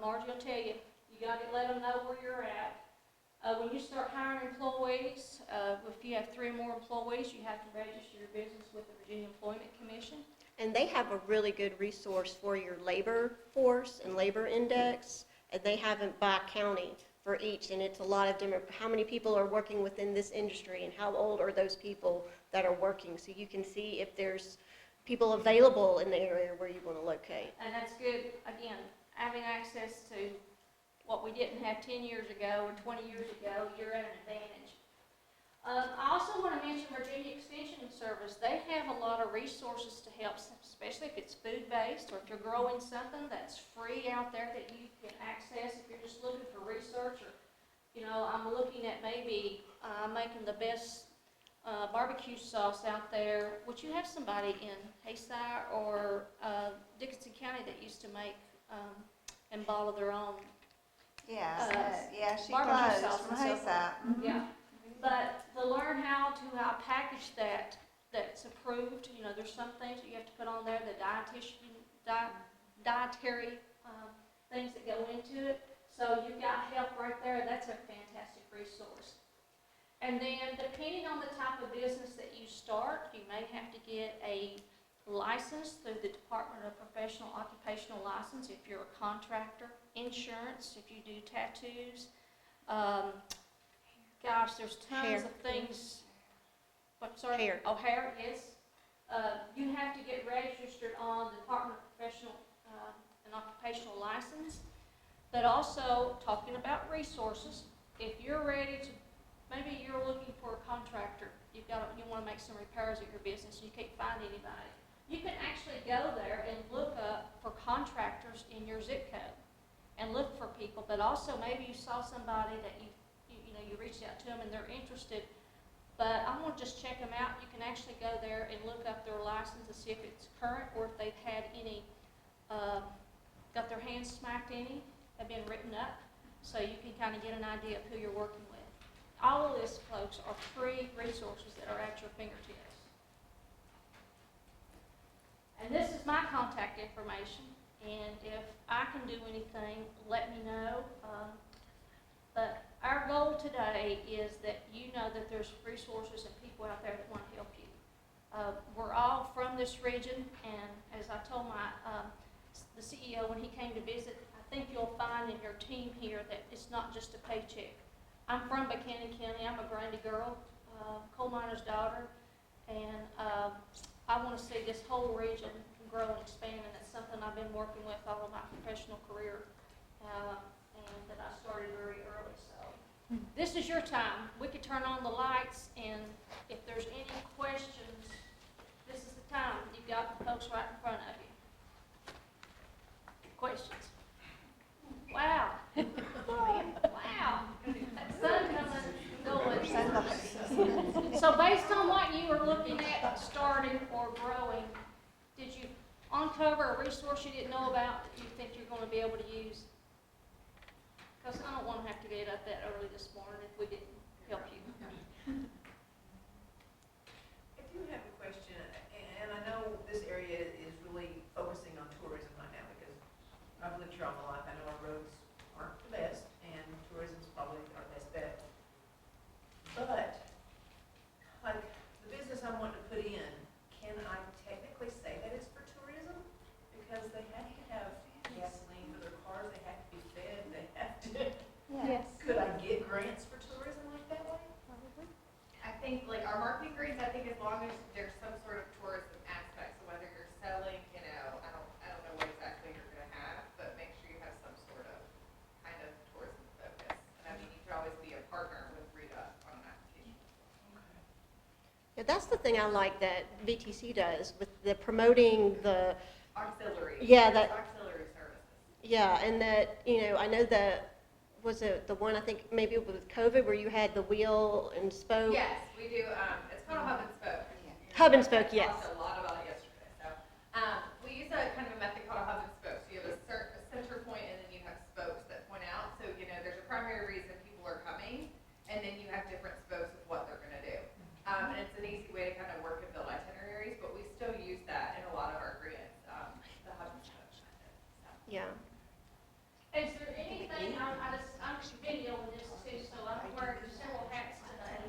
Margie will tell you, you got to let them know where you're at. When you start hiring employees, if you have 3 or more employees, you have to register your business with the Virginia Employment Commission. And they have a really good resource for your labor force and labor index, and they have it by county for each, and it's a lot of different, how many people are working within this industry and how old are those people that are working, so you can see if there's people available in the area where you want to locate. And that's good, again, having access to what we didn't have 10 years ago or 20 years ago, you're at an advantage. I also want to mention Virginia Extension Service. They have a lot of resources to help, especially if it's food-based or if you're growing something that's free out there that you can access. If you're just looking for research, or, I'm looking at maybe making the best barbecue sauce out there. Would you have somebody in Hayside or Dickenson County that used to make and bottle their own? She barbecue closed sauce from and so Hayside. forth. Yeah. But to learn how to package that's approved, there's some things that you have to put on there, the dietary things that go into it. So you've got help right there. That's a fantastic resource. And then depending on the type of business that you start, you may have to get a license through the Department of Professional Occupational License if you're a contractor, insurance if you do tattoos. Gosh, there's tons of things. What, sorry? Hair. Oh, hair, yes. You have to get registered on the Department of Professional and Occupational License. But also, talking about resources, if you're ready to, maybe you're looking for a contractor, you want to make some repairs at your business and you can't find anybody. You can actually go there and look up for contractors in your zip code and look for people, but also maybe you saw somebody that you reached out to them and they're interested, but I want to just check them out. You can actually go there and look up their license to see if it's current or if they've had any, got their hands smacked any, have been written up, so you can kind of get an idea of who you're working with. all of this, folks, are free resources that are at your fingertips. And this is my contact information, and if I can do anything, let me know. But our goal today is that you know that there's resources and people out there that want to help you. We're all from this region, and as I told the CEO when he came to visit, I think you'll find in your team here that it's not just a paycheck. I'm from Buchanan County. I'm a Grundy girl, coal miner's daughter, and I want to see this whole region grow and expand, and it's something I've been working with all of my professional career, and that I started very early. So this is your time. We could turn on the lights, and if there's any questions, this is the time. You've got the folks right in front of you. Questions? Wow. Wow. Sun coming, going. So based on what you were looking at starting or growing, did you uncover a resource you didn't know about that you think you're going to be able to use? Because I don't want to have to get up that early this morning if we didn't help you. I do have a question, and I know this area is really focusing on tourism right now because I've lived here all my life. I know our roads aren't the best, and tourism is probably our best bet. But, like, the business I want to put in, can I technically say that it's for tourism? Because they have to have gasoline for their cars, they have to be fed, they have to. Yes. Could I get grants for tourism like that way? I think, like, our marketing grants, I think as long as there's some sort of tourism aspect, so whether you're selling, you know, I don't know what exactly you're gonna have, but make sure you have some sort of kind of tourism focus. And I mean, you could always be a partner with Rita on an application. Yeah, that's the thing I like that VTC does with the promoting the, Auxiliary. Yeah, There's that- auxiliary services. yeah, and that, I know that, was it the one, I think maybe with COVID, where you had the wheel and spoke? Yes, we do, it's called a hub and spoke. Hub and spoke, I yes. talked a lot about it yesterday, so. We use a kind of a method called a hub and spoke. So you have a center point and then you have spokes that point out. So, there's a primary reason people are coming, and then you have different spokes of what they're gonna do. And it's an easy way to kind of work and build itineraries, but we still use that in a lot of our grants, the hub and spoke method, so. Yeah. Is there anything, I'm videoing this too, so I'm wearing several hats today.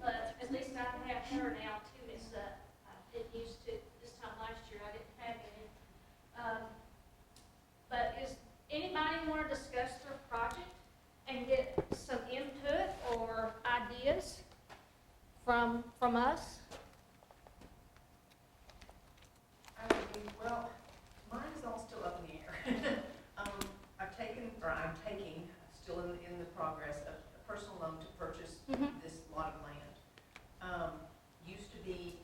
But at least I can have hair now too, I didn't used to, this time last year I didn't have any. But is anybody want to discuss their project and get some input or ideas from us? Well, mine is all still up in the air. I'm taking, still in the progress of a personal loan to purchase this lot of land. Used to be,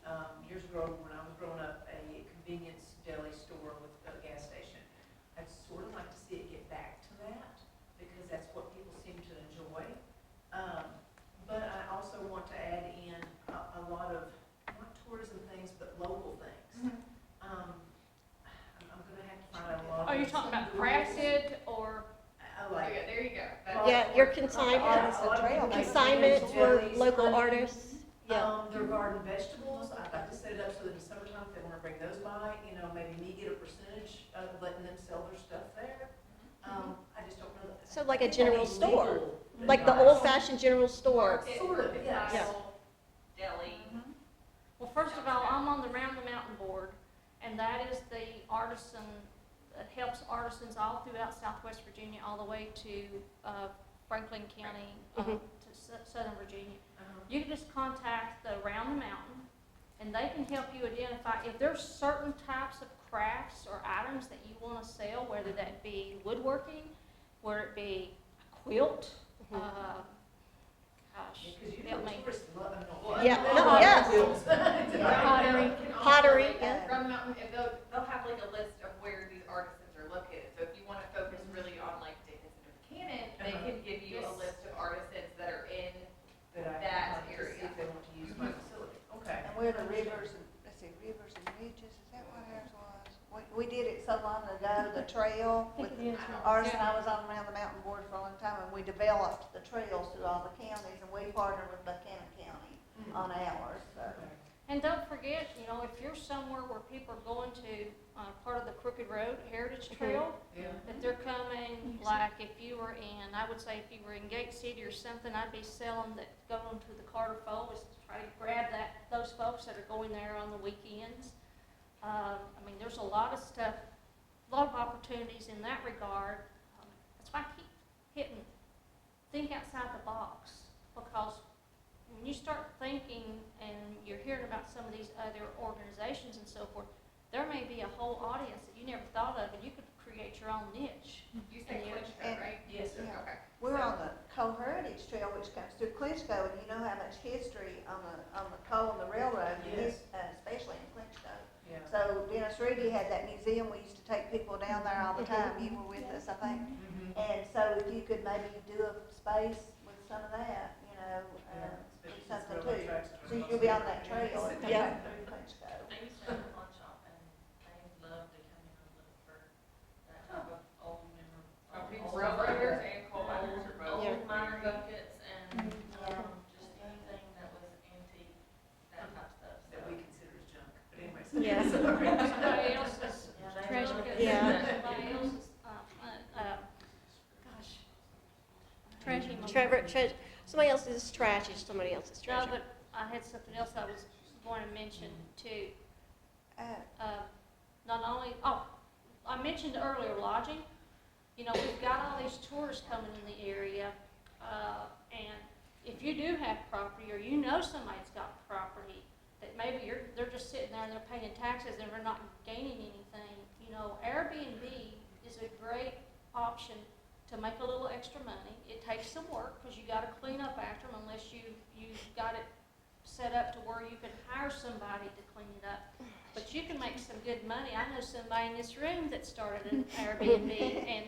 years ago, when I was growing up, a convenience deli store with a gas station. I'd sort of like to see it get back to that, because that's what people seem to enjoy. But I also want to add in a lot of, not tourism things, but local things. I'm gonna have to find out a lot of. Are you talking about crafted or? Like, There you go. Yeah, your consignment for local artists. Yeah. Their garden vegetables, I'd like to set it up so that in the summertime, if they wanna bring those by, maybe me get a percentage of letting them sell their stuff there. I just don't know that. So like a general store, like the old-fashioned general store. Sort of, yes. Yeah. Deli. Well, first of all, I'm on the Round the Mountain Board, and that is the artisan that helps artisans all throughout Southwest Virginia, all the way to Franklin County, to Southern Virginia. You can just contact the Round the Mountain, and they can help you identify if there's certain types of crafts or items that you want to sell, whether that be woodworking, whether it be a quilt, help me. Pottery, yeah. Round the Mountain, they'll have like a list of where these artisans are located. So if you want to focus really on like Dickenson or Buchanan, they can give you a list of artisans that are in that area. See if they want to use my facility. Okay. And we're the rivers and, let's see, rivers and ridges, is that what ours was? We did it so long ago that trail I think with it is. ours, and I was on around the mountain board for a long time, and we developed the trails through all the counties, and we partnered with Buchanan County on ours, so. And don't forget, you know, if you're somewhere where people are going to, part of the Crooked Road Heritage Trail, that they're coming, like if you were in, I would say if you were in Gate City or something, I'd be selling that going to the Carter Fold is to try to grab those folks that are going there on the weekends. I mean, there's a lot of stuff, a lot of opportunities in that regard. That's why I keep hitting, think outside the box, because when you start thinking and you're hearing about some of these other organizations and so forth, there may be a whole audience that you never thought of, and you could create your own niche. You said Klitschko, right? Yes, Yeah. Okay. We're on the Coal Heritage Trail, which comes through Klitschko, and you know how much history on the coal and the railroad is, especially in Klitschko. Yeah. So Dennis Reedy had that museum, we used to take people down there all the time, you were with us, I think. And so if you could maybe do a space with some of that, you know, do something too. So you could be on that trail and come back through Klitschko. I used to have a pawn shop, and they love to come in and look for that type of old Railroaders and coal miners are both. old miner buckets and, just anything that was antique, that type of stuff. That we consider as junk, but anyways. Yeah. Somebody else's Yeah, they treasure, look at Yeah. somebody else's, gosh, treasure. Somebody else's trash is somebody else's No, treasure. but I had something else I was going to mention too. Not only, I mentioned earlier lodging. You know, we've got all these tourists coming in the area, and if you do have property, or you know somebody's got property, that maybe they're just sitting there and they're paying taxes and they're not gaining anything, you know, Airbnb is a great option to make a little extra money. It takes some work, because you gotta clean up after them, unless you've got it set up to where you can hire somebody to clean it up. But you can make some good money. I know somebody in this room that started an Airbnb, and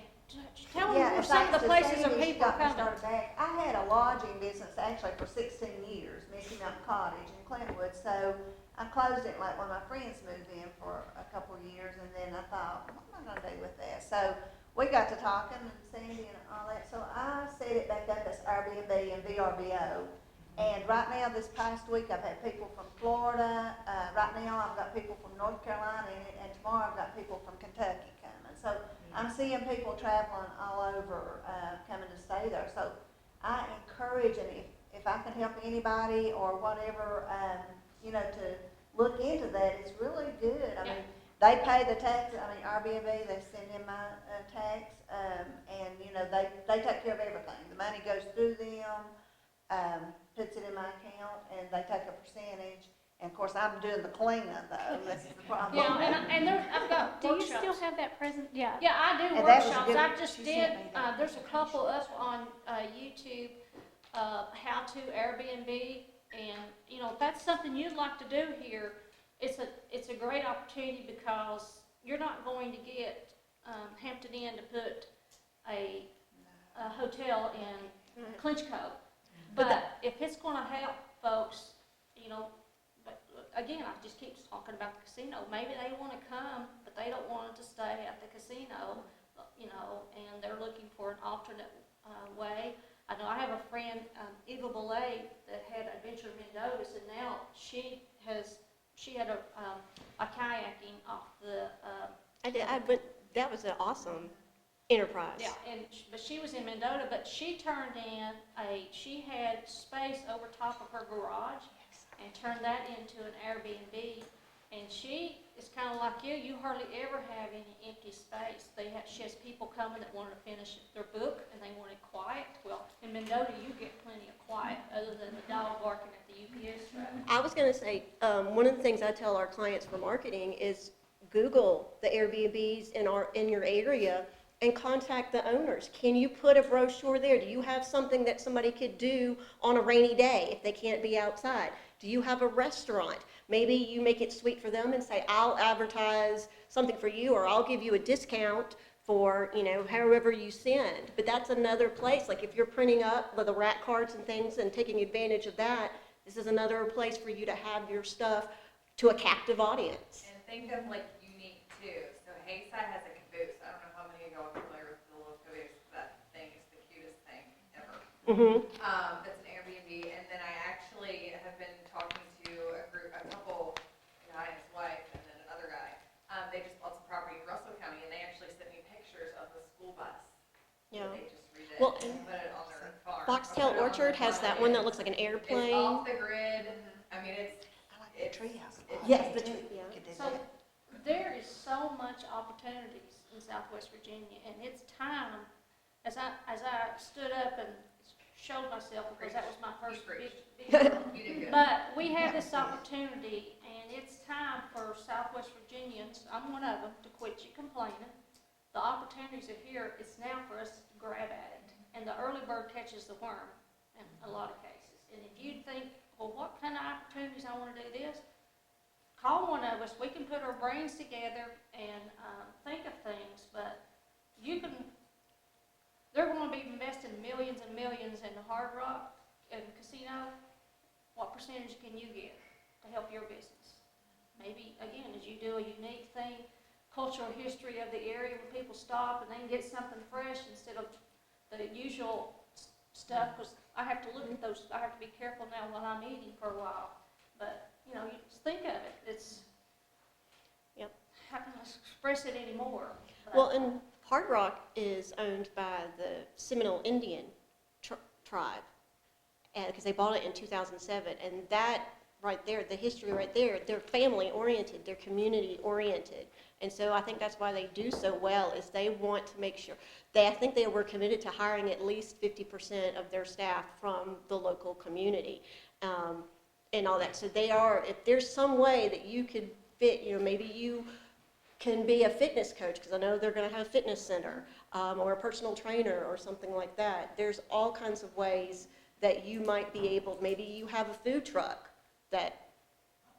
tell them where some of the places are people coming. Started back. I had a lodging business actually for 16 years, Misty Mountain Cottage in Clintwood. So I closed it like when my friends moved in for a couple of years, and then I thought, what am I going to do with that? So we got to talking, and Sandy and all that. So I set it back up as Airbnb and VRBO. And right now, this past week, I've had people from Florida. Right now, I've got people from North Carolina in it, and tomorrow I've got people from Kentucky coming. So I'm seeing people traveling all over, coming to stay there. So I encourage, and if I can help anybody or whatever, you know, to look into that, it's really good. I mean, they pay the tax. I mean, Airbnb, they send in my tax, and you know, they take care of everything. The money goes through them. Puts it in my account, and they take a percentage. And of course, I'm doing the cleaning though. That's the problem. Yeah, and I've got Do you workshops. still have that present? Yeah. Yeah, I do And that was workshops. good. I just She did, sent me that. there's a couple up on YouTube, how to Airbnb. And, you know, if that's something you'd like to do here, it's a great opportunity, because you're not going to get Hampton Inn to put a hotel in Klitschko. But if it's going to help folks, you know, but again, I just keep talking about the casino. Maybe they want to come, but they don't want to stay at the casino, you know, and they're looking for an alternate way. I know I have a friend, Eva Belay, that had Adventure Mendoza, and now she had a kayaking off the. I went. That was an awesome enterprise. Yeah, but she was in Mendota, but she turned in she had space over top of her garage and turned that into an Airbnb. And she is kind of like you hardly ever have any empty space. She has people coming that want to finish their book and they want it quiet. Well, in Mendota, you get plenty of quiet other than the dog barking at the UPS truck. I was going to say, one of the things I tell our clients for marketing is Google the Airbnbs in your area and contact the owners. Can you put a brochure there? Do you have something that somebody could do on a rainy day if they can't be outside? Do you have a restaurant? Maybe you make it sweet for them and say, I'll advertise something for you, or I'll give you a discount for, you know, however you send. But that's another place. Like if you're printing up the rat cards and things and taking advantage of that, this is another place for you to have your stuff to a captive audience. And think of like unique too. So Hayside has a caboose. I don't know if Mm-hmm. It's an Airbnb, and then I actually have been talking to a couple, a guy and his wife, and then another guy. They just bought some property in Russell County, and they actually sent me pictures of the school bus. Yeah. They just redid Well, and put it on their farm. Foxtail Put it on Orchard their has that farm. one that looks like an airplane. It's off the grid. I mean, it's treehouse. Yes, the tree, yeah. So there is so much opportunities in Southwest Virginia, and it's time, as I stood up and showed myself, because that was my first big You did good. But we have this opportunity, and it's time for Southwest Virginians, I'm one of them, to quit your complaining. The opportunities are here, it's now for us to grab at it. And the early bird catches the worm in a lot of cases. And if you think, well, what kind of opportunities I want to do this? Call one of us, we can put our brains together and think of things, but you can, they're going to be investing millions and millions in the Hard Rock and casino. What percentage can you get to help your business? Maybe, again, as you do a unique thing, cultural history of the area where people stop and they can get something fresh instead of the usual stuff, because I have to look at those, I have to be careful now when I'm eating for a while. But, you know, you just think of it, it's, Yep. how can I express it anymore? Well, and Hard Rock is owned by the Seminole Indian tribe, and because they bought it in 2007, and that right there, the history right there, they're family oriented, they're community oriented, and so I think that's why they do so well. Is they want to make sure I think they were committed to hiring at least 50% of their staff from the local community, and all that. So they are. If there's some way that you could fit, you know, maybe you can be a fitness coach, because I know they're going to have a fitness center, or a personal trainer or something like that. There's all kinds of ways that you might be able, maybe you have a food truck that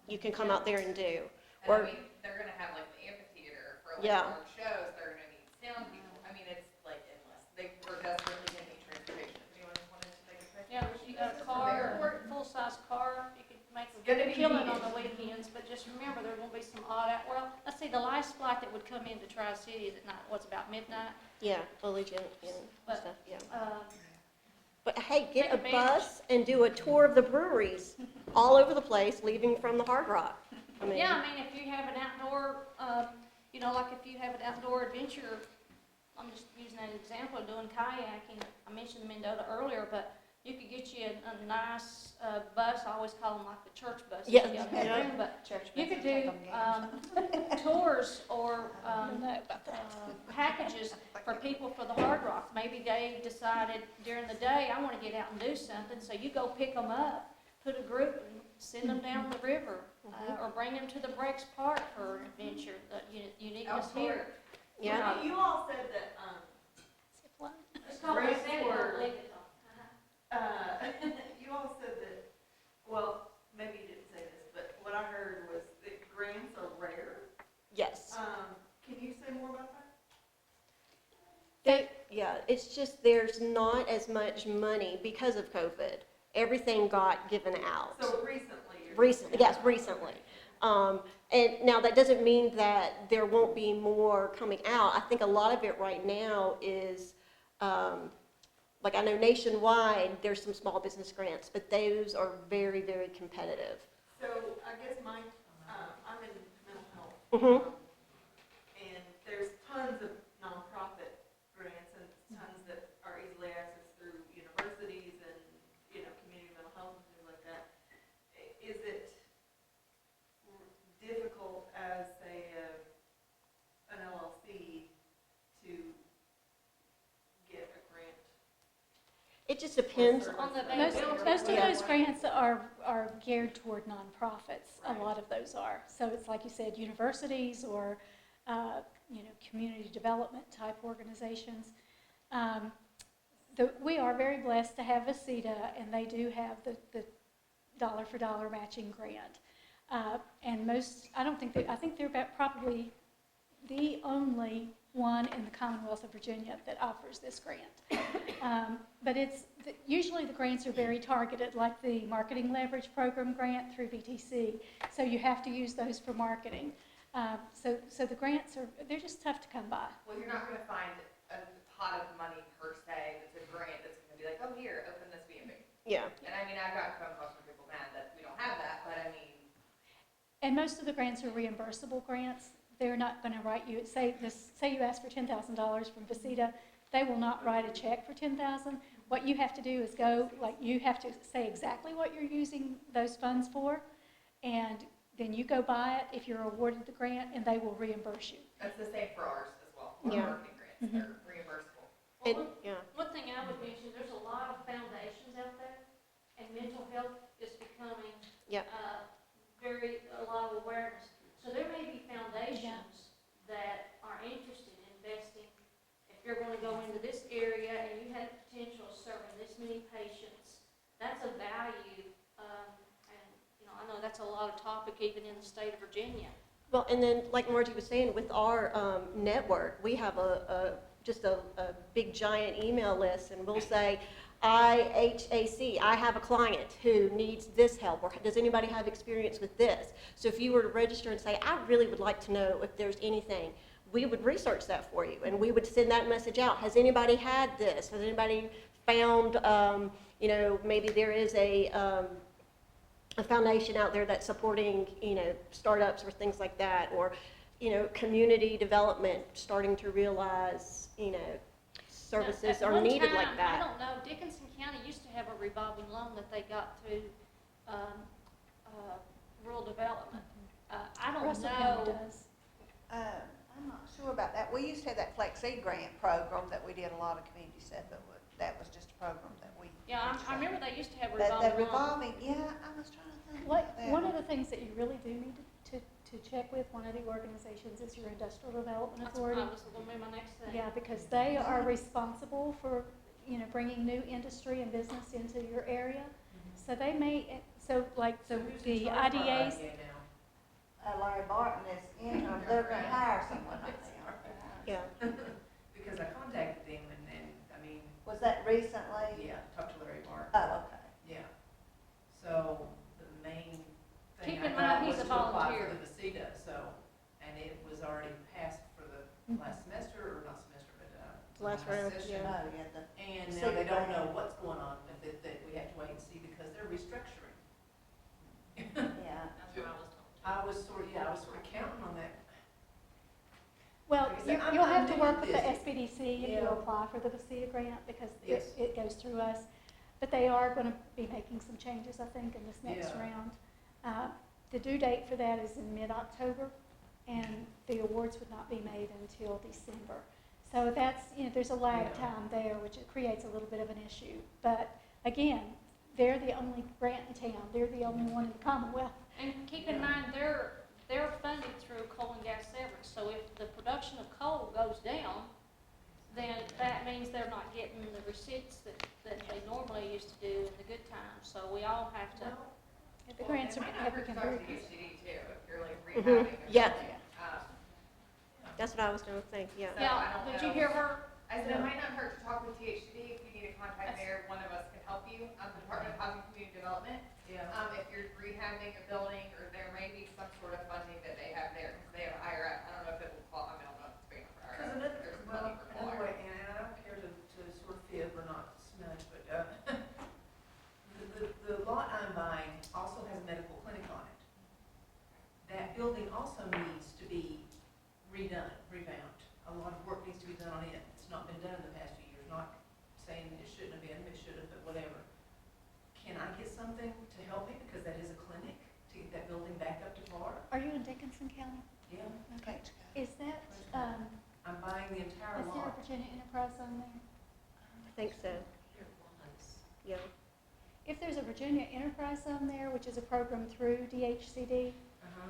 you can come out there and do. And I mean, they're gonna have like the amphitheater for like large shows, they're gonna need sound people. I mean, it's like endless. We're desperately gonna need transportation. If anyone wanted to take a picture. Yeah, if you got a car, full-size car, you could make It's gonna a be killing needed. on the weekends, but just remember, there's gonna be some odd out, well, let's see, the last flight that would come into Tri-Cities at night, what's about midnight? Yeah, Allegiant and But, stuff, yeah. Um, But hey, get a take bus and do a tour of the breweries all over the place, leaving from the Hard Rock. I mean, yeah, I mean, if you have an outdoor, you know, like if you have an outdoor adventure, I'm just using an example of doing kayaking. I mentioned Mendota earlier, but you could get you a nice bus. I always call them like the church buses. Yeah. You don't have Yeah. room, but you could do tours or packages for people for the Hard Rock. Maybe they decided during the day, I want to get out and do something, so you go pick them up, put a group and send them down the river, or bring them to the Breaks Park for an adventure, the uniqueness here. yeah. You all said that, It's called Breaks Sandy Park. Hook Lake. you all said that, well, maybe you didn't say this, but what I heard was that grants are rare. Yes. Can you say more about that? Yeah, it's just there's not as much money because of COVID. Everything got given out. So recently? Recently, yes, recently. And now that doesn't mean that there won't be more coming out. I think a lot of it right now is, like I know nationwide, there's some small business grants, but those are very, very competitive. So I guess I'm in mental health. Mm-hmm. And there's tons of nonprofit grants and tons that are easily accessed through universities and, you know, community mental health and things like that. Is it difficult as, say, an LLC to get a grant? It just depends. On the Most of those grants are geared toward nonprofits. A lot of those are. So it's like you said, universities or you know, community development type organizations. We are very blessed to have Vasita, and they do have the dollar for dollar matching grant. And I think they're about probably the only one in the Commonwealth of Virginia that offers this grant. But usually the grants are very targeted, like the Marketing Leverage Program grant through VTC. So you have to use those for marketing. So the grants they're just tough to come by. Well, you're not gonna find a pot of money per se that's a grant that's gonna be like, oh, here, open Yeah. And I mean, I've got phone calls from people mad that we don't have that, but I mean, And most of the grants are reimbursable grants. They're not going to write you, say you ask for $10,000 from Visita, they will not write a check for $10,000. What you have to do is you have to say exactly what you're using those funds for, and then you go buy it if you're awarded the grant, and they will reimburse you. that's the same for ours as well. Our Yeah. marketing grants, they're reimbursable. Well, Yeah. one thing I would mention, there's a lot of foundations out there, and mental health is becoming Yeah. a lot of awareness. So there may be foundations that are interested in investing. If you're going to go into this area and you have the potential of serving this many patients, that's a value. And I know that's a lot of topic even in the state of Virginia. Well, and then, like Margie was saying, with our network, we have just a big giant email list, and we'll say, IHAC, I have a client who needs this help, or does anybody have experience with this? So if you were to register and say, I really would like to know if there's anything, we would research that for you, and we would send that message out. Has anybody had this? Has anybody found, maybe there is a foundation out there that's supporting, startups or things like that, or, community development, starting to realize, services Now, at are one needed time, like that. I don't know, Dickenson County used to have a revolving loan that they got through rural development. I don't Russell County know. does. I'm not sure about that. We used to have that Flexi grant program that we did a lot of community stuff, but that was just a program that we. Yeah, I remember they used to have But revolving the loan. revolving, yeah, I was trying to think about that. One of the things that you really do need to check with one of the organizations is your Industrial Development That's Authority. going to be my next thing. Yeah, because they are responsible for, bringing new industry and business into your area. So they may, so who's the in charge of our IDAs, IDA now? Larry Barton is interim, they're gonna hire someone right now. Yeah. Because I contacted them and I mean, Was that recently? yeah, talked to Larry Martin. Oh, okay. Yeah. So the main thing Keep I in got mind, was he's a to apply volunteer. for the Visita, so, and it was already passed for the last semester, or not semester, but, Last round, session. yeah. Oh, yeah, And See, now they don't know right. what's going on with it, that we have to wait and see because they're restructuring. yeah. That's what I was told. I was sort of counting on that. well, Like I said, you'll I'm have to new work to with the this. SBDC if you Yeah. apply for the Visita grant, because Yes. it goes through us. But they are going to be making some changes, I think, in this next Yeah. round. The due date for that is in mid-October, and the awards would not be made until December. So that's, there's a lag Yeah. time there, which it creates a little bit of an issue. But again, they're the only grant in town. They're the only one in the Commonwealth. And keep in mind, they're funded through coal and gas severance, so if the production of coal goes down, then that means they're not getting the receipts that they normally used to do in the good times, so we all have to. Well, The grants are It might not have hurt to become talk very to good. UCD too, if you're like Mhm. rehabbing or Yeah. something. That's what I was going to think, yeah. So I Yeah, don't did you know. hear her? I said it might not hurt to talk with THCD if you need a contact there, one of us can help you. The Department of Housing and Community Development. yeah. If you're rehabbing a building, or there may be some sort of funding that they have there, because they have IRS. I don't know if it will qualify, I don't know if it's big enough for Because IRS. There's money for another IRS. way, and I don't care to sort of fib or not smudge, but, the lot I'm buying also has a medical clinic on it. That building also needs to be redone, revamped. A lot of work needs to be done on it. It's not been done in the past few years, not saying that it shouldn't have been, it should have, but whatever. Can I get something to help me, because that is a clinic, to get that building back up to par? Are you in Dickenson County? Yeah, Okay. Is that, I'm buying the entire is there a lot. Virginia Enterprise Zone there? I think so, yeah. If there's a Virginia Enterprise Zone there, which is a program through DHCD, Uh-huh.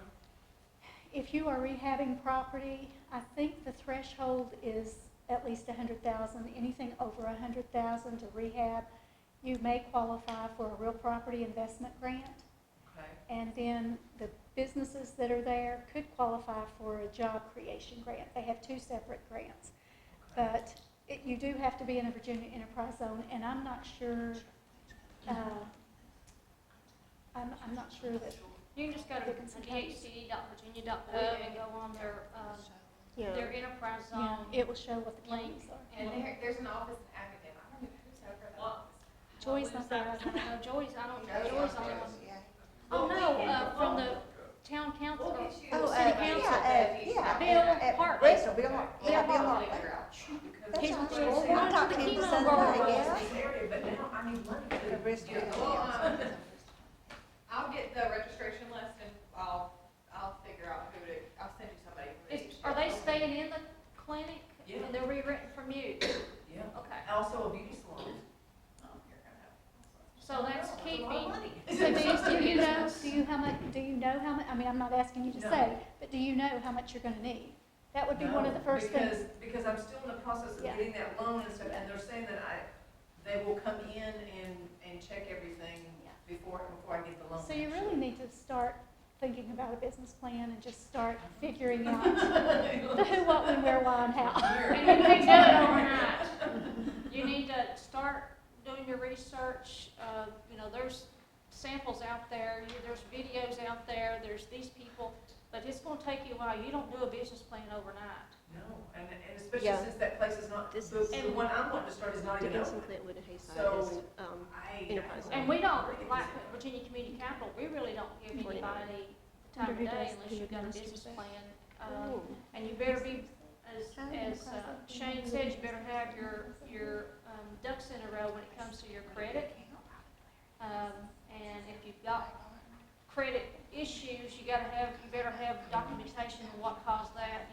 if you are rehabbing property, I think the threshold is at least 100,000. Anything over 100,000 to rehab, you may qualify for a real property investment grant. Okay. And then the businesses that are there could qualify for a job creation grant. They have two separate grants. But you do have to be in a Virginia Enterprise Zone, and I'm not sure, I'm not sure that, You can just go to Dickenson County. dhcd.virginia.gov and go on their Yeah. enterprise yeah, zone. it will show what the Link. counties are. And there's an office in Academ. I don't know who set up for that office. Joy's not there. I don't know. Joy's, I don't, Joey's Joy's on only there, one. yeah. Oh, no, from the town council, We'll or get you. Oh, city council. yeah. Bill Hartley. Bristol, Bill Bill Hartley. Hartley. He's on the- we're we're talking on to the him chemo Sunday, board. yeah. But now I need money The to. Bristol. I'll get the registration list and I'll figure out who to, I'll send you somebody. Are they staying in the clinic? Yeah. And they're rewritten from you? Yeah. Okay. Also a beauty salon. Oh, you're gonna have. So that's That's a keeping, lot of money. So do you know how much, I mean, I'm not asking you to No. say, but do you know how much you're gonna need? That would be one of the No, first things. Because I'm still in the process of Yeah. getting that loan and stuff, and they're saying that they will come in and check everything Yeah. before I get the loan. So you really actually. need to start thinking about a business plan and just start figuring out the who, what, when, where, why, and how. and you need to do it overnight. You need to start doing your research. There's samples out there, there's videos out there, there's these people, but it's gonna take you a while. You don't do a business plan overnight. No, and especially Yeah. since that place is not, This the is- the one I'm wanting to start is not even Dickenson, open. Clintwood, and Hayside So, is, I. enterprise. And we don't, like Virginia Community Capital, we really don't give anybody the time of Who day does- unless who you've got a administers business that? plan. Oh. And you better be, as Oh, Shane said, you better have your ducks in a row when it comes to your credit. And if you've got credit issues, you better have documentation of what caused that,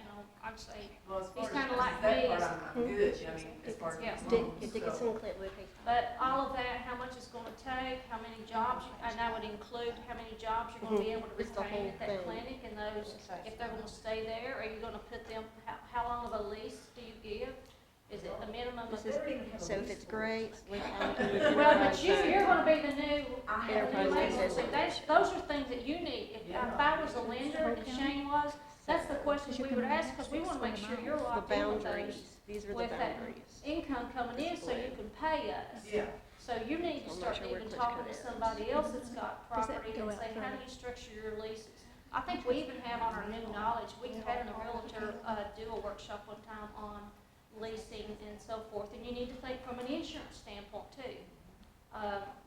I'd say. Well, as far He's as kinda like that me. part, I'm good, I mean, as far as. Yeah. Dickenson, Clintwood, Hayside. But all of that, how much it's gonna take, how many jobs, and that would include how many jobs you're gonna be able to It's the retain whole at that thing. clinic, and those, if they're gonna stay there, are you gonna put them, how long of a lease do you give? Is it a minimum of? This is, so if it's gray, Lake County, Well, but enterprise you're zone. gonna be the new, Enterprise zone. agency, those are things that you need. If I was a lender and Shane was, that's the questions we would ask, because we wanna make sure you're The locked in with those. boundaries, these are the With that boundaries. income coming in, so you can pay us. Yeah. So you need to I'm not start sure where even Klitschko talking to is. somebody else that's got Does that property go and out say, how further? do you structure your leases? I think we even have on our new knowledge, we had a realtor do a workshop one time on leasing and so forth, and you need to think from an insurance standpoint too.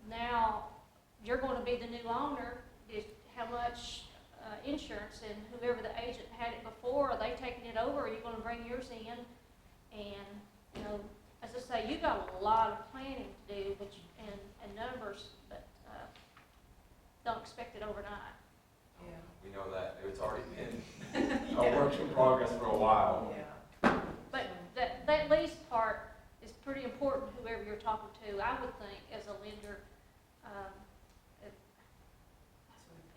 Now, you're gonna be the new owner, is how much insurance, and whoever the agent had it before, are they taking it over, or are you gonna bring yours in? And, as I say, you got a lot of planning to do, but and numbers, but don't expect it overnight. Yeah. We know that it's already been a work in progress for a while. Yeah. But that lease part is pretty important, whoever you're talking to, I would think, as a lender.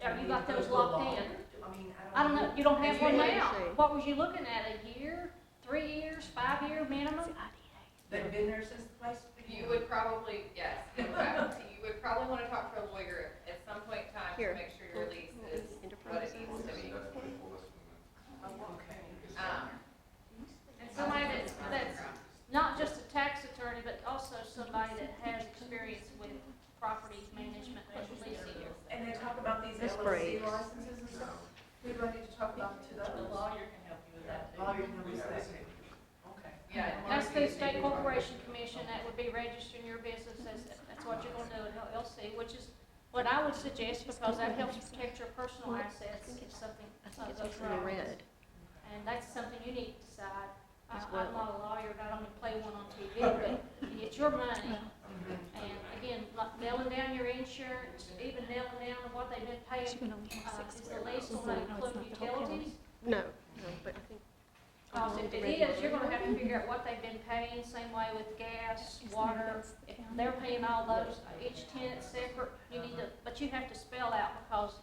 Have you got those locked in? I mean, I don't know, you don't have one Let me now. see. What was you looking at, a year, 3 years, 5-year minimum? They've been there since the place began. You would probably, yes, in fact, you would probably want to talk to a lawyer at some point in time Here. to make sure your lease is what Enterprise it needs to be. Okay. And somebody that's not just a tax attorney, but also somebody that has experience with property management and leasing. And they talk about these This LLC breaks. licenses and stuff. Who do I need to talk about to those? The lawyer can help you with that too. Lawyer can help me with that. Okay. Yeah. That's the State Corporation Commission, that would be registering your business, that's what you're gonna do at LLC, which is what I would suggest, because that helps protect your personal assets if something I think it's goes actually wrong. red. And that's something you need to decide. As I'm well. not a lawyer, and I don't play one on TV, but it's your money. And again, like nailing down your insurance, even nailing down what they've been paying, She can only have 6 is the lease gonna include utilities? No, but I think. Because if it is, you're gonna have to figure out what they've been paying, same way with gas, water. If they're paying all those, each tenant separate, you need to, but you have to spell out, because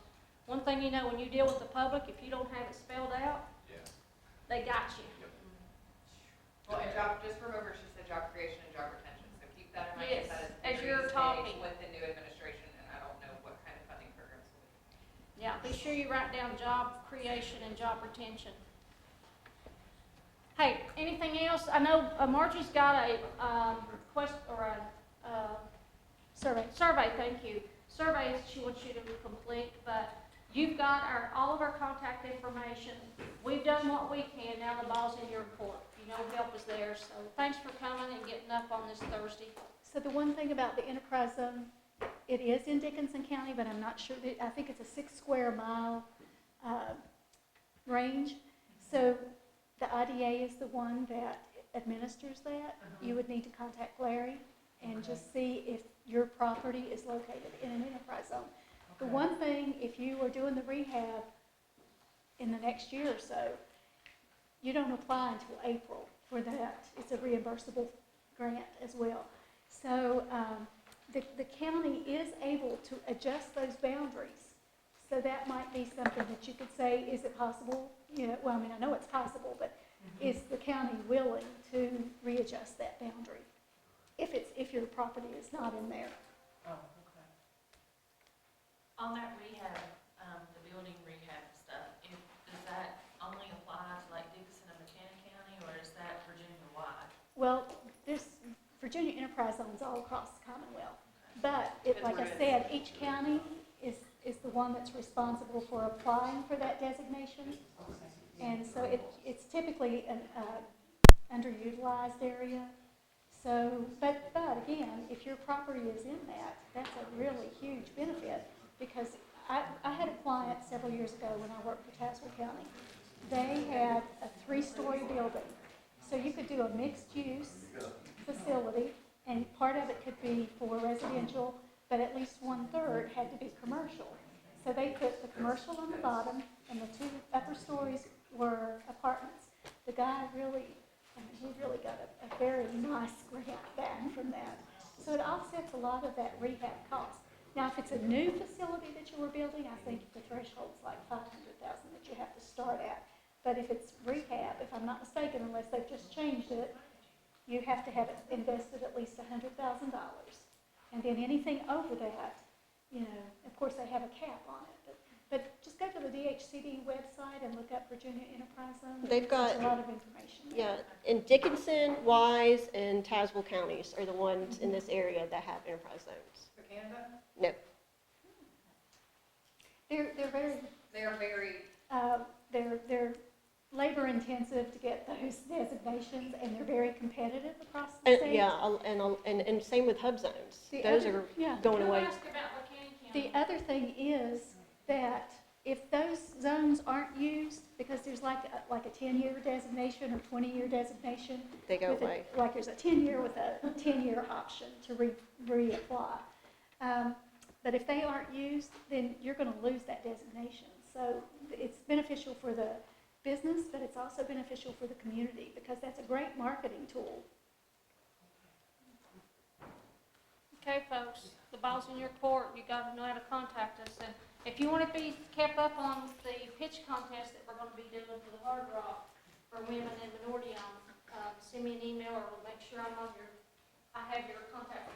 one thing you know, when you deal with the public, if you don't have it spelled out, Yeah. they got you. Well, and just remember, she said job creation and job retention, so keep that in mind. Yes, That is as very you're big talking. with the new administration, and I don't know what kind of funding programs will be. Yeah, be sure you write down job creation and job retention. Hey, anything else? I know Margie's got a survey, thank you. Survey she wants you to complete, but you've got all of our contact information. We've done what we can, now the ball's in your court. You know, help is there, so thanks for coming and getting up on this Thursday. So So the one thing about the enterprise zone, it is in Dickenson County, but I'm not sure, I think it's a 6 square mile range. So the IDA is the one that administers that. You would need to contact Larry and just see if your property is located in an enterprise zone. The one thing, if you are doing the rehab in the next year or so, you don't apply until April for that. It's a reimbursable grant as well. So the county is able to adjust those boundaries. So that might be something that you could say, is it possible? You know, well, I mean, I know it's possible, but is the county willing to readjust that boundary if your property is not in there? Oh, okay. On that rehab, the building rehab stuff, does that only apply to like Dickinson and McKenna County, or is that Virginia-wide? Well, there's Virginia enterprise zones all across the Commonwealth. But it, like I said, each county is the one that's responsible for applying for that designation. And so it's typically an underutilized area. So, but again, if your property is in that, that's a really huge benefit, because I had a client several years ago when I worked for Tazewell County. They had a 3-story building. So you could do a mixed-use facility, and part of it could be for residential, but at least 1/3 had to be commercial. So they put the commercial on the bottom, and the 2 upper stories were apartments. The guy really, I mean, he really got a very nice grant back from that. So it offsets a lot of that rehab cost. Now, if it's a new facility that you were building, I think the threshold's like $500,000 that you have to start at. But if it's rehab, if I'm not mistaken, unless they've just changed it, you have to have it invested at least $100,000. And then anything over that, you know, of course they have a cap on it. But just go to the DHCD website and look up Virginia Enterprise Zone. They've got- There's a lot of information there. Yeah, and Dickinson, Wise, and Tazewell counties are the ones in this area that have enterprise zones. For Canada? No. They're very they're labor intensive to get those designations, and they're very competitive across the state. Yeah, and same with hub zones. Those are going away. Ask about McKenna County. The other thing is that if those zones aren't used, because there's like a 10-year designation or 20-year designation. They go away. Like there's a 10-year with a 10-year option to reapply. But if they aren't used, then you're going to lose that designation. So it's beneficial for the business, but it's also beneficial for the community, because that's a great marketing tool. Okay, folks, the ball's in your court. You got to know how to contact us. And if you want to be kept up on the pitch contest that we're going to be doing for the Hard Rock for women and minority owned, send me an email, or we'll make sure I have your contact